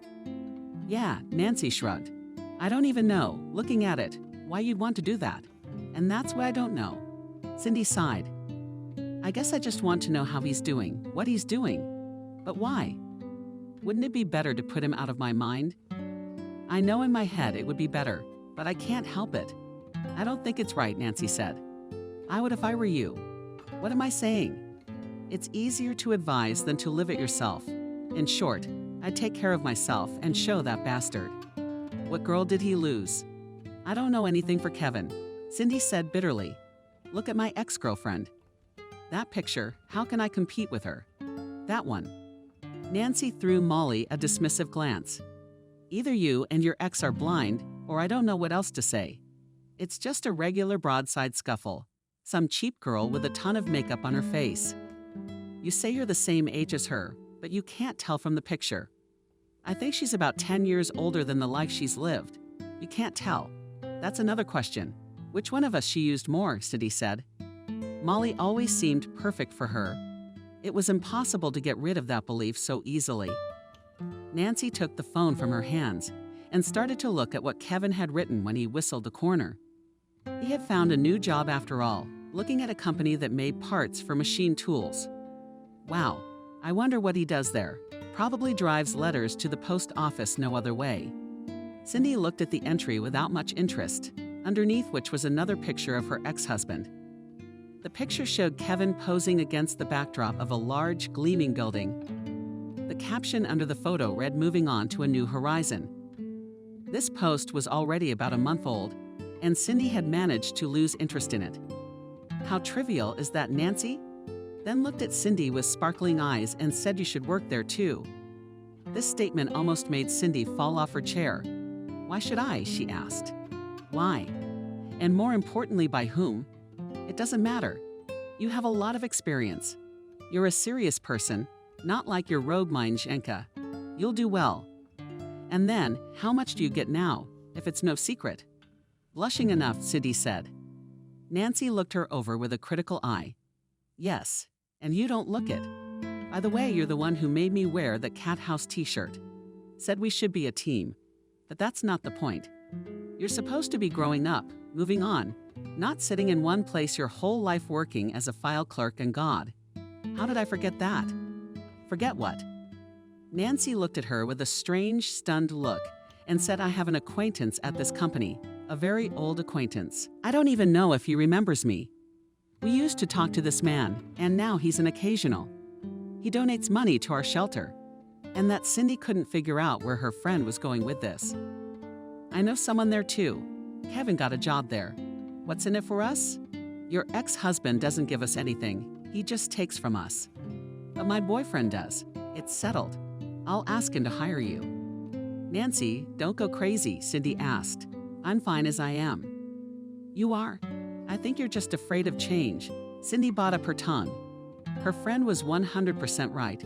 "Yeah," Nancy shrugged. "I don't even know, looking at it, why you'd want to do that. And that's what I don't know." Cindy sighed. "I guess I just want to know how he's doing, what he's doing. But why? Wouldn't it be better to put him out of my mind? I know in my head it would be better, but I can't help it." "I don't think it's right," Nancy said. "I would if I were you." "What am I saying?" "It's easier to advise than to live it yourself. In short, I'd take care of myself and show that bastard." "What girl did he lose?" "I don't know anything for Kevin," Cindy said bitterly. "Look at my ex-girlfriend. That picture, how can I compete with her? That one." Nancy threw Molly a dismissive glance. "Either you and your ex are blind, or I don't know what else to say. It's just a regular broadside scuffle. Some cheap girl with a ton of makeup on her face. You say you're the same age as her, but you can't tell from the picture. I think she's about 10 years older than the life she's lived. You can't tell. That's another question. Which one of us she used more?" Cindy said. Molly always seemed perfect for her. It was impossible to get rid of that belief so easily. Nancy took the phone from her hands and started to look at what Kevin had written when he whistled the corner. He had found a new job after all, looking at a company that made parts for machine tools. Wow, I wonder what he does there. Probably drives letters to the post office no other way. Cindy looked at the entry without much interest, underneath which was another picture of her ex-husband. The picture showed Kevin posing against the backdrop of a large, gleaming building. The caption under the photo read, "Moving on to a new horizon." This post was already about a month old, and Cindy had managed to lose interest in it. "How trivial is that, Nancy?" Then looked at Cindy with sparkling eyes and said, "You should work there too." This statement almost made Cindy fall off her chair. "Why should I?" she asked. "Why? And more importantly, by whom? It doesn't matter. You have a lot of experience. You're a serious person, not like your rogue mind, Zhenka. You'll do well. And then, how much do you get now, if it's no secret?" Blushing enough, Cindy said. Nancy looked her over with a critical eye. "Yes, and you don't look it. By the way, you're the one who made me wear the cat house t-shirt. Said we should be a team. But that's not the point. You're supposed to be growing up, moving on, not sitting in one place your whole life working as a file clerk and God. How did I forget that?" "Forget what?" Nancy looked at her with a strange, stunned look and said, "I have an acquaintance at this company, a very old acquaintance. I don't even know if he remembers me. We used to talk to this man, and now he's an occasional. He donates money to our shelter." And that Cindy couldn't figure out where her friend was going with this. "I know someone there too. Kevin got a job there. What's in it for us? Your ex-husband doesn't give us anything. He just takes from us. But my boyfriend does. It's settled. I'll ask him to hire you." "Nancy, don't go crazy," Cindy asked. "I'm fine as I am." "You are? I think you're just afraid of change." Cindy brought up her tongue. Her friend was 100% right.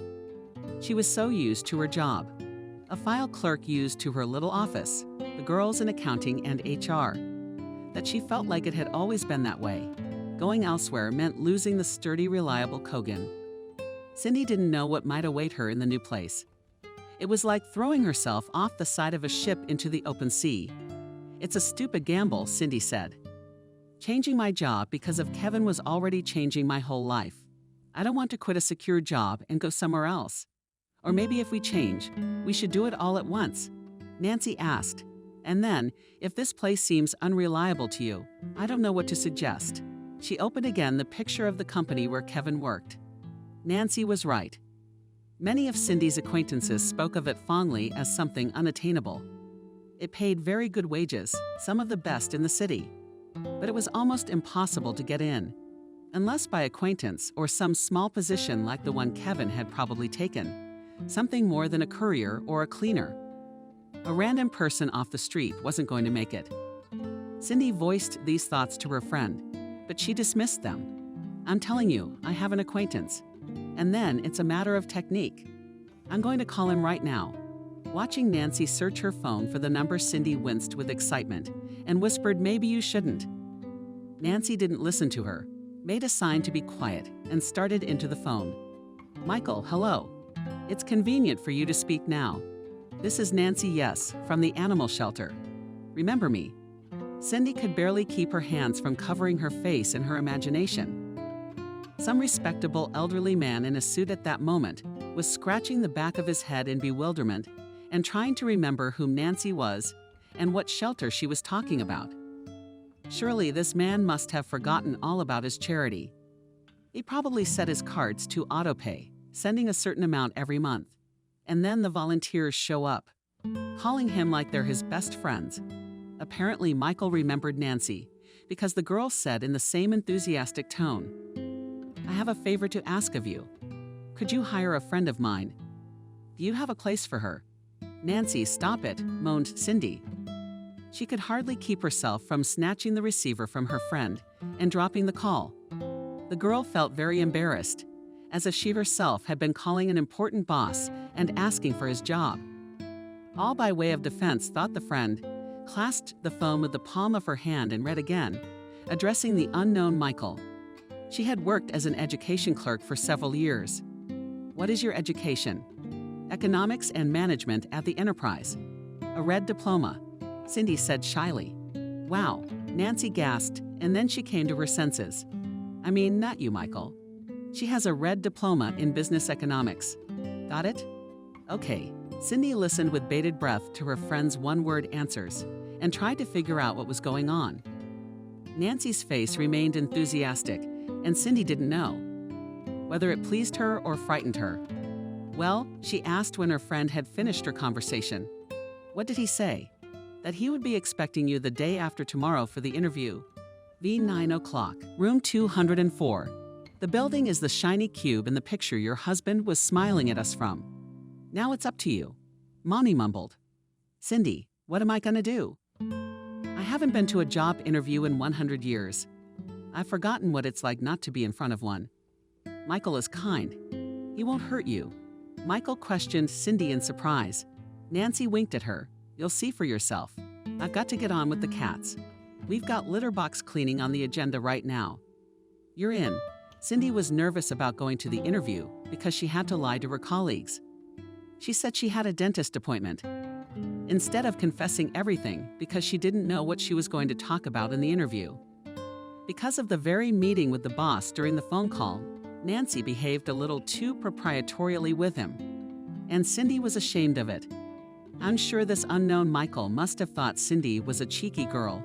She was so used to her job. A file clerk used to her little office, the girls in accounting and HR, that she felt like it had always been that way. Going elsewhere meant losing the sturdy, reliable Kogan. Cindy didn't know what might await her in the new place. It was like throwing herself off the side of a ship into the open sea. "It's a stupid gamble," Cindy said. "Changing my job because of Kevin was already changing my whole life. I don't want to quit a secure job and go somewhere else. Or maybe if we change, we should do it all at once." Nancy asked, "And then, if this place seems unreliable to you, I don't know what to suggest." She opened again the picture of the company where Kevin worked. Nancy was right. Many of Cindy's acquaintances spoke of it fondly as something unattainable. It paid very good wages, some of the best in the city. But it was almost impossible to get in, unless by acquaintance or some small position like the one Kevin had probably taken, something more than a courier or a cleaner. A random person off the street wasn't going to make it. Cindy voiced these thoughts to her friend, but she dismissed them. "I'm telling you, I have an acquaintance. And then it's a matter of technique. I'm going to call him right now." Watching Nancy search her phone for the number, Cindy winced with excitement and whispered, "Maybe you shouldn't." Nancy didn't listen to her, made a sign to be quiet, and started into the phone. "Michael, hello. It's convenient for you to speak now. This is Nancy, yes, from the animal shelter. Remember me?" Cindy could barely keep her hands from covering her face in her imagination. Some respectable elderly man in a suit at that moment was scratching the back of his head in bewilderment and trying to remember who Nancy was and what shelter she was talking about. Surely this man must have forgotten all about his charity. He probably set his cards to autopay, sending a certain amount every month, and then the volunteers show up, calling him like they're his best friends. Apparently Michael remembered Nancy, because the girl said in the same enthusiastic tone, "I have a favor to ask of you. Could you hire a friend of mine? Do you have a place for her?" "Nancy, stop it," moaned Cindy. She could hardly keep herself from snatching the receiver from her friend and dropping the call. The girl felt very embarrassed, as if she herself had been calling an important boss and asking for his job. All by way of defense, thought the friend, clasped the phone with the palm of her hand and read again, addressing the unknown Michael. She had worked as an education clerk for several years. "What is your education?" "Economics and management at the enterprise." "A red diploma," Cindy said shyly. "Wow," Nancy gasped, and then she came to her senses. "I mean, not you, Michael. She has a red diploma in business economics. Got it? Okay." Cindy listened with bated breath to her friend's one-word answers and tried to figure out what was going on. Nancy's face remained enthusiastic, and Cindy didn't know whether it pleased her or frightened her. Well, she asked when her friend had finished her conversation. What did he say? That he would be expecting you the day after tomorrow for the interview. V9 o'clock, room 204. The building is the shiny cube in the picture your husband was smiling at us from. Now it's up to you. Mommy mumbled. Cindy, what am I gonna do? I haven't been to a job interview in 100 years. I've forgotten what it's like not to be in front of one. Michael is kind. He won't hurt you. Michael questioned Cindy in surprise. Nancy winked at her. You'll see for yourself. I've got to get on with the cats. We've got litter box cleaning on the agenda right now. You're in. Cindy was nervous about going to the interview because she had to lie to her colleagues. She said she had a dentist appointment, instead of confessing everything because she didn't know what she was going to talk about in the interview. Because of the very meeting with the boss during the phone call, Nancy behaved a little too proprietorially with him, and Cindy was ashamed of it. I'm sure this unknown Michael must have thought Cindy was a cheeky girl.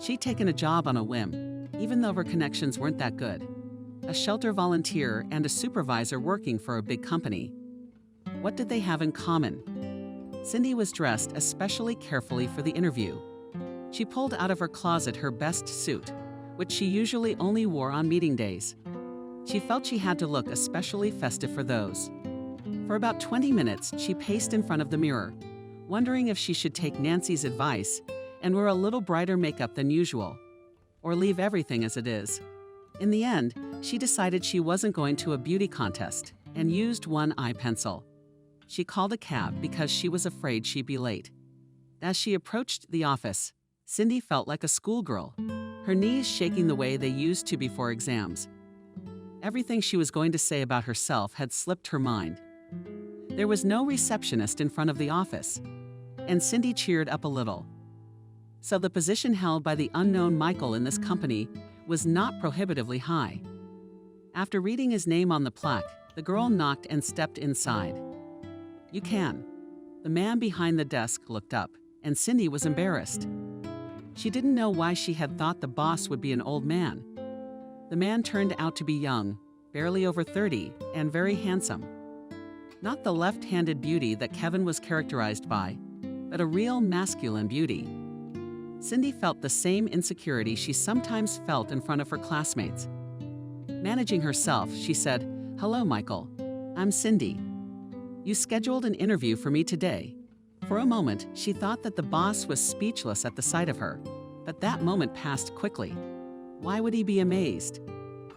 She'd taken a job on a whim, even though her connections weren't that good. A shelter volunteer and a supervisor working for a big company. What did they have in common? Cindy was dressed especially carefully for the interview. She pulled out of her closet her best suit, which she usually only wore on meeting days. She felt she had to look especially festive for those. For about 20 minutes, she paced in front of the mirror, wondering if she should take Nancy's advice and wear a little brighter makeup than usual, or leave everything as it is. In the end, she decided she wasn't going to a beauty contest and used one eye pencil. She called a cab because she was afraid she'd be late. As she approached the office, Cindy felt like a schoolgirl, her knees shaking the way they used to before exams. Everything she was going to say about herself had slipped her mind. There was no receptionist in front of the office, and Cindy cheered up a little. So the position held by the unknown Michael in this company was not prohibitively high. After reading his name on the plaque, the girl knocked and stepped inside. You can. The man behind the desk looked up, and Cindy was embarrassed. She didn't know why she had thought the boss would be an old man. The man turned out to be young, barely over 30, and very handsome. Not the left-handed beauty that Kevin was characterized by, but a real masculine beauty. Cindy felt the same insecurity she sometimes felt in front of her classmates. Managing herself, she said, "Hello, Michael. I'm Cindy. You scheduled an interview for me today." For a moment, she thought that the boss was speechless at the sight of her, but that moment passed quickly. Why would he be amazed?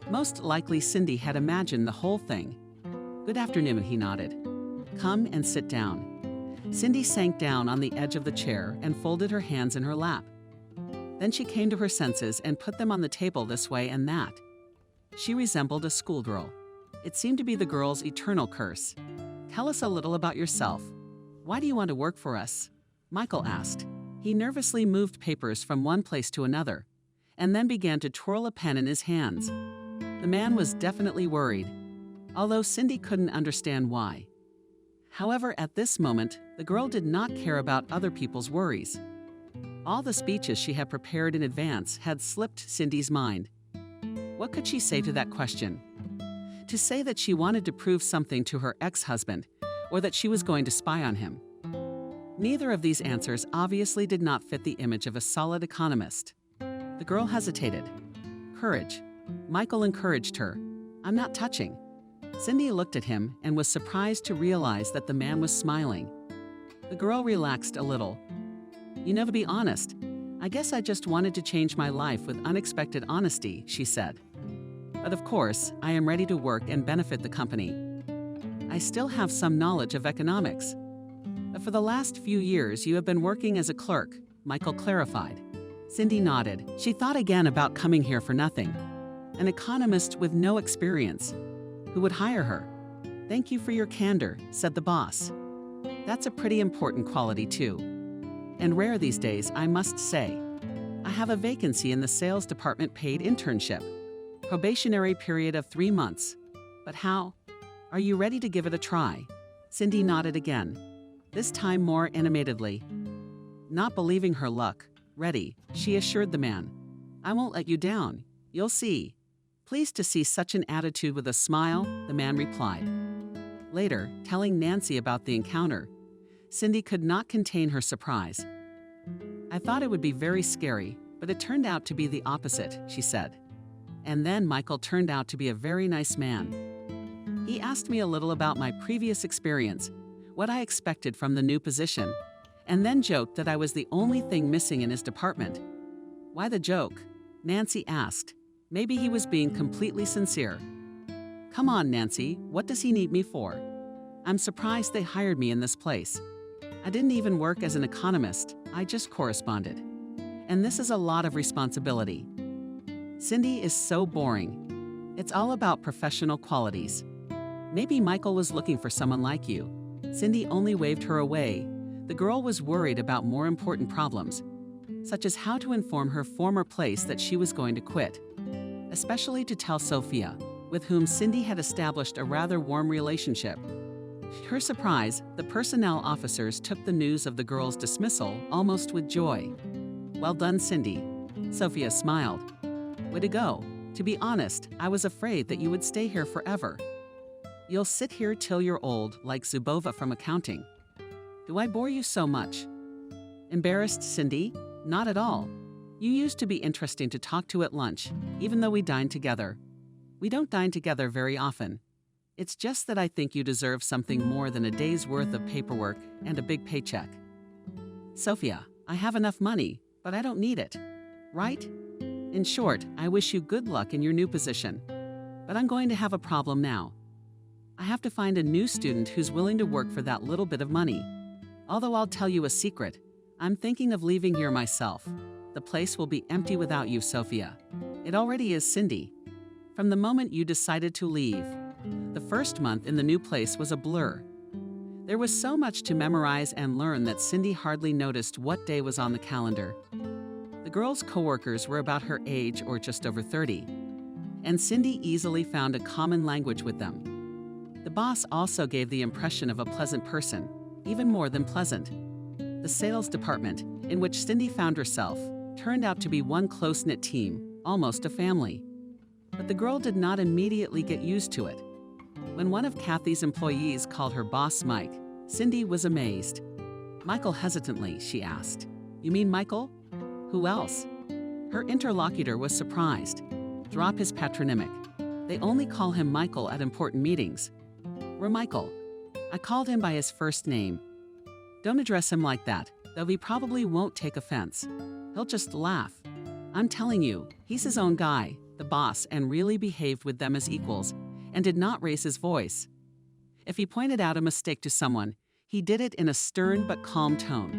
Most likely Cindy had imagined the whole thing. "Good afternoon," he nodded. "Come and sit down." Cindy sank down on the edge of the chair and folded her hands in her lap. Then she came to her senses and put them on the table this way and that. She resembled a schoolgirl. It seemed to be the girl's eternal curse. "Tell us a little about yourself. Why do you want to work for us?" Michael asked. He nervously moved papers from one place to another, and then began to twirl a pen in his hands. The man was definitely worried, although Cindy couldn't understand why. However, at this moment, the girl did not care about other people's worries. All the speeches she had prepared in advance had slipped Cindy's mind. What could she say to that question? To say that she wanted to prove something to her ex-husband, or that she was going to spy on him? Neither of these answers obviously did not fit the image of a solid economist. The girl hesitated. Courage. Michael encouraged her. "I'm not touching." Cindy looked at him and was surprised to realize that the man was smiling. The girl relaxed a little. "You know, to be honest, I guess I just wanted to change my life with unexpected honesty," she said. "But of course, I am ready to work and benefit the company. I still have some knowledge of economics." "But for the last few years, you have been working as a clerk," Michael clarified. Cindy nodded. She thought again about coming here for nothing. An economist with no experience. Who would hire her? "Thank you for your candor," said the boss. "That's a pretty important quality, too. And rare these days, I must say. I have a vacancy in the sales department paid internship. Probationary period of 3 months. But how? Are you ready to give it a try?" Cindy nodded again, this time more animatedly. Not believing her luck, "Ready," she assured the man. "I won't let you down. You'll see." Pleased to see such an attitude with a smile, the man replied. Later, telling Nancy about the encounter, Cindy could not contain her surprise. "I thought it would be very scary, but it turned out to be the opposite," she said. "And then Michael turned out to be a very nice man. He asked me a little about my previous experience, what I expected from the new position, and then joked that I was the only thing missing in his department." "Why the joke?" Nancy asked. Maybe he was being completely sincere. "Come on, Nancy, what does he need me for? I'm surprised they hired me in this place. I didn't even work as an economist, I just corresponded. And this is a lot of responsibility." Cindy is so boring. It's all about professional qualities. Maybe Michael was looking for someone like you. Cindy only waved her away. The girl was worried about more important problems, such as how to inform her former place that she was going to quit, especially to tell Sophia, with whom Cindy had established a rather warm relationship. To her surprise, the personnel officers took the news of the girl's dismissal almost with joy. "Well done, Cindy." Sophia smiled. "Way to go. To be honest, I was afraid that you would stay here forever. You'll sit here till you're old, like Zubova from accounting. Do I bore you so much?" Embarrassed Cindy? Not at all. You used to be interesting to talk to at lunch, even though we dined together. We don't dine together very often. It's just that I think you deserve something more than a day's worth of paperwork and a big paycheck. Sophia, I have enough money, but I don't need it. Right? In short, I wish you good luck in your new position. But I'm going to have a problem now. I have to find a new student who's willing to work for that little bit of money. Although I'll tell you a secret, I'm thinking of leaving here myself. The place will be empty without you, Sophia. It already is, Cindy. From the moment you decided to leave, the first month in the new place was a blur. There was so much to memorize and learn that Cindy hardly noticed what day was on the calendar. The girls' coworkers were about her age or just over 30, and Cindy easily found a common language with them. The boss also gave the impression of a pleasant person, even more than pleasant. The sales department, in which Cindy found herself, turned out to be one close-knit team, almost a family. But the girl did not immediately get used to it. When one of Kathy's employees called her boss Mike, Cindy was amazed. "Michael," hesitantly, she asked. "You mean Michael? Who else?" Her interlocutor was surprised. "Drop his patronymic. They only call him Michael at important meetings." "We're Michael. I called him by his first name. Don't address him like that, though he probably won't take offense. He'll just laugh. I'm telling you, he's his own guy, the boss, and really behaved with them as equals, and did not raise his voice. If he pointed out a mistake to someone, he did it in a stern but calm tone."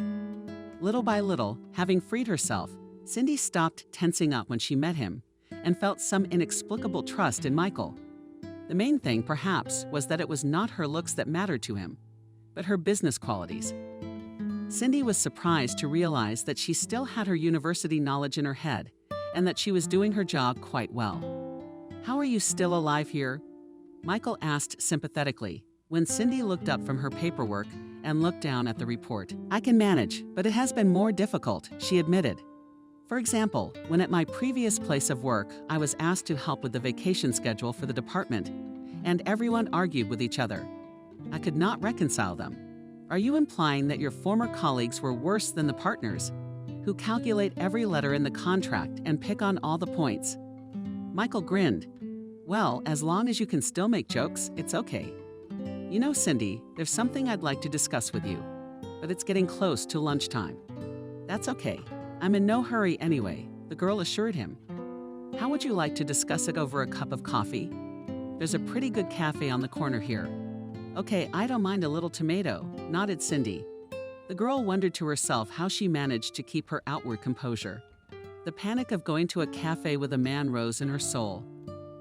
Little by little, having freed herself, Cindy stopped tensing up when she met him, and felt some inexplicable trust in Michael. The main thing, perhaps, was that it was not her looks that mattered to him, but her business qualities. Cindy was surprised to realize that she still had her university knowledge in her head, and that she was doing her job quite well. "How are you still alive here?" Michael asked sympathetically, when Cindy looked up from her paperwork and looked down at the report. "I can manage, but it has been more difficult," she admitted. "For example, when at my previous place of work, I was asked to help with the vacation schedule for the department, and everyone argued with each other. I could not reconcile them. Are you implying that your former colleagues were worse than the partners, who calculate every letter in the contract and pick on all the points?" Michael grinned. "Well, as long as you can still make jokes, it's okay. You know, Cindy, there's something I'd like to discuss with you, but it's getting close to lunchtime." "That's okay. I'm in no hurry anyway," the girl assured him. "How would you like to discuss it over a cup of coffee? There's a pretty good cafe on the corner here." "Okay, I don't mind a little tomato," nodded Cindy. The girl wondered to herself how she managed to keep her outward composure. The panic of going to a cafe with a man rose in her soul.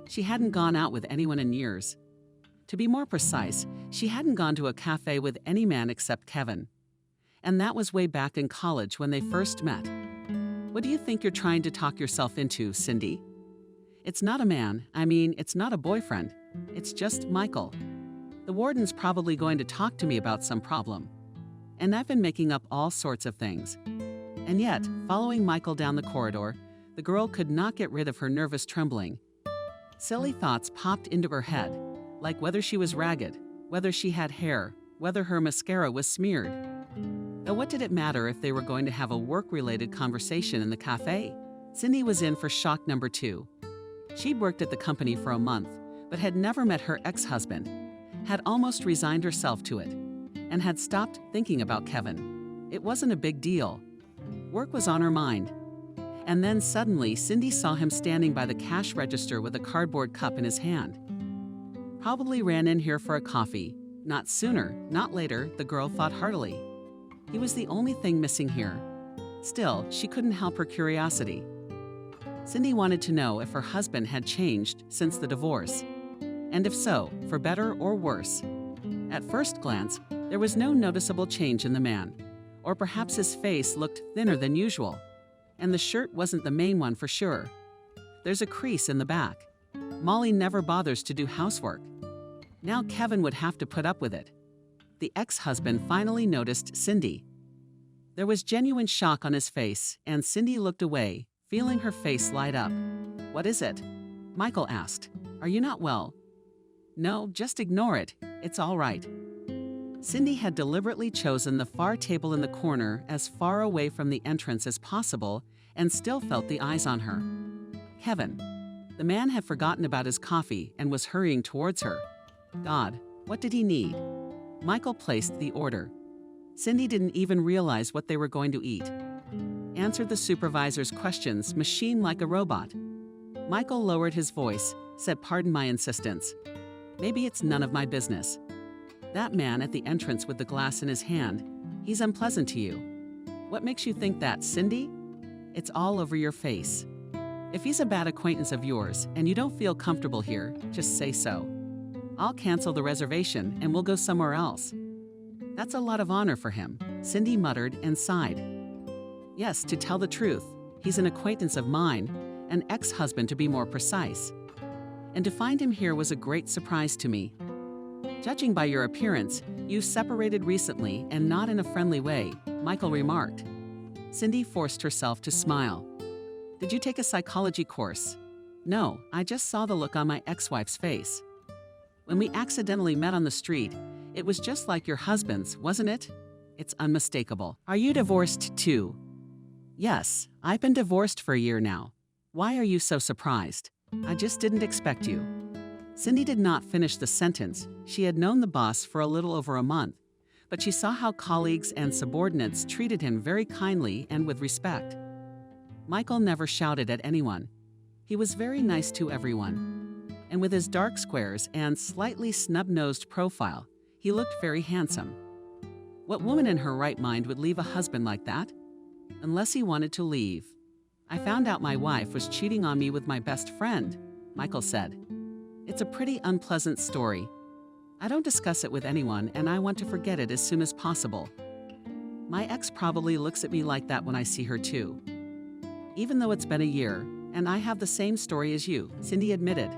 She hadn't gone out with anyone in years. To be more precise, she hadn't gone to a cafe with any man except Kevin. And that was way back in college when they first met. "What do you think you're trying to talk yourself into, Cindy?" "It's not a man. It's not a boyfriend. It's just Michael. The warden's probably going to talk to me about some problem. And I've been making up all sorts of things." And yet, following Michael down the corridor, the girl could not get rid of her nervous trembling. Silly thoughts popped into her head, like whether she was ragged, whether she had hair, whether her mascara was smeared. Though what did it matter if they were going to have a work-related conversation in the cafe? Cindy was in for shock number 2. She'd worked at the company for a month, but had never met her ex-husband, had almost resigned herself to it, and had stopped thinking about Kevin. It wasn't a big deal. Work was on her mind. And then suddenly, Cindy saw him standing by the cash register with a cardboard cup in his hand. Probably ran in here for a coffee. Not sooner, not later, the girl thought heartily. He was the only thing missing here. Still, she couldn't help her curiosity. Cindy wanted to know if her husband had changed since the divorce, and if so, for better or worse. At first glance, there was no noticeable change in the man, or perhaps his face looked thinner than usual, and the shirt wasn't the main one for sure. There's a crease in the back. Molly never bothers to do housework. Now Kevin would have to put up with it. The ex-husband finally noticed Cindy. There was genuine shock on his face, and Cindy looked away, feeling her face light up. "What is it?" Michael asked. "Are you not well?" "No, just ignore it. It's all right." Cindy had deliberately chosen the far table in the corner as far away from the entrance as possible and still felt the eyes on her. Kevin. The man had forgotten about his coffee and was hurrying towards her. God, what did he need? Michael placed the order. Cindy didn't even realize what they were going to eat. Answered the supervisor's questions, machine like a robot. Michael lowered his voice, said, "Pardon my insistence. Maybe it's none of my business. That man at the entrance with the glass in his hand, he's unpleasant to you. What makes you think that, Cindy? It's all over your face. If he's a bad acquaintance of yours and you don't feel comfortable here, just say so. I'll cancel the reservation and we'll go somewhere else." That's a lot of honor for him, Cindy muttered and sighed. Yes, to tell the truth, he's an acquaintance of mine, an ex-husband to be more precise. And to find him here was a great surprise to me. Judging by your appearance, you separated recently and not in a friendly way, Michael remarked. Cindy forced herself to smile. Did you take a psychology course? No, I just saw the look on my ex-wife's face. When we accidentally met on the street, it was just like your husband's, wasn't it? It's unmistakable. Are you divorced too? Yes, I've been divorced for a year now. Why are you so surprised? I just didn't expect you. Cindy did not finish the sentence. She had known the boss for a little over a month, but she saw how colleagues and subordinates treated him very kindly and with respect. Michael never shouted at anyone. He was very nice to everyone. And with his dark squares and slightly snub-nosed profile, he looked very handsome. What woman in her right mind would leave a husband like that? Unless he wanted to leave. I found out my wife was cheating on me with my best friend, Michael said. It's a pretty unpleasant story. I don't discuss it with anyone, and I want to forget it as soon as possible. My ex probably looks at me like that when I see her too. Even though it's been a year, and I have the same story as you, Cindy admitted.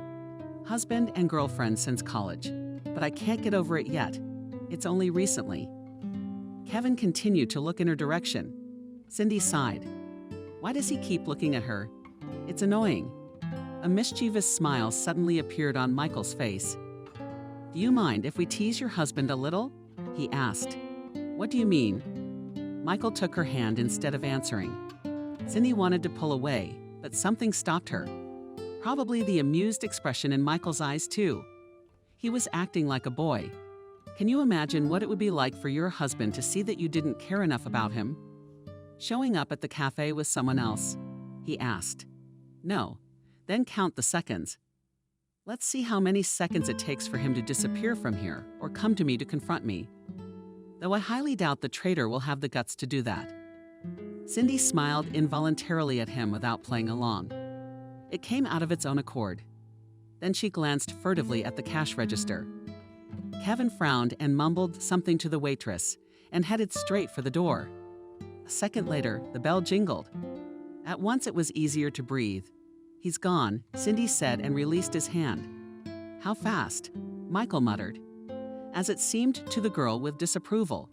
Husband and girlfriend since college, but I can't get over it yet. It's only recently. Kevin continued to look in her direction. Cindy sighed. Why does he keep looking at her? It's annoying. A mischievous smile suddenly appeared on Michael's face. Do you mind if we tease your husband a little? He asked. What do you mean? Michael took her hand instead of answering. Cindy wanted to pull away, but something stopped her. Probably the amused expression in Michael's eyes too. He was acting like a boy. Can you imagine what it would be like for your husband to see that you didn't care enough about him? Showing up at the cafe with someone else? He asked. No. Then count the seconds. Let's see how many seconds it takes for him to disappear from here or come to me to confront me. Though I highly doubt the traitor will have the guts to do that. Cindy smiled involuntarily at him without playing along. It came out of its own accord. Then she glanced furtively at the cash register. Kevin frowned and mumbled something to the waitress and headed straight for the door. A second later, the bell jingled. At once it was easier to breathe. He's gone, Cindy said and released his hand. How fast? Michael muttered, as it seemed to the girl with disapproval.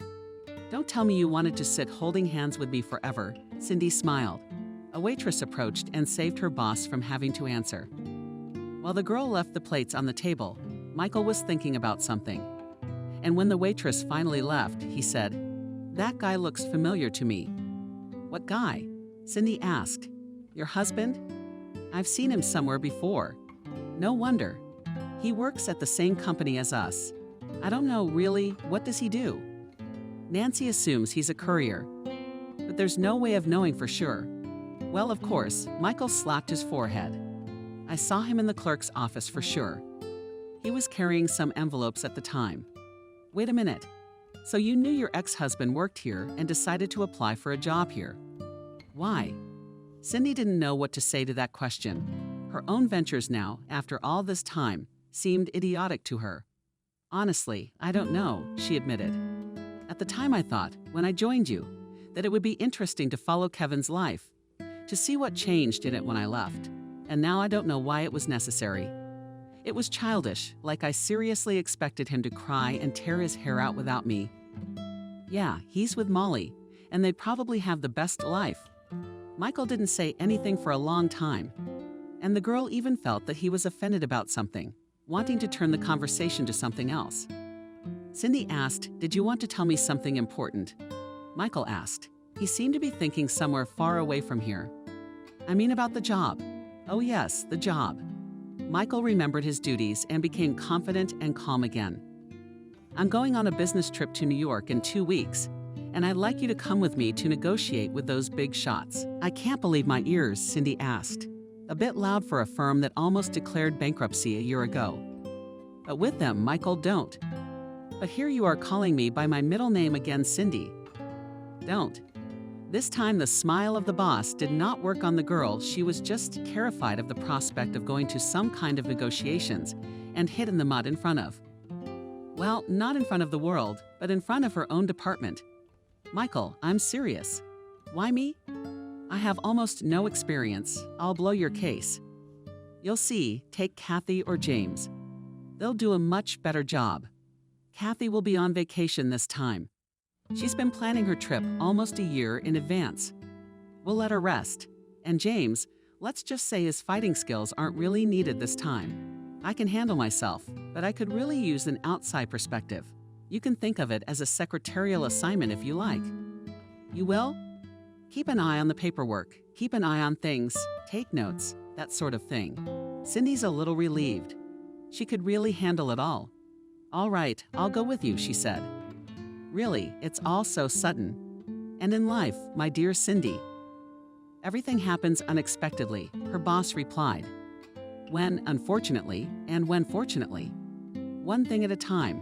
Don't tell me you wanted to sit holding hands with me forever, Cindy smiled. A waitress approached and saved her boss from having to answer. While the girl left the plates on the table, Michael was thinking about something. And when the waitress finally left, he said, "That guy looks familiar to me." "What guy?" Cindy asked. "Your husband? I've seen him somewhere before." "No wonder. He works at the same company as us. I don't know really, what does he do?" Nancy assumes he's a courier, but there's no way of knowing for sure. Well, of course, Michael slapped his forehead. "I saw him in the clerk's office for sure. He was carrying some envelopes at the time." "Wait a minute. So you knew your ex-husband worked here and decided to apply for a job here. Why?" Cindy didn't know what to say to that question. Her own ventures now, after all this time, seemed idiotic to her. "Honestly, I don't know," she admitted. "At the time I thought, when I joined you, that it would be interesting to follow Kevin's life, to see what changed in it when I left. And now I don't know why it was necessary. It was childish, like I seriously expected him to cry and tear his hair out without me. Yeah, he's with Molly, and they'd probably have the best life." Michael didn't say anything for a long time, and the girl even felt that he was offended about something, wanting to turn the conversation to something else. Cindy asked, "Did you want to tell me something important?" Michael asked. He seemed to be thinking somewhere far away from here. "I mean about the job." "Oh yes, the job." Michael remembered his duties and became confident and calm again. "I'm going on a business trip to New York in 2 weeks, and I'd like you to come with me to negotiate with those big shots." "I can't believe my ears," Cindy asked, a bit loud for a firm that almost declared bankruptcy a year ago. "But with them, Michael, don't." "But here you are calling me by my middle name again, Cindy." "Don't." This time the smile of the boss did not work on the girl. She was just terrified of the prospect of going to some kind of negotiations and hit in the mud in front of. Well, not in front of the world, but in front of her own department. "Michael, I'm serious." "Why me?" "I have almost no experience. I'll blow your case." "You'll see, take Kathy or James. They'll do a much better job. Kathy will be on vacation this time. She's been planning her trip almost a year in advance. We'll let her rest. And James, let's just say his fighting skills aren't really needed this time. I can handle myself, but I could really use an outside perspective. You can think of it as a secretarial assignment if you like." "You will?" "Keep an eye on the paperwork, keep an eye on things, take notes, that sort of thing." Cindy's a little relieved. She could really handle it all. "All right, I'll go with you," she said. "Really, it's all so sudden. And in life, my dear Cindy, everything happens unexpectedly," her boss replied. "When, unfortunately, and when fortunately. One thing at a time."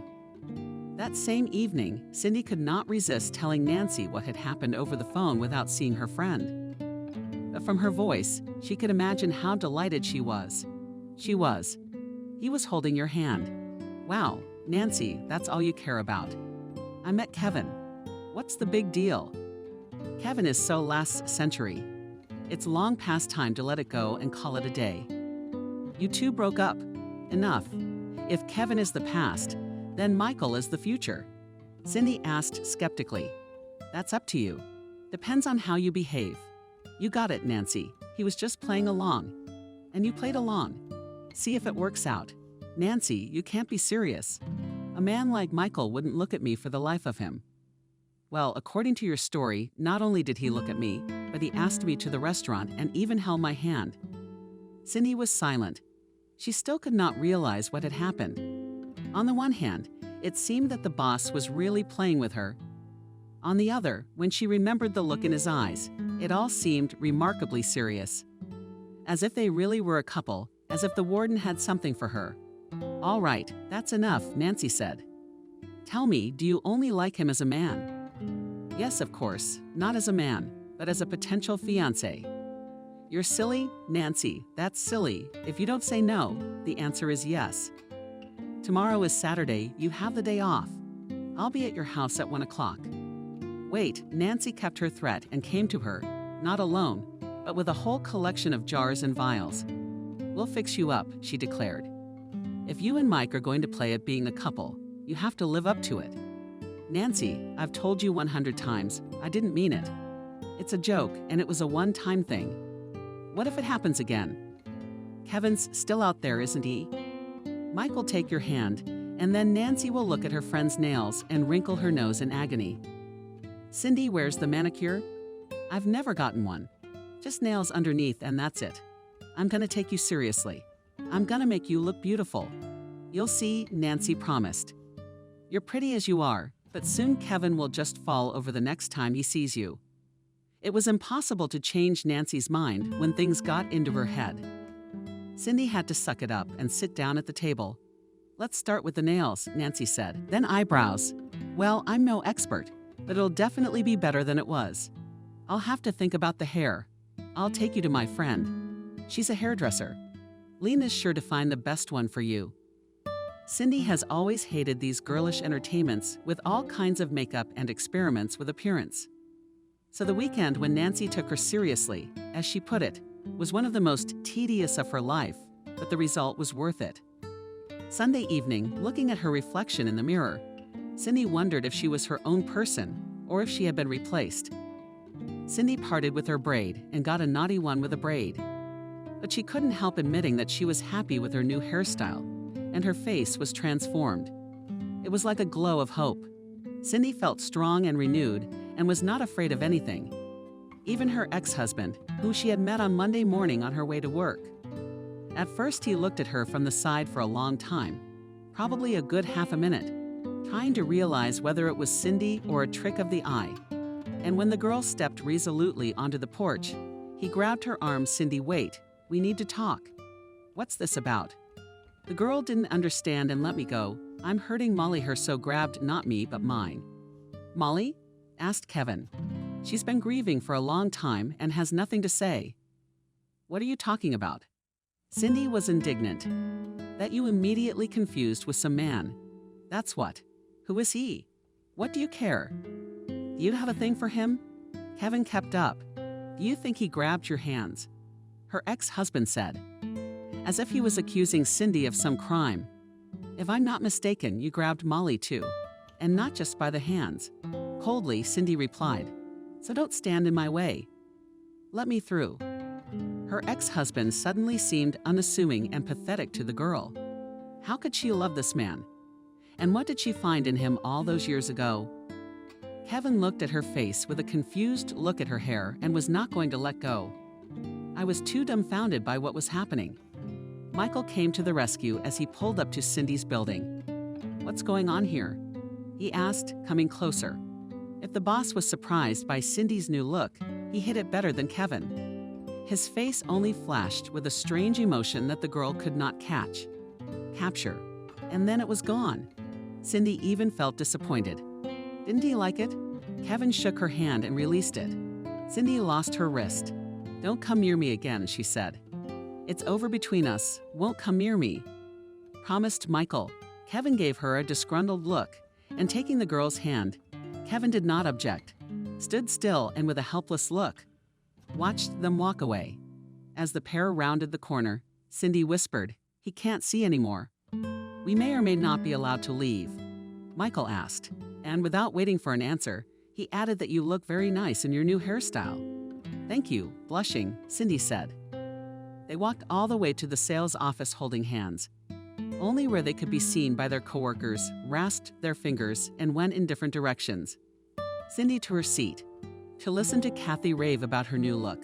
That same evening, Cindy could not resist telling Nancy what had happened over the phone without seeing her friend. But from her voice, she could imagine how delighted she was. She was. "He was holding your hand. Wow, Nancy, that's all you care about. I met Kevin. What's the big deal? Kevin is so last century. It's long past time to let it go and call it a day. You two broke up. Enough. If Kevin is the past, then Michael is the future." Cindy asked skeptically. "That's up to you. Depends on how you behave." "You got it, Nancy. He was just playing along. And you played along. See if it works out. Nancy, you can't be serious. A man like Michael wouldn't look at me for the life of him." "Well, according to your story, not only did he look at me, but he asked me to the restaurant and even held my hand." Cindy was silent. She still could not realize what had happened. On the one hand, it seemed that the boss was really playing with her. On the other, when she remembered the look in his eyes, it all seemed remarkably serious. As if they really were a couple, as if the warden had something for her. "All right, that's enough," Nancy said. "Tell me, do you only like him as a man?" "Yes, of course, not as a man, but as a potential fiancé." "You're silly, Nancy, that's silly. If you don't say no, the answer is yes. Tomorrow is Saturday, you have the day off. I'll be at your house at 1 o'clock. Wait, Nancy kept her threat and came to her, not alone, but with a whole collection of jars and vials. "We'll fix you up," she declared. "If you and Mike are going to play at being a couple, you have to live up to it. Nancy, I've told you 100 times, I didn't mean it. It's a joke, and it was a one-time thing. What if it happens again? Kevin's still out there, isn't he? Mike will take your hand, And then Nancy will look at her friend's nails and wrinkle her nose in agony. Cindy wears the manicure? I've never gotten one. Just nails underneath and that's it. I'm gonna take you seriously. I'm gonna make you look beautiful. You'll see, Nancy promised. You're pretty as you are, but soon Kevin will just fall over the next time he sees you. It was impossible to change Nancy's mind when things got into her head. Cindy had to suck it up and sit down at the table. Let's start with the nails, Nancy said. Then eyebrows. Well, I'm no expert, but it'll definitely be better than it was. I'll have to think about the hair. I'll take you to my friend. She's a hairdresser. Lena's sure to find the best one for you. Cindy has always hated these girlish entertainments with all kinds of makeup and experiments with appearance. So the weekend when Nancy took her seriously, as she put it, was one of the most tedious of her life, but the result was worth it. Sunday evening, looking at her reflection in the mirror, Cindy wondered if she was her own person or if she had been replaced. Cindy parted with her braid and got a knotty one with a braid. But she couldn't help admitting that she was happy with her new hairstyle, and her face was transformed. It was like a glow of hope. Cindy felt strong and renewed and was not afraid of anything. Even her ex-husband, who she had met on Monday morning on her way to work. At first he looked at her from the side for a long time, probably a good half a minute, trying to realize whether it was Cindy or a trick of the eye. And when the girl stepped resolutely onto the porch, he grabbed her arm. Cindy, wait, we need to talk. What's this about? The girl didn't understand and let me go. I'm hurting Molly. Her so grabbed, not me, but mine. Molly? Asked Kevin. She's been grieving for a long time and has nothing to say. What are you talking about? Cindy was indignant. That you immediately confused with some man. That's what. Who is he? What do you care? Do you have a thing for him? Kevin kept up. Do you think he grabbed your hands? Her ex-husband said, as if he was accusing Cindy of some crime. If I'm not mistaken, you grabbed Molly too, and not just by the hands. Coldly, Cindy replied, so don't stand in my way. Let me through. Her ex-husband suddenly seemed unassuming and pathetic to the girl. How could she love this man? And what did she find in him all those years ago? Kevin looked at her face with a confused look at her hair and was not going to let go. I was too dumbfounded by what was happening. Michael came to the rescue as he pulled up to Cindy's building. What's going on here? He asked, coming closer. If the boss was surprised by Cindy's new look, he hid it better than Kevin. His face only flashed with a strange emotion that the girl could not capture. And then it was gone. Cindy even felt disappointed. Didn't he like it? Kevin shook her hand and released it. Cindy lost her wrist. Don't come near me again, she said. It's over between us. Won't come near me. Promised Michael. Kevin gave her a disgruntled look, and taking the girl's hand, Kevin did not object, stood still and with a helpless look, watched them walk away. As the pair rounded the corner, Cindy whispered, he can't see anymore. We may or may not be allowed to leave. Michael asked, and without waiting for an answer, he added that you look very nice in your new hairstyle. Thank you, blushing, Cindy said. They walked all the way to the sales office holding hands. Only where they could be seen by their coworkers, rasped their fingers and went in different directions. Cindy to her seat, to listen to Kathy rave about her new look,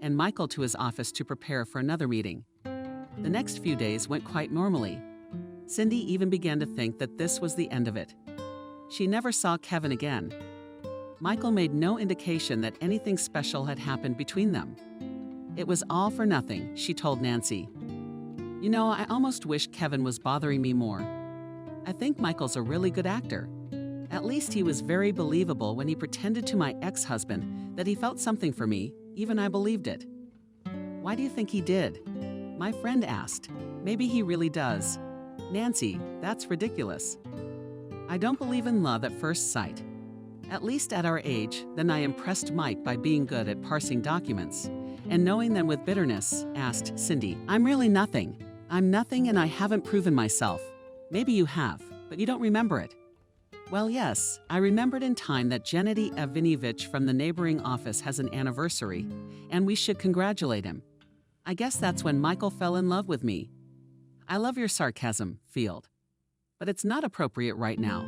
and Michael to his office to prepare for another meeting. The next few days went quite normally. Cindy even began to think that this was the end of it. She never saw Kevin again. Michael made no indication that anything special had happened between them. It was all for nothing, she told Nancy. You know, I almost wish Kevin was bothering me more. I think Michael's a really good actor. At least he was very believable when he pretended to my ex-husband that he felt something for me, even I believed it. Why do you think he did? My friend asked. Maybe he really does. Nancy, that's ridiculous. I don't believe in love at first sight. At least at our age, then I impressed Mike by being good at parsing documents, and knowing them with bitterness, asked Cindy, I'm really nothing. I'm nothing and I haven't proven myself. Maybe you have, but you don't remember it. Well, yes, I remembered in time that Gennady Evgenievich from the neighboring office has an anniversary, and we should congratulate him. I guess that's when Michael fell in love with me. I love your sarcasm, Field. but it's not appropriate right now.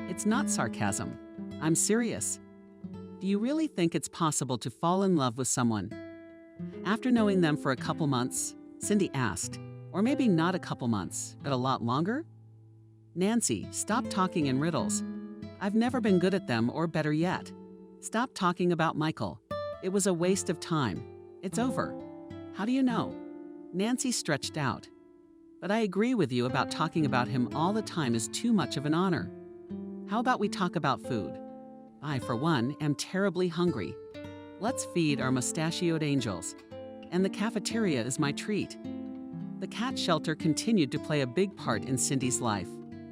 It's not sarcasm. I'm serious. Do you really think it's possible to fall in love with someone? After knowing them for a couple months, Cindy asked, or maybe not a couple months, but a lot longer? Nancy, stop talking in riddles. I've never been good at them, or better yet, stop talking about Michael. It was a waste of time. It's over. How do you know? Nancy stretched out. But I agree with you about talking about him all the time is too much of an honor. How about we talk about food? I, for one, am terribly hungry. Let's feed our mustachioed angels. And the cafeteria is my treat. The cat shelter continued to play a big part in Cindy's life.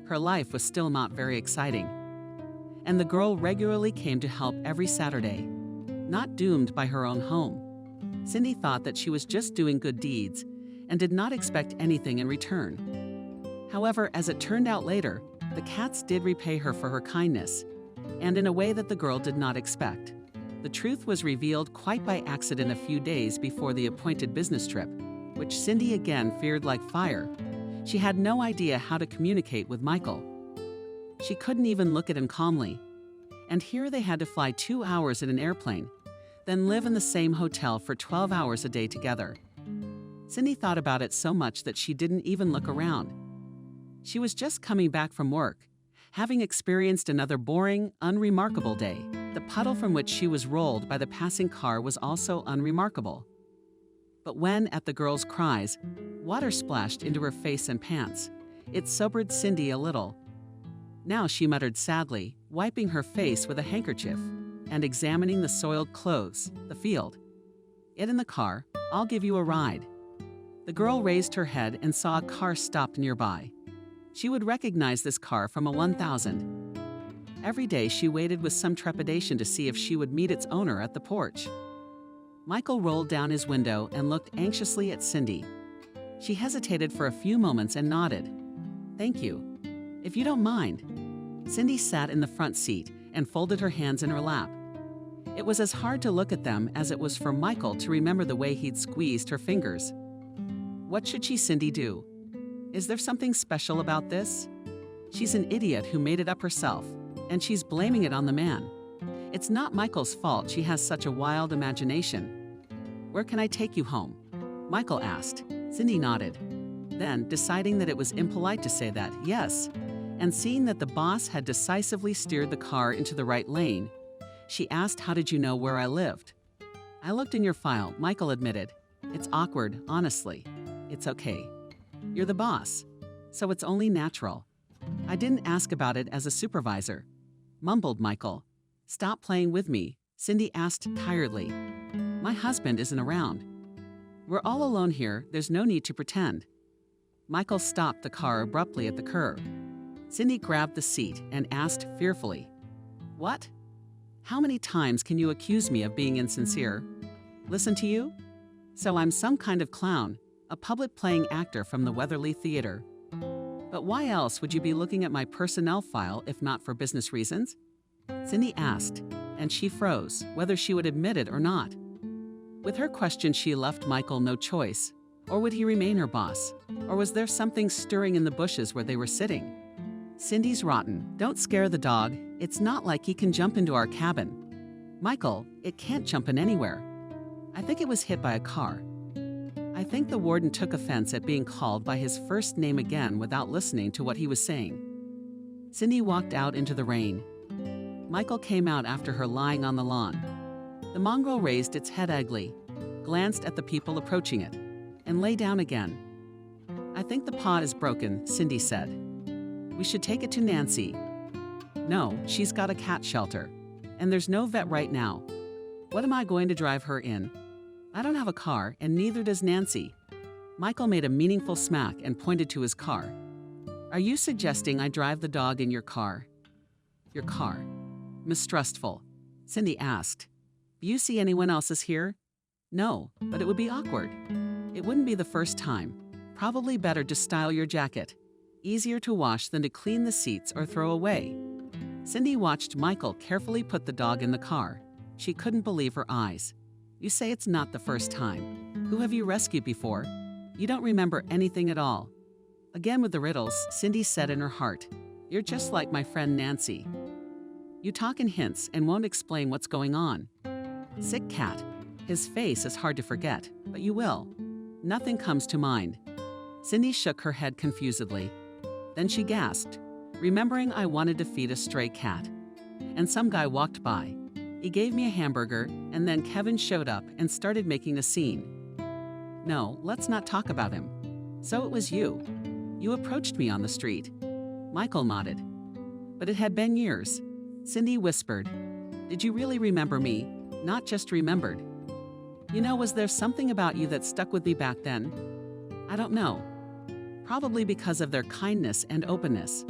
Her life was still not very exciting. And the girl regularly came to help every Saturday, not doomed by her own home. Cindy thought that she was just doing good deeds and did not expect anything in return. However, as it turned out later, the cats did repay her for her kindness, and in a way that the girl did not expect. The truth was revealed quite by accident a few days before the appointed business trip, which Cindy again feared like fire. She had no idea how to communicate with Michael. She couldn't even look at him calmly. And here they had to fly 2 hours in an airplane, then live in the same hotel for 12 hours a day together. Cindy thought about it so much that she didn't even look around. She was just coming back from work, having experienced another boring, unremarkable day. The puddle from which she was rolled by the passing car was also unremarkable. But when, at the girl's cries, water splashed into her face and pants, it sobered Cindy a little. Now she muttered sadly, wiping her face with a handkerchief and examining the soiled clothes, the field. Get in the car, I'll give you a ride. The girl raised her head and saw a car stopped nearby. She would recognize this car from a 1000. Every day she waited with some trepidation to see if she would meet its owner at the porch. Michael rolled down his window and looked anxiously at Cindy. She hesitated for a few moments and nodded. Thank you. If you don't mind. Cindy sat in the front seat and folded her hands in her lap. It was as hard to look at them as it was for Michael to remember the way he'd squeezed her fingers. What should Cindy do? Is there something special about this? She's an idiot who made it up herself, and she's blaming it on the man. It's not Michael's fault she has such a wild imagination. Where can I take you home? Michael asked. Cindy nodded. Then, deciding that it was impolite to say that, yes, and seeing that the boss had decisively steered the car into the right lane, she asked, how did you know where I lived? I looked in your file, Michael admitted. It's awkward, honestly. It's okay. You're the boss, so it's only natural. I didn't ask about it as a supervisor, mumbled Michael. Stop playing with me, Cindy asked tiredly. My husband isn't around. We're all alone here, there's no need to pretend. Michael stopped the car abruptly at the curb. Cindy grabbed the seat and asked fearfully, What? How many times can you accuse me of being insincere? Listen to you? So I'm some kind of clown, a public playing actor from the Weatherly Theater. But why else would you be looking at my personnel file if not for business reasons? Cindy asked, and she froze, whether she would admit it or not. With her question, she left Michael no choice. Or would he remain her boss? Or was there something stirring in the bushes where they were sitting? Cindy's rotten. Don't scare the dog. It's not like he can jump into our cabin. Michael, it can't jump in anywhere. I think it was hit by a car. I think the warden took offense at being called by his first name again without listening to what he was saying. Cindy walked out into the rain. Michael came out after her lying on the lawn. The mongrel raised its head ugly, glanced at the people approaching it, and lay down again. I think the paw is broken, Cindy said. We should take it to Nancy. No, she's got a cat shelter, and there's no vet right now. What am I going to drive her in? I don't have a car, and neither does Nancy. Michael made a meaningful smack and pointed to his car. Are you suggesting I drive the dog in your car? Your car. Mistrustful. Cindy asked. Do you see anyone else's here? No, but it would be awkward. It wouldn't be the first time. Probably better to style your jacket. Easier to wash than to clean the seats or throw away. Cindy watched Michael carefully put the dog in the car. She couldn't believe her eyes. You say it's not the first time. Who have you rescued before? You don't remember anything at all. Again with the riddles, Cindy said in her heart, "You're just like my friend Nancy. You talk in hints and won't explain what's going on." Sick cat. His face is hard to forget, but you will. Nothing comes to mind. Cindy shook her head confusedly. Then she gasped, remembering I wanted to feed a stray cat. And some guy walked by. He gave me a hamburger, and then Kevin showed up and started making a scene. No, let's not talk about him. So it was you. You approached me on the street. Michael nodded. But it had been years. Cindy whispered, "Did you really remember me? Not just remembered. You know, was there something about you that stuck with me back then? I don't know. Probably because of their kindness and openness.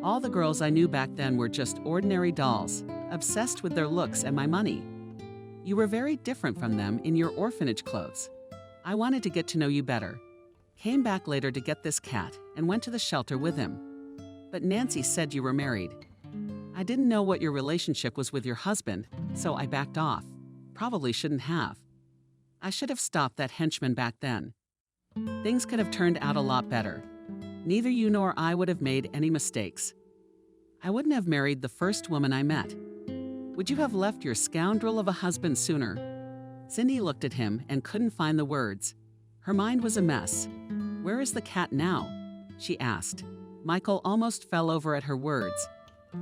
All the girls I knew back then were just ordinary dolls, obsessed with their looks and my money. You were very different from them in your orphanage clothes. I wanted to get to know you better. Came back later to get this cat and went to the shelter with him. But Nancy said you were married. I didn't know what your relationship was with your husband, so I backed off. Probably shouldn't have. I should have stopped that henchman back then. Things could have turned out a lot better. Neither you nor I would have made any mistakes. I wouldn't have married the first woman I met. Would you have left your scoundrel of a husband sooner?" Cindy looked at him and couldn't find the words. Her mind was a mess. "Where is the cat now?" she asked. Michael almost fell over at her words.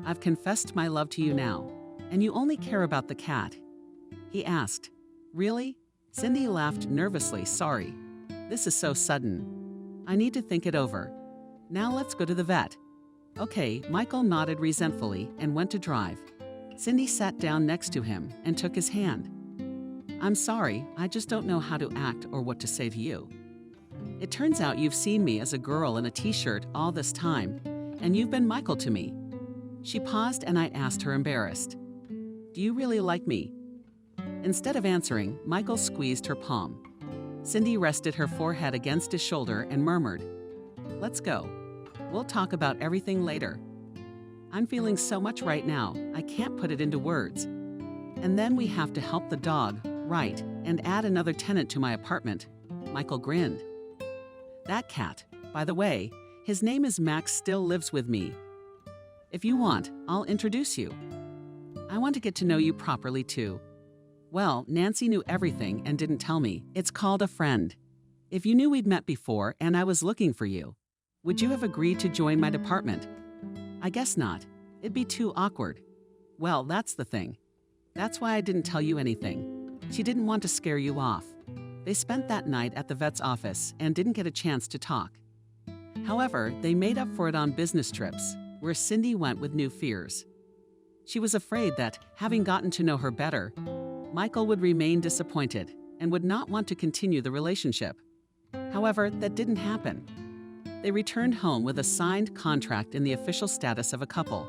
"I've confessed my love to you now, and you only care about the cat," he asked. "Really?" Cindy laughed nervously. "Sorry. This is so sudden. I need to think it over. Now let's go to the vet." "Okay," Michael nodded resentfully and went to drive. Cindy sat down next to him and took his hand. "I'm sorry, I just don't know how to act or what to say to you. It turns out you've seen me as a girl in a t-shirt all this time, and you've been Michael to me." She paused and I asked her, embarrassed, "Do you really like me?" Instead of answering, Michael squeezed her palm. Cindy rested her forehead against his shoulder and murmured, "Let's go. We'll talk about everything later. I'm feeling so much right now, I can't put it into words. And then we have to help the dog, right, and add another tenant to my apartment." Michael grinned. "That cat, by the way, his name is Max, still lives with me. If you want, I'll introduce you. I want to get to know you properly too. Well, Nancy knew everything and didn't tell me. It's called a friend. If you knew we'd met before and I was looking for you, would you have agreed to join my department? I guess not. It'd be too awkward. Well, that's the thing. That's why I didn't tell you anything. She didn't want to scare you off. They spent that night at the vet's office and didn't get a chance to talk. However, they made up for it on business trips, where Cindy went with new fears. She was afraid that, having gotten to know her better, Michael would remain disappointed and would not want to continue the relationship. However, that didn't happen. They returned home with a signed contract in the official status of a couple.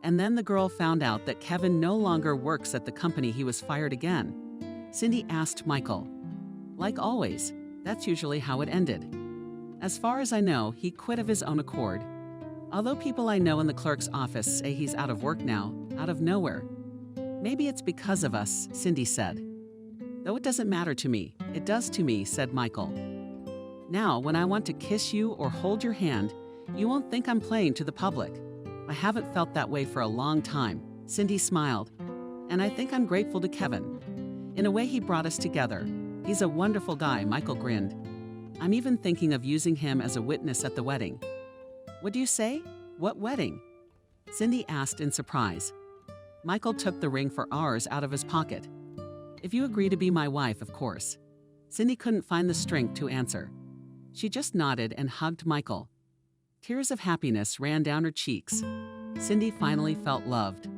And then the girl found out that Kevin no longer works at the company he was fired again. Cindy asked Michael. Like always, that's usually how it ended. As far as I know, he quit of his own accord. Although people I know in the clerk's office say he's out of work now, out of nowhere. Maybe it's because of us, Cindy said. Though it doesn't matter to me, it does to me, said Michael. Now, when I want to kiss you or hold your hand, you won't think I'm playing to the public. I haven't felt that way for a long time, Cindy smiled. And I think I'm grateful to Kevin. In a way, he brought us together. He's a wonderful guy, Michael grinned. I'm even thinking of using him as a witness at the wedding. What do you say? What wedding? Cindy asked in surprise. Michael took the ring for ours out of his pocket. If you agree to be my wife, of course. Cindy couldn't find the strength to answer. She just nodded and hugged Michael. Tears of happiness ran down her cheeks. Cindy finally felt loved.